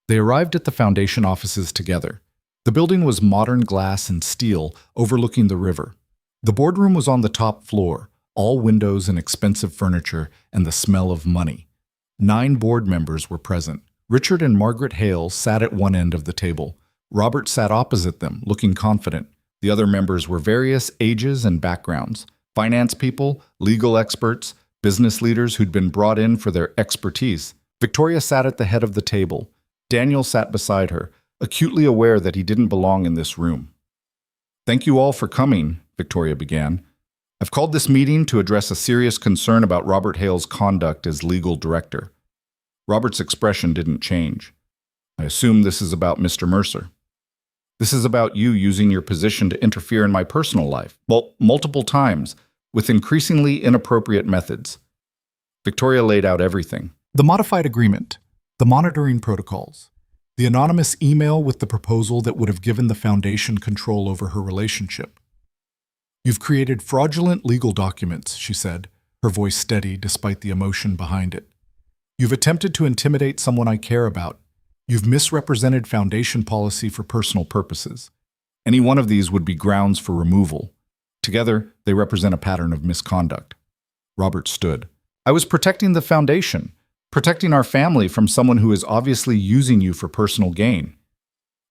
They arrived at the foundation offices together. The building was modern glass and steel overlooking the river. The boardroom was on the top floor, all windows and expensive furniture and the smell of money. 9 board members were present. Richard and Margaret Hale sat at one end of the table. Robert sat opposite them, looking confident. The other members were various ages and backgrounds. Finance people, legal experts, business leaders who'd been brought in for their expertise. Victoria sat at the head of the table. Daniel sat beside her, acutely aware that he didn't belong in this room. "Thank you all for coming," Victoria began. "I've called this meeting to address a serious concern about Robert Hale's conduct as legal director." Robert's expression didn't change. "I assume this is about Mr. Mercer." "This is about you using your position to interfere in my personal life, well, multiple times, with increasingly inappropriate methods." Victoria laid out everything. The modified agreement, the monitoring protocols, the anonymous email with the proposal that would have given the foundation control over her relationship. "You've created fraudulent legal documents," she said, her voice steady despite the emotion behind it. "You've attempted to intimidate someone I care about. You've misrepresented foundation policy for personal purposes. Any one of these would be grounds for removal. Together, they represent a pattern of misconduct." Robert stood. "I was protecting the foundation, protecting our family from someone who is obviously using you for personal gain.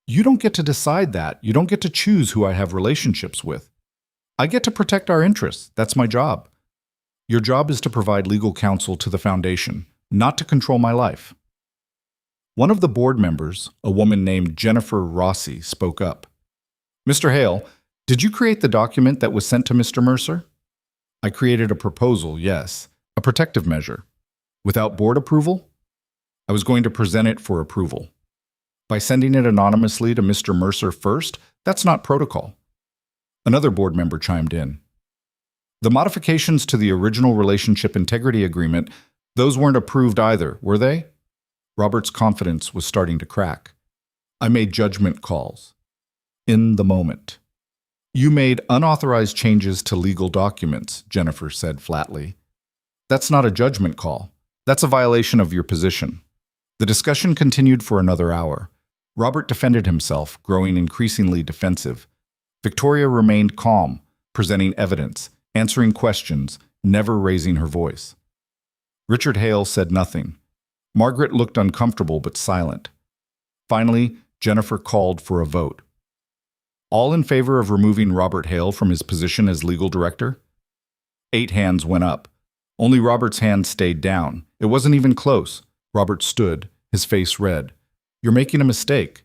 You don't get to decide that. You don't get to choose who I have relationships with. I get to protect our interests. That's my job. Your job is to provide legal counsel to the foundation, not to control my life." One of the board members, a woman named Jennifer Rossi, spoke up. "Mr. Hale, did you create the document that was sent to Mr. Mercer?" "I created a proposal, yes, a protective measure. Without board approval? I was going to present it for approval. By sending it anonymously to Mr. Mercer first, that's not protocol." Another board member chimed in. "The modifications to the original relationship integrity agreement, those weren't approved either, were they?" Robert's confidence was starting to crack. "I made judgment calls. in the moment. You made unauthorized changes to legal documents, Jennifer said flatly. That's not a judgment call. That's a violation of your position. The discussion continued for another hour. Robert defended himself, growing increasingly defensive. Victoria remained calm, presenting evidence, answering questions, never raising her voice. Richard Hale said nothing. Margaret looked uncomfortable but silent. Finally, Jennifer called for a vote. All in favor of removing Robert Hale from his position as legal director? 8 hands went up. Only Robert's hand stayed down. It wasn't even close. Robert stood, his face red. You're making a mistake.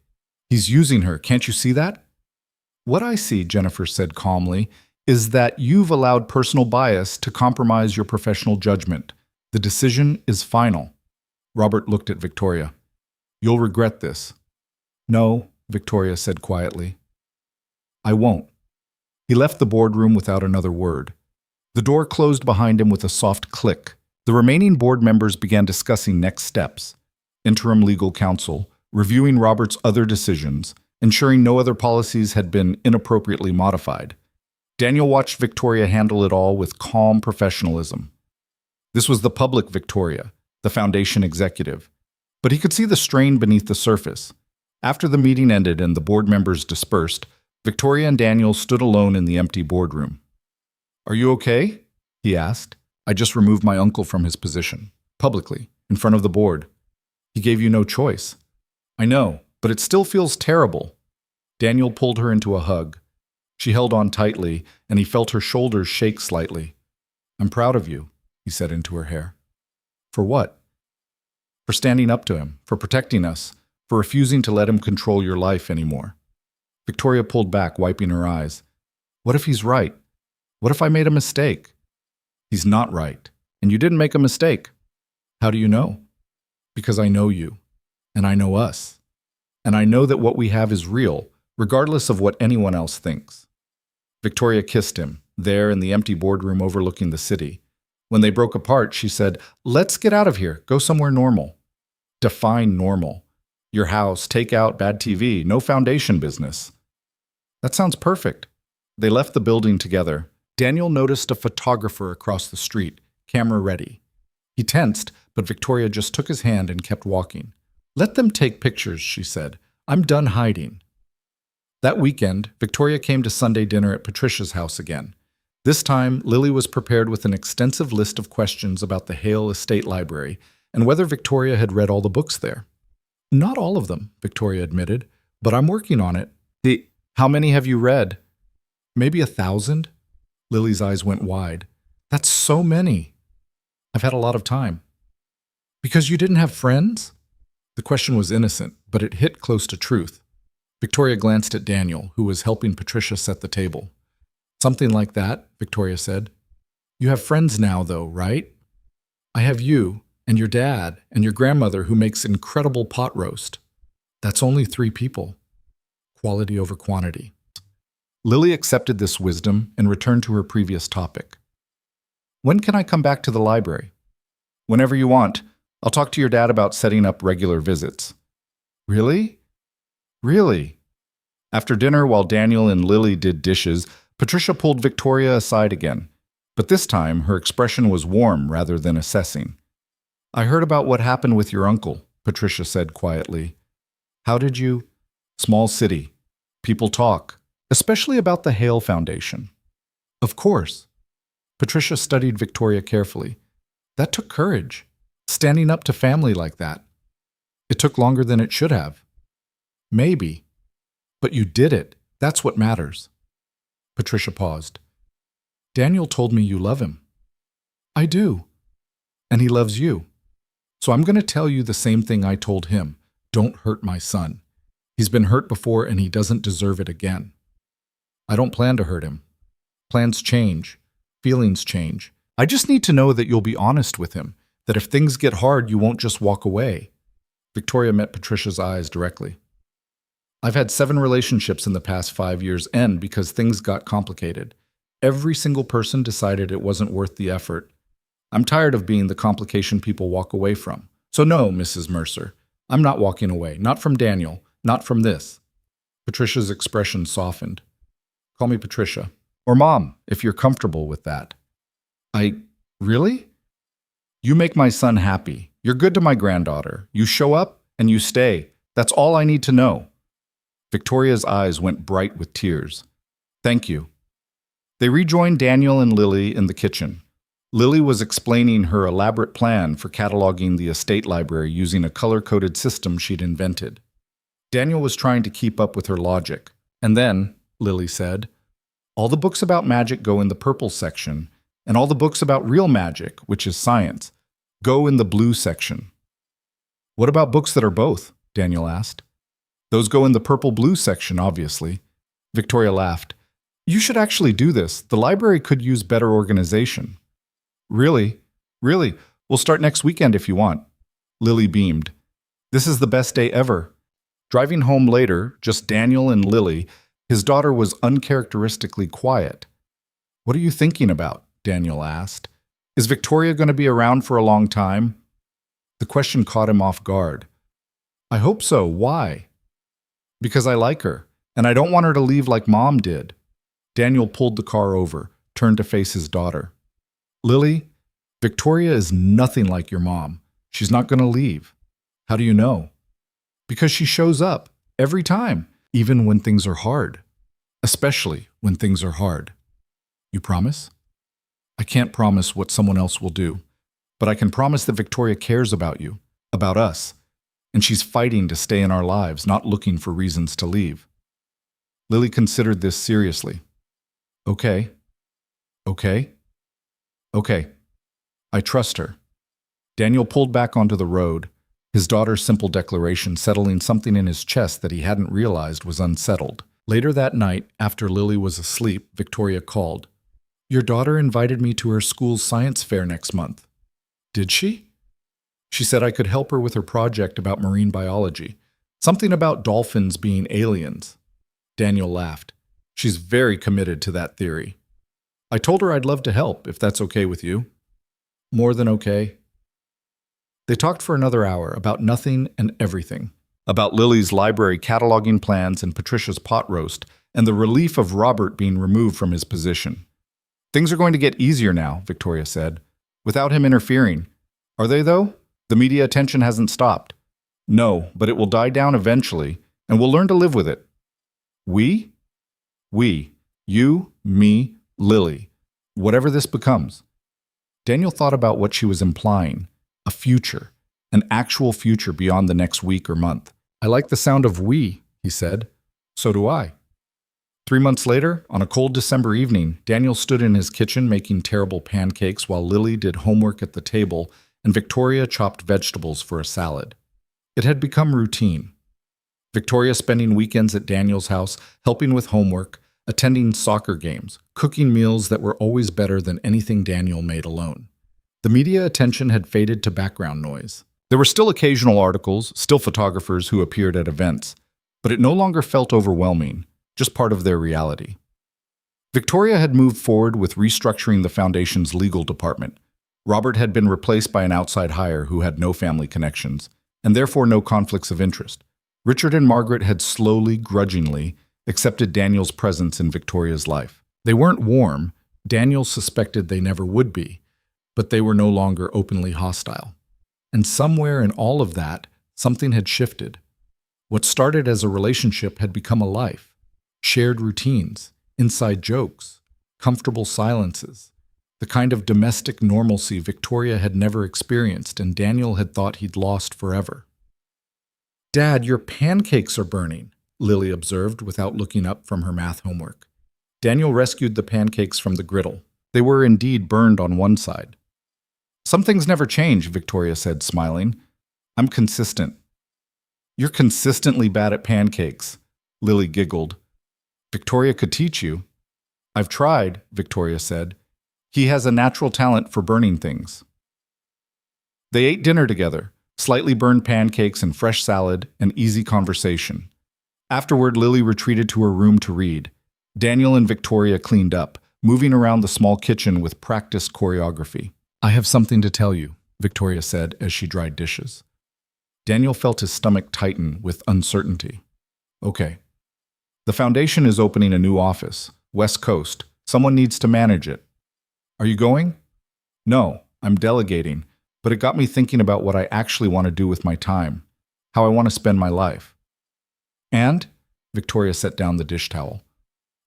He's using her. Can't you see that? What I see, Jennifer said calmly, is that you've allowed personal bias to compromise your professional judgment. The decision is final. Robert looked at Victoria. You'll regret this. No, Victoria said quietly. I won't. He left the boardroom without another word. The door closed behind him with a soft click. The remaining board members began discussing next steps. Interim legal counsel, reviewing Robert's other decisions, ensuring no other policies had been inappropriately modified. Daniel watched Victoria handle it all with calm professionalism. This was the public Victoria, the foundation executive. But he could see the strain beneath the surface. After the meeting ended and the board members dispersed, Victoria and Daniel stood alone in the empty boardroom. Are you okay? He asked. I just removed my uncle from his position, publicly, in front of the board. He gave you no choice. I know, but it still feels terrible. Daniel pulled her into a hug. She held on tightly, and he felt her shoulders shake slightly. I'm proud of you, he said into her hair. For what? For standing up to him, for protecting us, for refusing to let him control your life anymore. Victoria pulled back, wiping her eyes. What if he's right? What if I made a mistake? He's not right, and you didn't make a mistake. How do you know? Because I know you, and I know us, and I know that what we have is real, regardless of what anyone else thinks. Victoria kissed him, there in the empty boardroom overlooking the city. When they broke apart, she said, Let's get out of here, go somewhere normal. Define normal. Your house, take out bad TV, no foundation business. That sounds perfect. They left the building together. Daniel noticed a photographer across the street, camera ready. He tensed, but Victoria just took his hand and kept walking. Let them take pictures, she said. I'm done hiding. That weekend, Victoria came to Sunday dinner at Patricia's house again. This time, Lily was prepared with an extensive list of questions about the Hale Estate Library and whether Victoria had read all the books there. Not all of them, Victoria admitted, but I'm working on it. How many have you read? Maybe 1,000? Lily's eyes went wide. That's so many. I've had a lot of time. Because you didn't have friends? The question was innocent, but it hit close to truth. Victoria glanced at Daniel, who was helping Patricia set the table. Something like that, Victoria said. You have friends now, though, right? I have you, and your dad, and your grandmother who makes incredible pot roast. That's only 3 people. Quality over quantity. Lily accepted this wisdom and returned to her previous topic. When can I come back to the library? Whenever you want. I'll talk to your dad about setting up regular visits. Really? Really? After dinner, while Daniel and Lily did dishes, Patricia pulled Victoria aside again. But this time, her expression was warm rather than assessing. I heard about what happened with your uncle, Patricia said quietly. How did you? Small city. People talk, especially about the Hale Foundation. Of course. Patricia studied Victoria carefully. That took courage, standing up to family like that. It took longer than it should have. Maybe. But you did it. That's what matters. Patricia paused. Daniel told me you love him. I do. And he loves you. So I'm going to tell you the same thing I told him. Don't hurt my son. He's been hurt before and he doesn't deserve it again. I don't plan to hurt him. Plans change. Feelings change. I just need to know that you'll be honest with him, that if things get hard, you won't just walk away. Victoria met Patricia's eyes directly. I've had 7 relationships in the past 5 years end because things got complicated. Every single person decided it wasn't worth the effort. I'm tired of being the complication people walk away from. So no, Mrs. Mercer, I'm not walking away. Not from Daniel. Not from this. Patricia's expression softened. Call me Patricia. Or Mom, if you're comfortable with that. Really? You make my son happy. You're good to my granddaughter. You show up and you stay. That's all I need to know. Victoria's eyes went bright with tears. Thank you. They rejoined Daniel and Lily in the kitchen. Lily was explaining her elaborate plan for cataloging the estate library using a color-coded system she'd invented. Daniel was trying to keep up with her logic. And then, Lily said, all the books about magic go in the purple section, and all the books about real magic, which is science, go in the blue section. What about books that are both? Daniel asked. Those go in the purple-blue section, obviously. Victoria laughed. You should actually do this. The library could use better organization. Really? Really? We'll start next weekend if you want. Lily beamed. This is the best day ever. Driving home later, just Daniel and Lily, his daughter was uncharacteristically quiet. What are you thinking about? Daniel asked. Is Victoria going to be around for a long time? The question caught him off guard. I hope so. Why? Because I like her, and I don't want her to leave like Mom did. Daniel pulled the car over, turned to face his daughter. Lily, Victoria is nothing like your mom. She's not going to leave. How do you know? Because she shows up every time, even when things are hard. Especially when things are hard. You promise? I can't promise what someone else will do, but I can promise that Victoria cares about you, about us, and she's fighting to stay in our lives, not looking for reasons to leave. Lily considered this seriously. Okay. I trust her. Daniel pulled back onto the road, his daughter's simple declaration settling something in his chest that he hadn't realized was unsettled. Later that night, after Lily was asleep, Victoria called. Your daughter invited me to her school's science fair next month. Did she? She said I could help her with her project about marine biology. Something about dolphins being aliens. Daniel laughed. She's very committed to that theory. I told her I'd love to help, if that's okay with you. More than okay. They talked for another hour about nothing and everything. About Lily's library cataloging plans and Patricia's pot roast, and the relief of Robert being removed from his position. Things are going to get easier now, Victoria said, without him interfering. Are they, though? The media attention hasn't stopped. No, but it will die down eventually, and we'll learn to live with it. We? We. You, me, Lily. Whatever this becomes. Daniel thought about what she was implying. A future. An actual future beyond the next week or month. I like the sound of we, he said. So do I. 3 months later, on a cold December evening, Daniel stood in his kitchen making terrible pancakes while Lily did homework at the table and Victoria chopped vegetables for a salad. It had become routine. Victoria spending weekends at Daniel's house, helping with homework, attending soccer games, cooking meals that were always better than anything Daniel made alone. The media attention had faded to background noise. There were still occasional articles, still photographers who appeared at events, but it no longer felt overwhelming. Just part of their reality. Victoria had moved forward with restructuring the foundation's legal department. Robert had been replaced by an outside hire who had no family connections, and therefore no conflicts of interest. Richard and Margaret had slowly, grudgingly, accepted Daniel's presence in Victoria's life. They weren't warm. Daniel suspected they never would be, but they were no longer openly hostile. And somewhere in all of that, something had shifted. What started as a relationship had become a life. Shared routines, inside jokes, comfortable silences, the kind of domestic normalcy Victoria had never experienced and Daniel had thought he'd lost forever. Dad, your pancakes are burning, Lily observed without looking up from her math homework. Daniel rescued the pancakes from the griddle. They were indeed burned on one side. Some things never change, Victoria said, smiling. I'm consistent. You're consistently bad at pancakes, Lily giggled. Victoria could teach you. I've tried, Victoria said. He has a natural talent for burning things. They ate dinner together, slightly burned pancakes and fresh salad and easy conversation. Afterward, Lily retreated to her room to read. Daniel and Victoria cleaned up, moving around the small kitchen with practiced choreography. I have something to tell you, Victoria said as she dried dishes. Daniel felt his stomach tighten with uncertainty. Okay. The foundation is opening a new office, West Coast. Someone needs to manage it. Are you going? No, I'm delegating, but it got me thinking about what I actually want to do with my time, how I want to spend my life. And, Victoria set down the dish towel,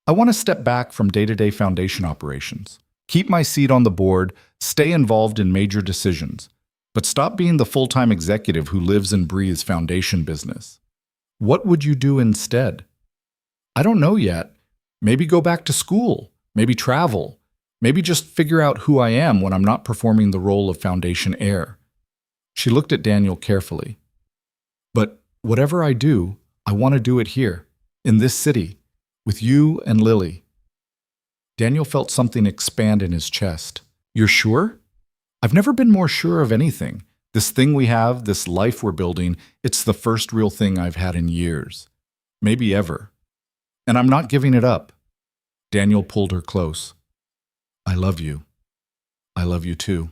I want to step back from day-to-day foundation operations, keep my seat on the board, stay involved in major decisions, but stop being the full-time executive who lives and breathes foundation business. What would you do instead? I don't know yet. Maybe go back to school, maybe travel, maybe just figure out who I am when I'm not performing the role of foundation heir. She looked at Daniel carefully. But whatever I do, I want to do it here, in this city, with you and Lily. Daniel felt something expand in his chest. You're sure? I've never been more sure of anything. This thing we have, this life we're building, it's the first real thing I've had in years. Maybe ever. And I'm not giving it up. Daniel pulled her close. I love you. I love you too.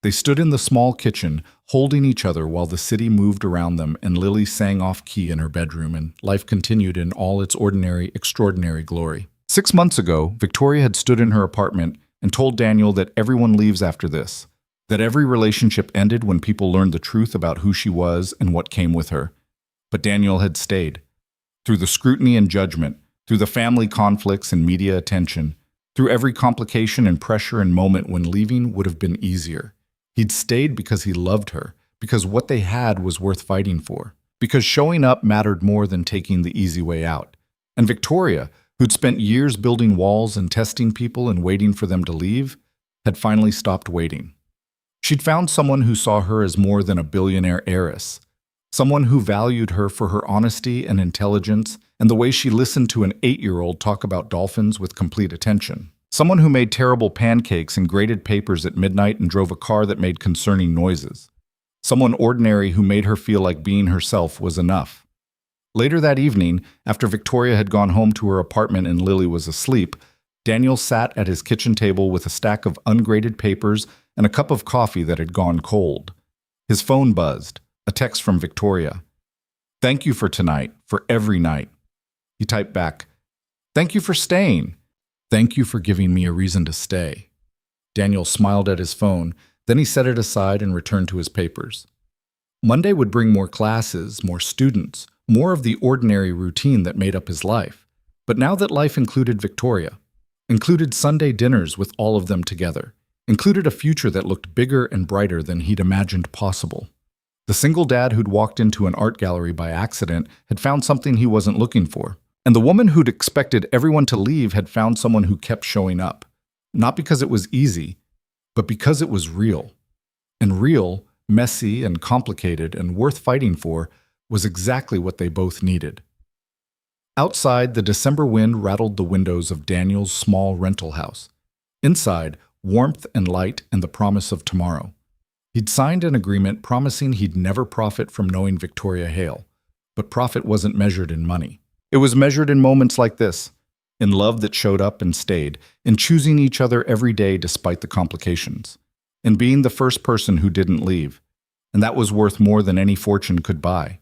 They stood in the small kitchen, holding each other while the city moved around them and Lily sang off-key in her bedroom and life continued in all its ordinary, extraordinary glory. 6 months ago, Victoria had stood in her apartment and told Daniel that everyone leaves after this, that every relationship ended when people learned the truth about who she was and what came with her. But Daniel had stayed. Through the scrutiny and judgment, through the family conflicts and media attention, through every complication and pressure and moment when leaving would have been easier. He'd stayed because he loved her, because what they had was worth fighting for, because showing up mattered more than taking the easy way out. And Victoria, who'd spent years building walls and testing people and waiting for them to leave, had finally stopped waiting. She'd found someone who saw her as more than a billionaire heiress, someone who valued her for her honesty and intelligence and the way she listened to an 8-year-old talk about dolphins with complete attention. Someone who made terrible pancakes and graded papers at midnight and drove a car that made concerning noises. Someone ordinary who made her feel like being herself was enough. Later that evening, after Victoria had gone home to her apartment and Lily was asleep, Daniel sat at his kitchen table with a stack of ungraded papers and a cup of coffee that had gone cold. His phone buzzed, a text from Victoria. Thank you for tonight, for every night. He typed back, thank you for staying. Thank you for giving me a reason to stay. Daniel smiled at his phone, then he set it aside and returned to his papers. Monday would bring more classes, more students, more of the ordinary routine that made up his life. But now that life included Victoria, included Sunday dinners with all of them together, included a future that looked bigger and brighter than he'd imagined possible. The single dad who'd walked into an art gallery by accident had found something he wasn't looking for. And the woman who'd expected everyone to leave had found someone who kept showing up. Not because it was easy, but because it was real. And real, messy and complicated and worth fighting for was exactly what they both needed. Outside, the December wind rattled the windows of Daniel's small rental house. Inside, warmth and light and the promise of tomorrow. He'd signed an agreement promising he'd never profit from knowing Victoria Hale, but profit wasn't measured in money. It was measured in moments like this, in love that showed up and stayed, in choosing each other every day despite the complications, in being the first person who didn't leave. And that was worth more than any fortune could buy.